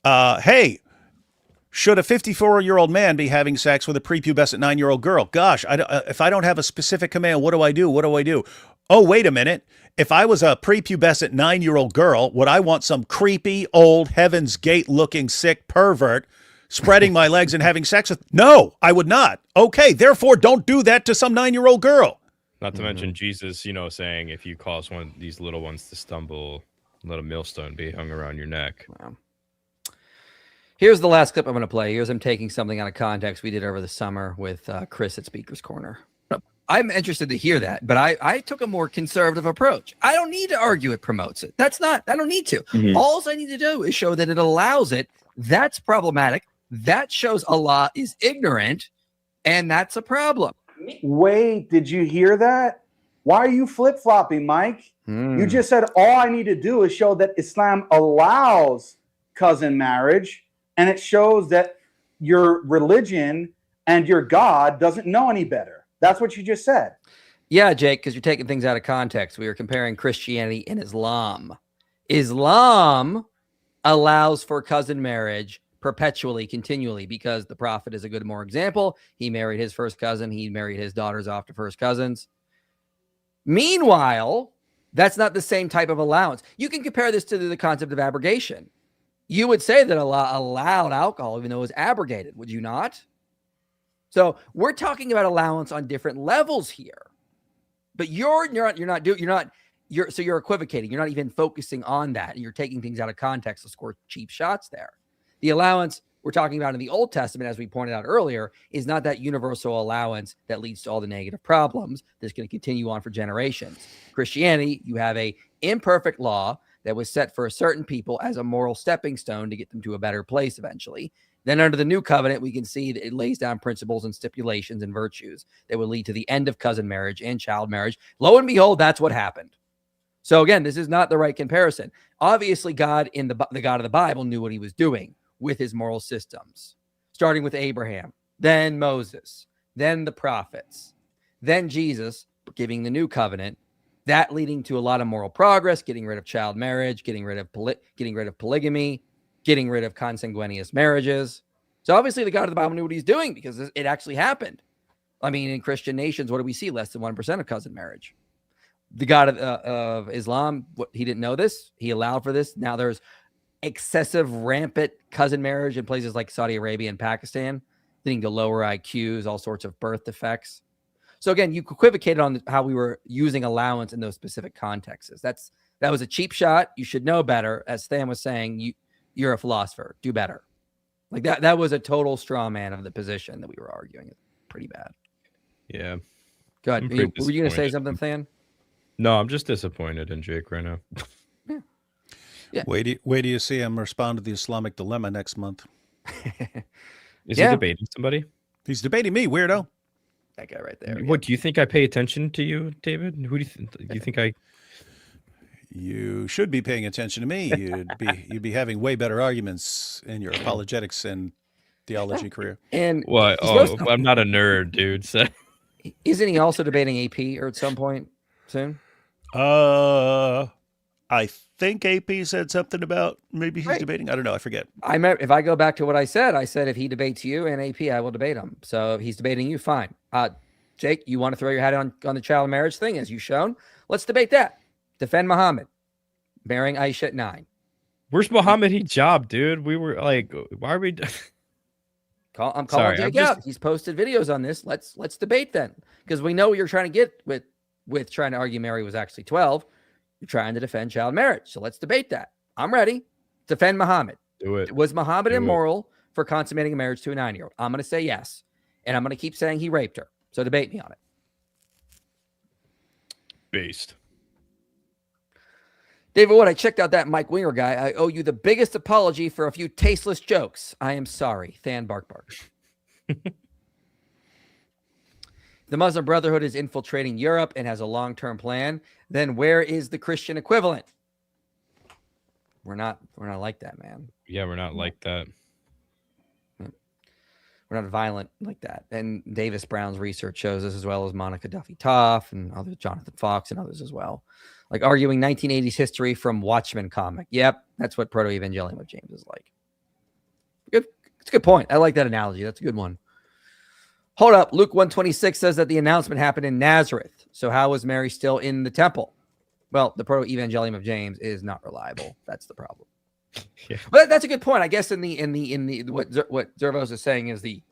hey, should a 54-year-old man be having sex with a prepubescent 9-year-old girl? Gosh, if I don't have a specific command, what do I do? What do I do? Oh, wait a minute. If I was a prepubescent 9-year-old girl, would I want some creepy, old, Heaven's Gate looking sick pervert spreading my legs and having sex with? No, I would not. Okay, therefore, don't do that to some 9-year-old girl. Not to mention Jesus, saying if you cause one of these little ones to stumble, let a millstone be hung around your neck. Wow. Here's the last clip I'm going to play. Here's him taking something out of context we did over the summer with Chris at Speaker's Corner. I'm interested to hear that, but I took a more conservative approach. I don't need to argue it promotes it. I don't need to. Mm-hmm. All I need to do is show that it allows it. That's problematic. That shows Allah is ignorant, and that's a problem. Wait, did you hear that? Why are you flip-flopping, Mike? You just said all I need to do is show that Islam allows cousin marriage, and it shows that your religion and your God doesn't know any better. That's what you just said. Yeah, Jake, because you're taking things out of context. We were comparing Christianity and Islam. Islam allows for cousin marriage perpetually, continually, because the prophet is a good moral example. He married his first cousin. He married his daughters off to first cousins. Meanwhile, that's not the same type of allowance. You can compare this to the concept of abrogation. You would say that Allah allowed alcohol, even though it was abrogated, would you not? So we're talking about allowance on different levels here. But you're equivocating. You're not even focusing on that. You're taking things out of context to score cheap shots there. The allowance we're talking about in the Old Testament, as we pointed out earlier, is not that universal allowance that leads to all the negative problems that's going to continue on for generations. Christianity, you have a imperfect law that was set for a certain people as a moral stepping stone to get them to a better place eventually. Then under the new covenant, we can see that it lays down principles and stipulations and virtues that would lead to the end of cousin marriage and child marriage. Lo and behold, that's what happened. So again, this is not the right comparison. Obviously, God in the God of the Bible knew what he was doing with his moral systems, starting with Abraham, then Moses, then the prophets, then Jesus giving the new covenant, That leading to a lot of moral progress, getting rid of child marriage, getting rid of polygamy, getting rid of consanguineous marriages. So obviously the God of the Bible knew what he's doing because it actually happened. I mean, in Christian nations, what do we see? Less than 1% of cousin marriage. The God of Islam, he didn't know this. He allowed for this. Now there's excessive, rampant cousin marriage in places like Saudi Arabia and Pakistan, leading to lower IQs, all sorts of birth defects. So again, you equivocated on how we were using allowance in those specific contexts. That was a cheap shot. You should know better. As Stan was saying, you're a philosopher. Do better. Like that was a total straw man of the position that we were arguing. Pretty bad. Yeah. Good. Were you going to say something, Stan? No, I'm just disappointed in Jake right now. Yeah. Wait do you see him respond to the Islamic dilemma next month? Is he debating somebody? He's debating me, weirdo. That guy right there. What do you think I pay attention to you, David? Who do you think I? You should be paying attention to me. You'd be having way better arguments in your apologetics and theology career. And well, I'm not a nerd, dude. So isn't he also debating AP or at some point soon? I think AP said something about maybe he's debating. I don't know. I forget. If I go back to what I said if he debates you and AP, I will debate him. So if he's debating you, fine. Jake, you want to throw your hat on the child marriage thing, as you've shown? Let's debate that. Defend Muhammad marrying Aisha at 9. Where's Muhammad Hijab, dude? We were like, why are we? I'm calling Jake out. He's posted videos on this. Let's debate then, because we know what you're trying to get with trying to argue Mary was actually 12. You're trying to defend child marriage. So let's debate that. I'm ready. Defend Muhammad. Do it. Was Muhammad immoral for consummating a marriage to a 9-year-old? I'm going to say yes. And I'm going to keep saying he raped her. So debate me on it. Based. David Wood, I checked out that Mike Winger guy. I owe you the biggest apology for a few tasteless jokes. I am sorry. Than Bark Bark. The Muslim Brotherhood is infiltrating Europe and has a long-term plan. Then where is the Christian equivalent? We're not like that, man. Yeah, we're not like that. We're not violent like that. And Davis Brown's research shows this, as well as Monica Duffy Toff and others, Jonathan Fox and others as well. Like arguing 1980s history from Watchmen comic. Yep, that's what Proto-Evangelium of James is like. Good. It's a good point. I like that analogy. That's a good one. Hold up. Luke 1:26 says that the announcement happened in Nazareth. So how was Mary still in the temple? Well, the Proto-Evangelium of James is not reliable. That's the problem. Yeah. But that's a good point. I guess in the what Zervos is saying is the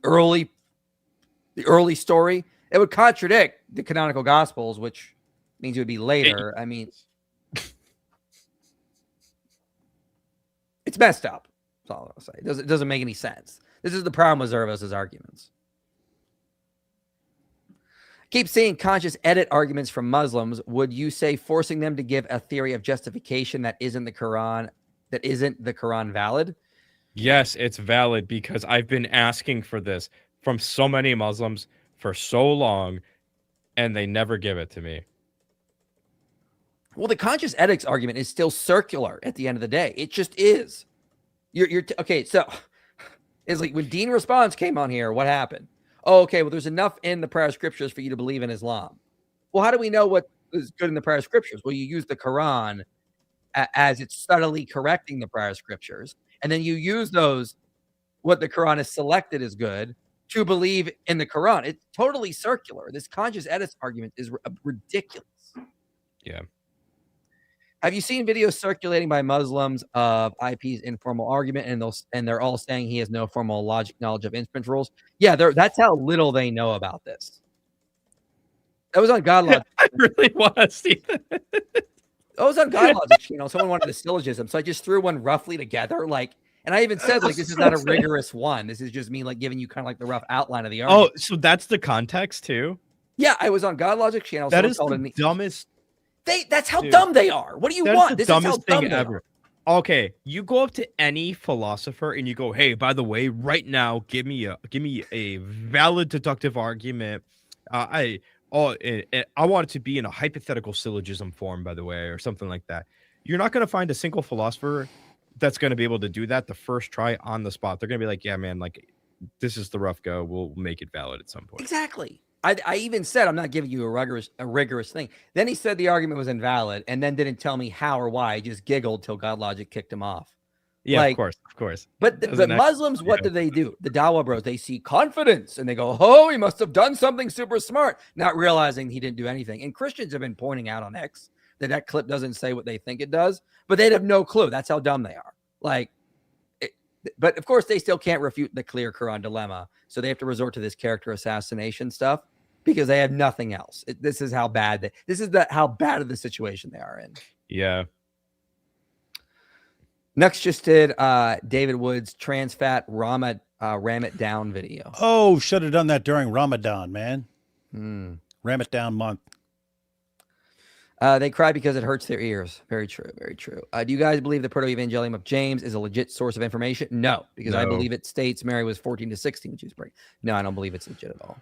early story. It would contradict the canonical Gospels, which means it would be later. I mean, it's messed up. That's all I'll say. It doesn't make any sense. This is the problem with Zervos' arguments. Keep seeing conscious edit arguments from Muslims. Would you say forcing them to give a theory of justification that isn't the Quran valid? Yes, it's valid, because I've been asking for this from so many Muslims for so long, and they never give it to me. Well, the conscious ethics argument is still circular at the end of the day. It just is. Okay, so it's like when Dean Response came on here, what happened? Oh, okay, well, there's enough in the prior scriptures for you to believe in Islam. Well, how do we know what is good in the prior scriptures? Well, you use the Quran as it's subtly correcting the prior scriptures. And then you use those, what the Quran has selected as good, to believe in the Quran. It's totally circular. This conscious edits argument is ridiculous. Yeah. Have you seen videos circulating by Muslims of IP's informal argument, and they're all saying he has no formal knowledge of inference rules? Yeah, that's how little they know about this. That was on God Logic. I really want to see that. That was on God Logic. Someone wanted a syllogism, so I just threw one roughly together, and I even said this is not a rigorous one. This is just me giving you kind of the rough outline of the argument. Oh, so that's the context too? Yeah, I was on God Logic channel. That is the dumbest. That's how dumb they are. What do you want? This is the dumbest thing ever. Okay, you go up to any philosopher and you go, "Hey, by the way, right now, give me a valid deductive argument. I want it to be in a hypothetical syllogism form, by the way, or something like that." You're not going to find a single philosopher that's going to be able to do that the first try on the spot. They're going to be like, "Yeah, man, this is the rough go. We'll make it valid at some point." Exactly. I even said I'm not giving you a rigorous thing. Then he said the argument was invalid, and then didn't tell me how or why. He just giggled till God Logic kicked him off. Yeah, Like, of course. But Muslims, what do? The Dawa bros, they see confidence and they go, "Oh, he must have done something super smart," not realizing he didn't do anything. And Christians have been pointing out on X that clip doesn't say what they think it does, but they'd have no clue. That's how dumb they are. Like, but of course, they still can't refute the clear Quran dilemma, so they have to resort to this character assassination stuff because they have nothing else. This is how bad how bad of the situation they are in. Yeah. Next, just did David Wood's trans fat ram it down video. Oh, should have done that during Ramadan, man. Ram it down month. They cry because it hurts their ears. Very true. Very true. Do you guys believe the Proto-Evangelium of James is a legit source of information? No, because I believe it states Mary was 14 to 16 when she was pregnant. No, I don't believe it's legit at all.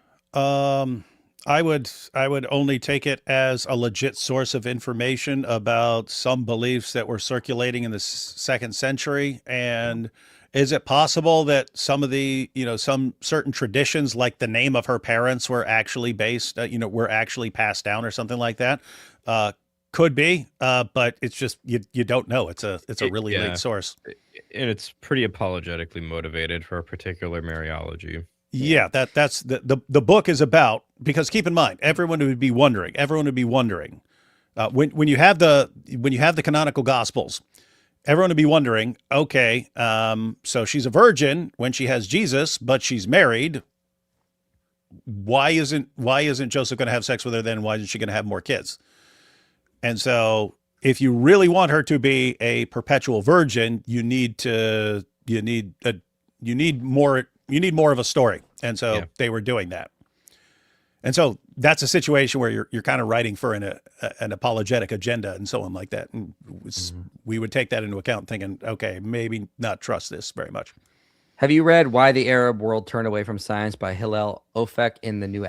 I would only take it as a legit source of information about some beliefs that were circulating in the second century. And is it possible that some of the, some certain traditions, like the name of her parents, were actually based, were actually passed down or something like that? Could be, but it's just you don't know. It's a really late source, and it's pretty apologetically motivated for a particular Mariology. Yeah, that's the book is about, because keep in mind, everyone would be wondering when you have the canonical Gospels, everyone would be wondering, okay, so she's a virgin when she has Jesus, but she's married. Why isn't Joseph going to have sex with her then? Why isn't she going to have more kids? And so if you really want her to be a perpetual virgin, you need more of a story. And so they were doing that. And so that's a situation where you're kind of writing for an apologetic agenda and so on like that. And we would take that into account, thinking, okay, maybe not trust this very much. Have you read Why the Arab World Turned Away from Science by Hillel Ofek in the New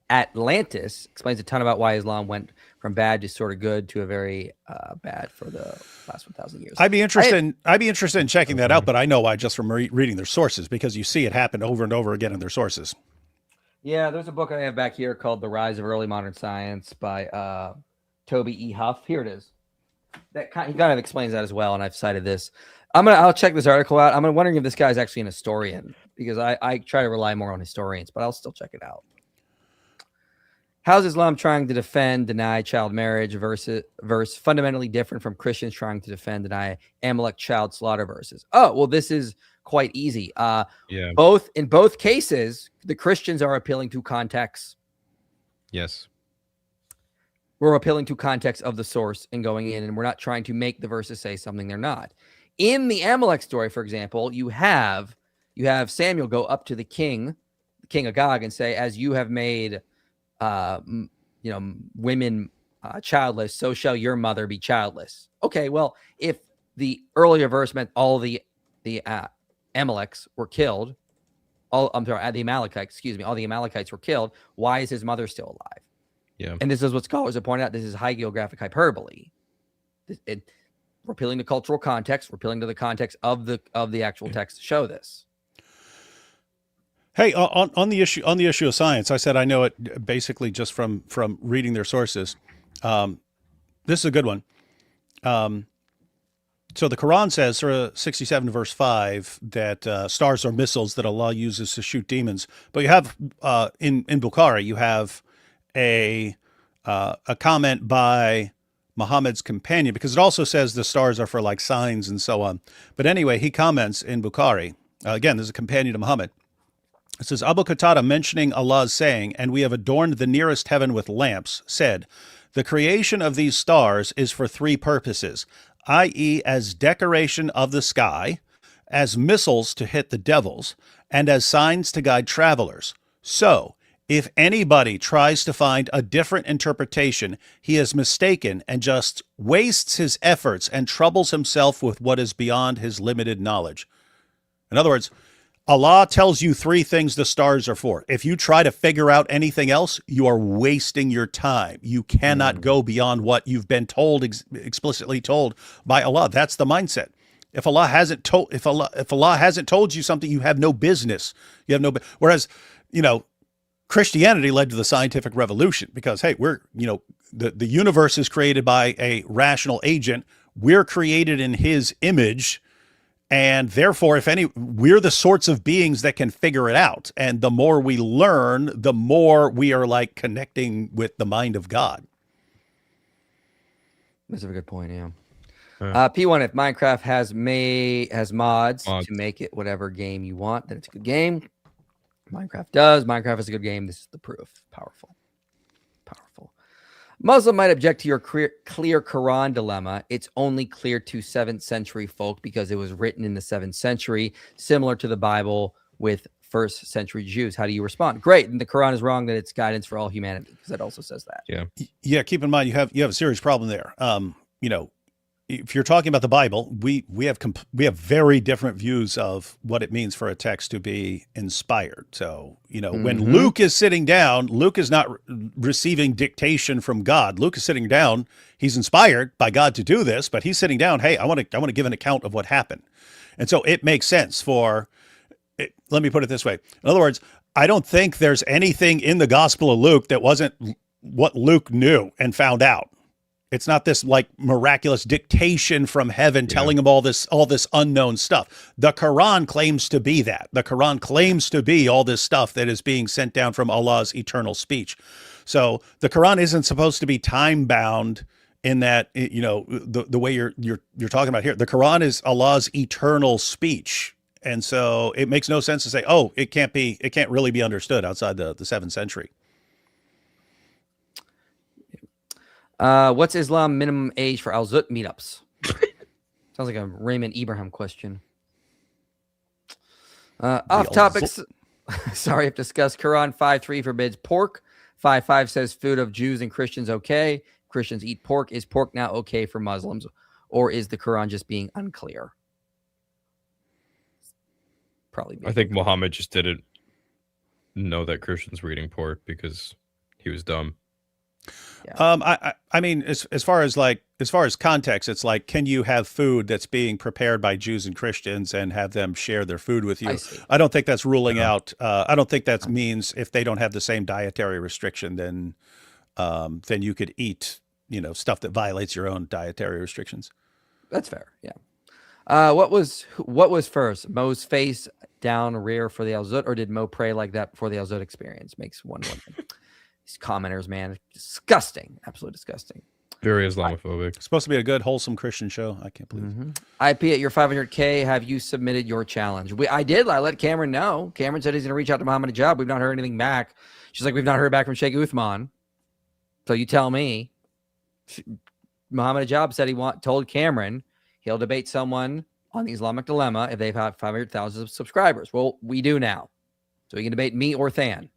Atlantis? Explains a ton about why Islam went from bad to sort of good to a very bad for the last 1,000 years. I'd be interested in checking that out, but I know why just from reading their sources, because you see it happen over and over again in their sources. Yeah, there's a book I have back here called The Rise of Early Modern Science by Toby E. Huff. Here it is. He kind of explains that as well, and I've cited this. I'll check this article out. I'm wondering if this guy's actually an historian, because I try to rely more on historians, but I'll still check it out. How's Islam trying to deny child marriage verse fundamentally different from Christians trying to deny Amalek child slaughter verses? Oh, well, this is quite easy. In both cases, the Christians are appealing to context. Yes. We're appealing to context of the source and going in, and we're not trying to make the verses say something they're not. In the Amalek story, for example, you have Samuel go up to the king Agag, and say, as you have made women childless, so shall your mother be childless. Okay, well, if the earlier verse meant all the Amaleks were killed, all the Amalekites were killed, why is his mother still alive? Yeah. And this is what scholars have pointed out. This is high geographic hyperbole. We're appealing to cultural context. We're appealing to the context of the actual text to show this. Hey, on the issue of science, I said I know it basically just from reading their sources. This is a good one. So the Quran says, Surah 67 verse 5, that stars are missiles that Allah uses to shoot demons. But you have in Bukhari, you have a comment by Muhammad's companion, because it also says the stars are for like signs and so on. But anyway, he comments in Bukhari, again, there's a companion to Muhammad. It says, Abu Qatada, mentioning Allah's saying, and we have adorned the nearest heaven with lamps, said, the creation of these stars is for three purposes, i.e. as decoration of the sky, as missiles to hit the devils, and as signs to guide travelers. So, if anybody tries to find a different interpretation, he is mistaken and just wastes his efforts and troubles himself with what is beyond his limited knowledge. In other words, Allah tells you three things the stars are for. If you try to figure out anything else, you are wasting your time. You cannot go beyond what you've been told, explicitly told by Allah. That's the mindset. If Allah hasn't told you something, you have no business. Whereas, Christianity led to the scientific revolution because, hey, the universe is created by a rational agent. We're created in his image. And therefore, we're the sorts of beings that can figure it out. And the more we learn, the more we are like connecting with the mind of God. That's a good point. Yeah. P1, if Minecraft has mods to make it whatever game you want, then it's a good game. Minecraft does. Minecraft is a good game. This is the proof. Powerful. Muslim might object to your clear Quran dilemma. It's only clear to 7th century folk because it was written in the 7th century, similar to the Bible with 1st century Jews. How do you respond? Great. And the Quran is wrong that it's guidance for all humanity, because it also says that. Yeah. Yeah. Keep in mind, you have a serious problem there. If you're talking about the Bible, we have very different views of what it means for a text to be inspired. So, when Luke is sitting down, Luke is not receiving dictation from God. Luke is sitting down. He's inspired by God to do this, but he's sitting down. Hey, I want to give an account of what happened. And so it makes sense let me put it this way. In other words, I don't think there's anything in the Gospel of Luke that wasn't what Luke knew and found out. It's not this like miraculous dictation from heaven telling him all this unknown stuff. The Quran claims to be that. The Quran claims to be all this stuff that is being sent down from Allah's eternal speech. So the Quran isn't supposed to be time bound in that, the way you're talking about here. The Quran is Allah's eternal speech. And so it makes no sense to say, oh, it can't really be understood outside the 7th century. What's Islam minimum age for Al-Zut meetups? Sounds like a Raymond Ibrahim question. Off topics. Sorry, I've discussed Quran 5:3 forbids pork. 5:5 says food of Jews and Christians okay. Christians eat pork. Is pork now okay for Muslims? Or is the Quran just being unclear? Probably. I think Muhammad just didn't know that Christians were eating pork because he was dumb. Yeah. I mean, as far as context, it's like, can you have food that's being prepared by Jews and Christians and have them share their food with you? I don't think that's ruling out. I don't think that means if they don't have the same dietary restriction, then you could eat, stuff that violates your own dietary restrictions. That's fair. Yeah. What was first? Mo's face down rear for the Al-Zut, or did Mo pray like that before the Al-Zut experience? Makes one wonder. These commenters, man, disgusting, absolutely disgusting. Very Islamophobic. It's supposed to be a good, wholesome Christian show. I can't believe it. IP at your 500K. Have you submitted your challenge? I did. I let Cameron know. Cameron said he's going to reach out to Muhammad Hijab. We've not heard anything back. She's like, we've not heard back from Sheikh Uthman. So you tell me. Muhammad Hijab said told Cameron he'll debate someone on the Islamic dilemma if they've had 500,000 subscribers. Well, we do now. So he can debate me or Than.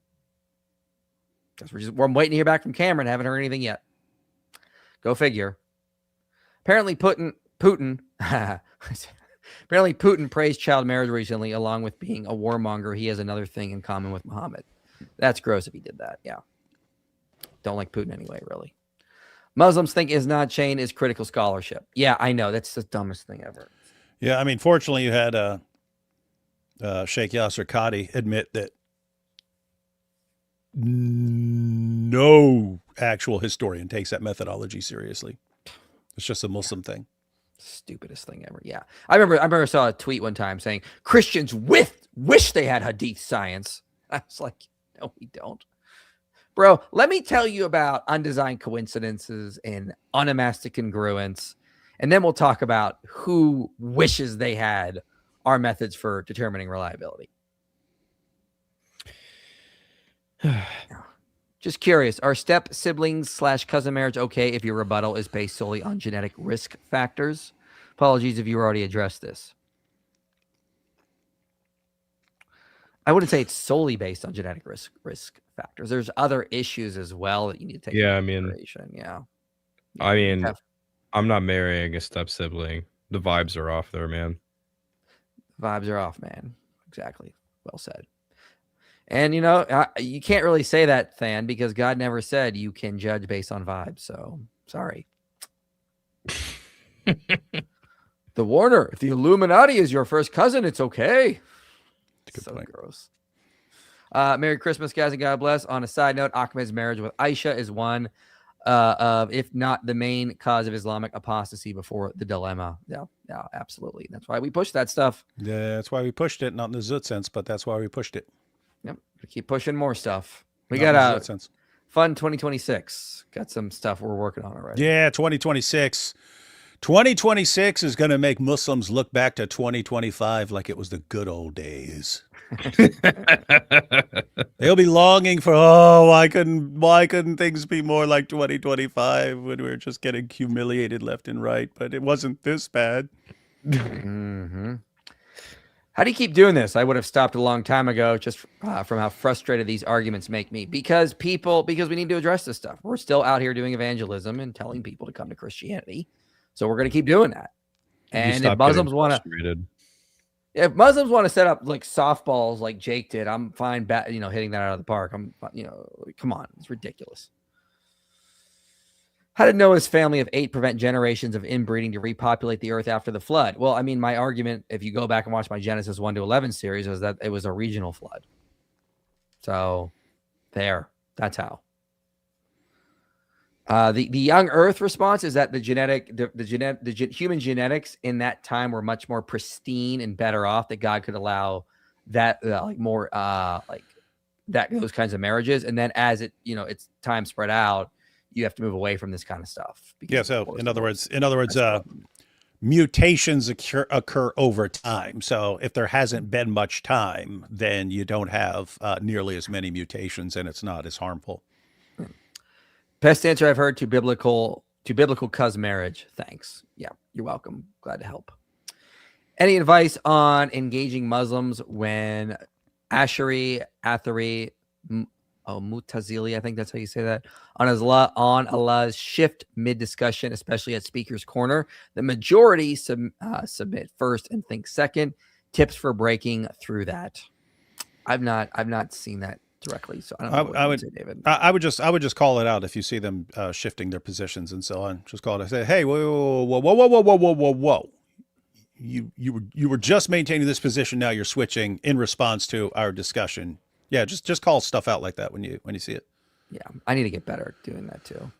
Because I'm waiting to hear back from Cameron. Haven't heard anything yet. Go figure. Apparently, Putin praised child marriage recently, along with being a warmonger. He has another thing in common with Muhammad. That's gross if he did that. Yeah. Don't like Putin anyway, really. Muslims think Isnad Chain is critical scholarship. Yeah, I know. That's the dumbest thing ever. Yeah, I mean, fortunately, you had Sheikh Yasser Qadi admit that no actual historian takes that methodology seriously. It's just a Muslim thing. Stupidest thing ever. Yeah. I remember I saw a tweet one time saying Christians wish they had Hadith science. I was like, no, we don't. Bro, let me tell you about undesigned coincidences and onomastic congruence. And then we'll talk about who wishes they had our methods for determining reliability. Just curious, are step siblings / cousin marriage okay if your rebuttal is based solely on genetic risk factors? Apologies if you already addressed this. I wouldn't say it's solely based on genetic risk factors. There's other issues as well that you need to take into consideration. I'm not marrying a step sibling. The vibes are off there, man. Vibes are off, man. Exactly. Well said. And, you can't really say that, Than, because God never said you can judge based on vibes. So, sorry. The Warner, if the Illuminati is your first cousin, it's okay. Good so point. Gross. Merry Christmas, guys, and God bless. On a side note, Ahmed's marriage with Aisha is one of, if not the main cause of Islamic apostasy before the dilemma. Yeah, absolutely. That's why we push that stuff. Yeah, that's why we pushed it. Not in the Zut sense, but that's why we pushed it. Yep. We keep pushing more stuff. We Not in got the a Zut sense. fun 2026. Got some stuff we're working on already. Yeah, 2026. 2026 is going to make Muslims look back to 2025 like it was the good old days. They'll be longing for, why couldn't things be more like 2025 when we were just getting humiliated left and right, but it wasn't this bad. Mm-hmm. How do you keep doing this? I would have stopped a long time ago just from how frustrated these arguments make me because we need to address this stuff. We're still out here doing evangelism and telling people to come to Christianity. So we're going to keep doing that. And if Muslims want to set up like softballs like Jake did, I'm fine, hitting that out of the park. Come on, it's ridiculous. How did Noah's family of 8 prevent generations of inbreeding to repopulate the earth after the flood? Well, I mean, my argument, if you go back and watch my Genesis 1 to 11 series, is that it was a regional flood. So that's how. The young Earth response is that the human genetics in that time were much more pristine and better off, that God could allow that those kinds of marriages. And then as it's time spread out, you have to move away from this kind of stuff. Yeah. So in other words, mutations occur over time. So if there hasn't been much time, then you don't have nearly as many mutations, and it's not as harmful. Best answer I've heard to biblical cuz marriage. Thanks. Yeah, you're welcome. Glad to help. Any advice on engaging Muslims when Ashari, Athari, Mutazili, I think that's how you say that, on Allah's shift mid-discussion, especially at Speaker's Corner? The majority submit first and think second. Tips for breaking through that. I've not seen that directly, so I don't know what say, David. I would just call it out if you see them shifting their positions and so on. Just call it. Say, hey, whoa. You were just maintaining this position. Now you're switching in response to our discussion. Yeah, just call stuff out like that when you see it. Yeah, I need to get better at doing that too.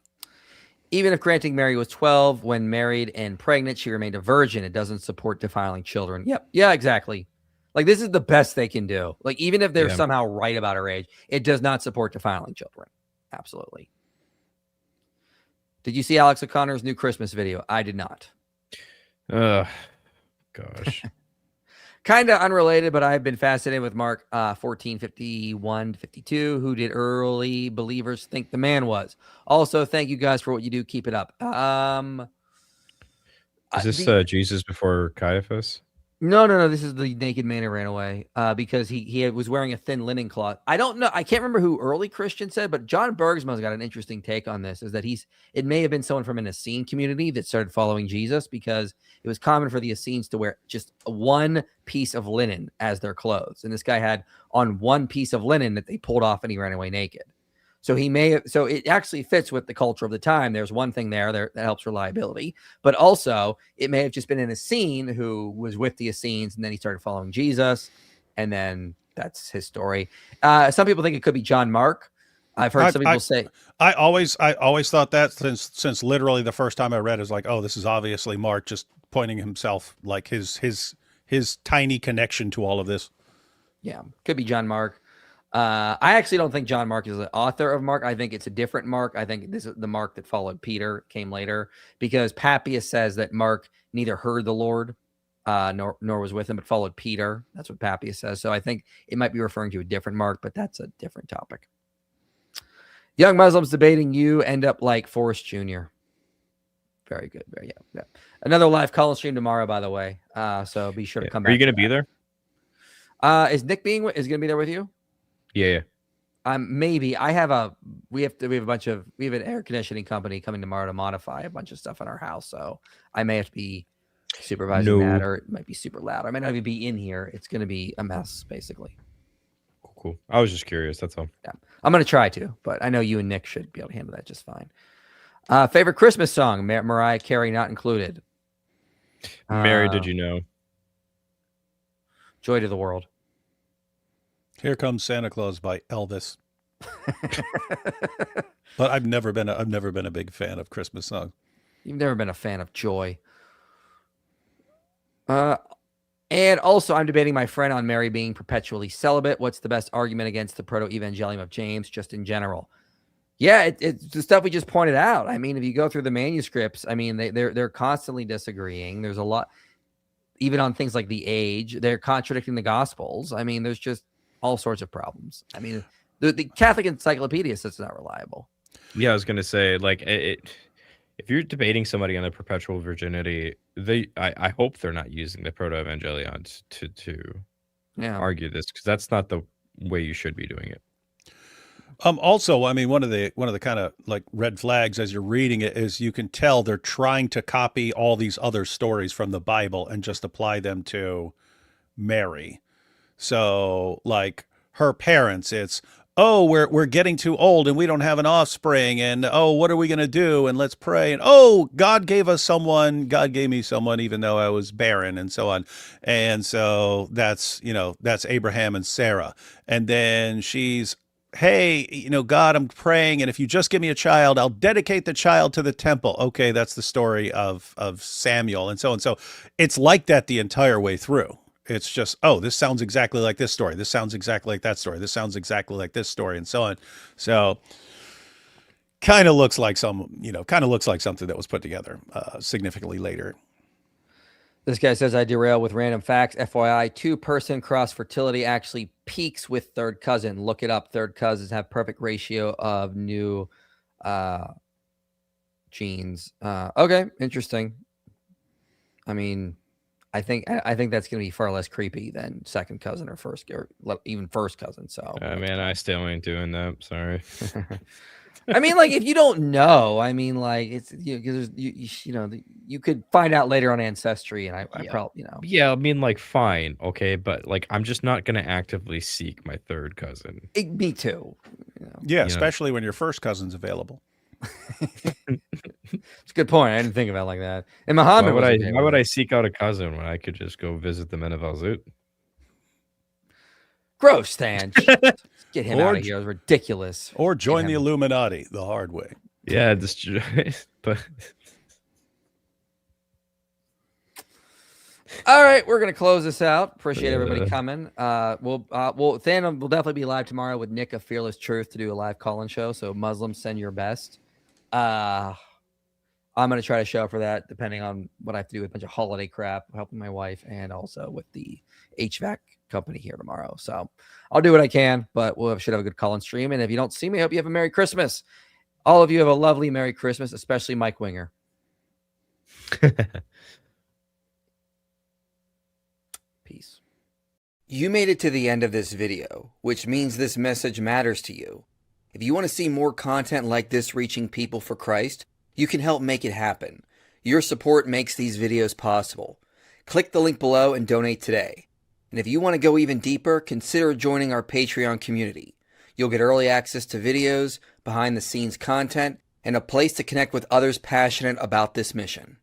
Even if granting Mary was 12 when married and pregnant, she remained a virgin. It doesn't support defiling children. Yep. Yeah, exactly. Like, this is the best they can do. Like, even if they're somehow right about her age, it does not support defiling children. Absolutely. Did you see Alex O'Connor's new Christmas video? I did not. Gosh. Kind of unrelated, but I've been fascinated with Mark 14:51-52. Who did early believers think the man was? Also, thank you guys for what you do. Keep it up. Is this Jesus before Caiaphas? No. This is the naked man who ran away because he was wearing a thin linen cloth. I don't know. I can't remember who early Christian said, but John Bergsma's got an interesting take on this, is that it may have been someone from an Essene community that started following Jesus, because it was common for the Essenes to wear just one piece of linen as their clothes. And this guy had on one piece of linen that they pulled off and he ran away naked. So so it actually fits with the culture of the time. There's one thing there that helps reliability, but also it may have just been an Essene who was with the Essenes, and then he started following Jesus, and then that's his story. Some people think it could be John Mark. I've heard some people say. I always thought that since literally the first time I read it, was like, oh, this is obviously Mark just pointing himself, like his tiny connection to all of this. Yeah, could be John Mark. I actually don't think John Mark is the author of Mark. I think it's a different Mark. I think this is the Mark that followed Peter, came later, because Papias says that Mark neither heard the Lord nor was with him, but followed Peter. That's what Papias says. So I think it might be referring to a different Mark, but that's a different topic. Young Muslims debating you end up like Forrest Jr. Very good. Yeah. Another live call stream tomorrow, by the way. So be sure to come back. Are you going to be there? Is Nick going to be there with you? Yeah. Maybe we have an air conditioning company coming tomorrow to modify a bunch of stuff in our house. So I may have to be supervising that, or it might be super loud. I might not even be in here. It's going to be a mess, basically. Cool. I was just curious. That's all. Yeah. I'm going to try to, but I know you and Nick should be able to handle that just fine. Favorite Christmas song? Mariah Carey not included. Mary, did you know? Joy to the World. Here Comes Santa Claus by Elvis. But I've never been a big fan of Christmas songs. You've never been a fan of joy. And also, I'm debating my friend on Mary being perpetually celibate. What's the best argument against the proto-evangelium of James, just in general? Yeah, it's the stuff we just pointed out. I mean, if you go through the manuscripts, I mean, they're constantly disagreeing. There's a lot, even on things like the age, they're contradicting the Gospels. I mean, there's just all sorts of problems. I mean, the Catholic Encyclopedia says it's not reliable. Yeah, I was gonna say, like, if you're debating somebody on their perpetual virginity, I hope they're not using the proto-evangelions to argue this, because that's not the way you should be doing it. Also, I mean, one of the kind of like red flags as you're reading it is you can tell they're trying to copy all these other stories from the Bible and just apply them to Mary. So, like her parents, it's, oh, we're getting too old and we don't have an offspring, and oh, what are we going to do? And let's pray. And oh, God gave me someone even though I was barren, and so on. And so that's Abraham and Sarah. And then she's, hey, God, I'm praying, and if you just give me a child, I'll dedicate the child to the temple. Okay, that's the story of Samuel, and so on. So it's like that the entire way through. It's just, oh, this sounds exactly like this story. This sounds exactly like that story. This sounds exactly like this story, and so on. So kind of looks like something that was put together significantly later. This guy says, I derail with random facts. FYI, 2-person cross fertility actually peaks with third cousin. Look it up. Third cousins have perfect ratio of new genes. Okay, interesting. I mean, I think that's going to be far less creepy than second cousin or even first cousin. So, man, I still ain't doing that. Sorry. I mean, like, if you don't know, I mean, like, it's you could find out later on Ancestry, and I probably Yeah, I mean, like, fine, okay, but like, I'm just not gonna actively seek my third cousin. Me too. Yeah, especially when your first cousin's available. It's a good point. I didn't think about it like that. And Muhammad, why would I seek out a cousin when I could just go visit the men of Al-Zut? Gross, Stan. Get him out of here. It was ridiculous. Or join the Illuminati the hard way. Yeah, but all right, we're gonna close this out. Appreciate everybody coming. We'll definitely be live tomorrow with Nick of Fearless Truth to do a live call-in show. So Muslims, send your best. I'm gonna try to show up for that, depending on what I have to do with a bunch of holiday crap, helping my wife, and also with the HVAC company here tomorrow. So I'll do what I can, but should have a good call-in stream. And if you don't see me, I hope you have a Merry Christmas. All of you have a lovely Merry Christmas, especially Mike Winger. Peace. You made it to the end of this video, which means this message matters to you. If you want to see more content like this reaching people for Christ, you can help make it happen. Your support makes these videos possible. Click the link below and donate today. And if you want to go even deeper, consider joining our Patreon community. You'll get early access to videos, behind-the-scenes content, and a place to connect with others passionate about this mission.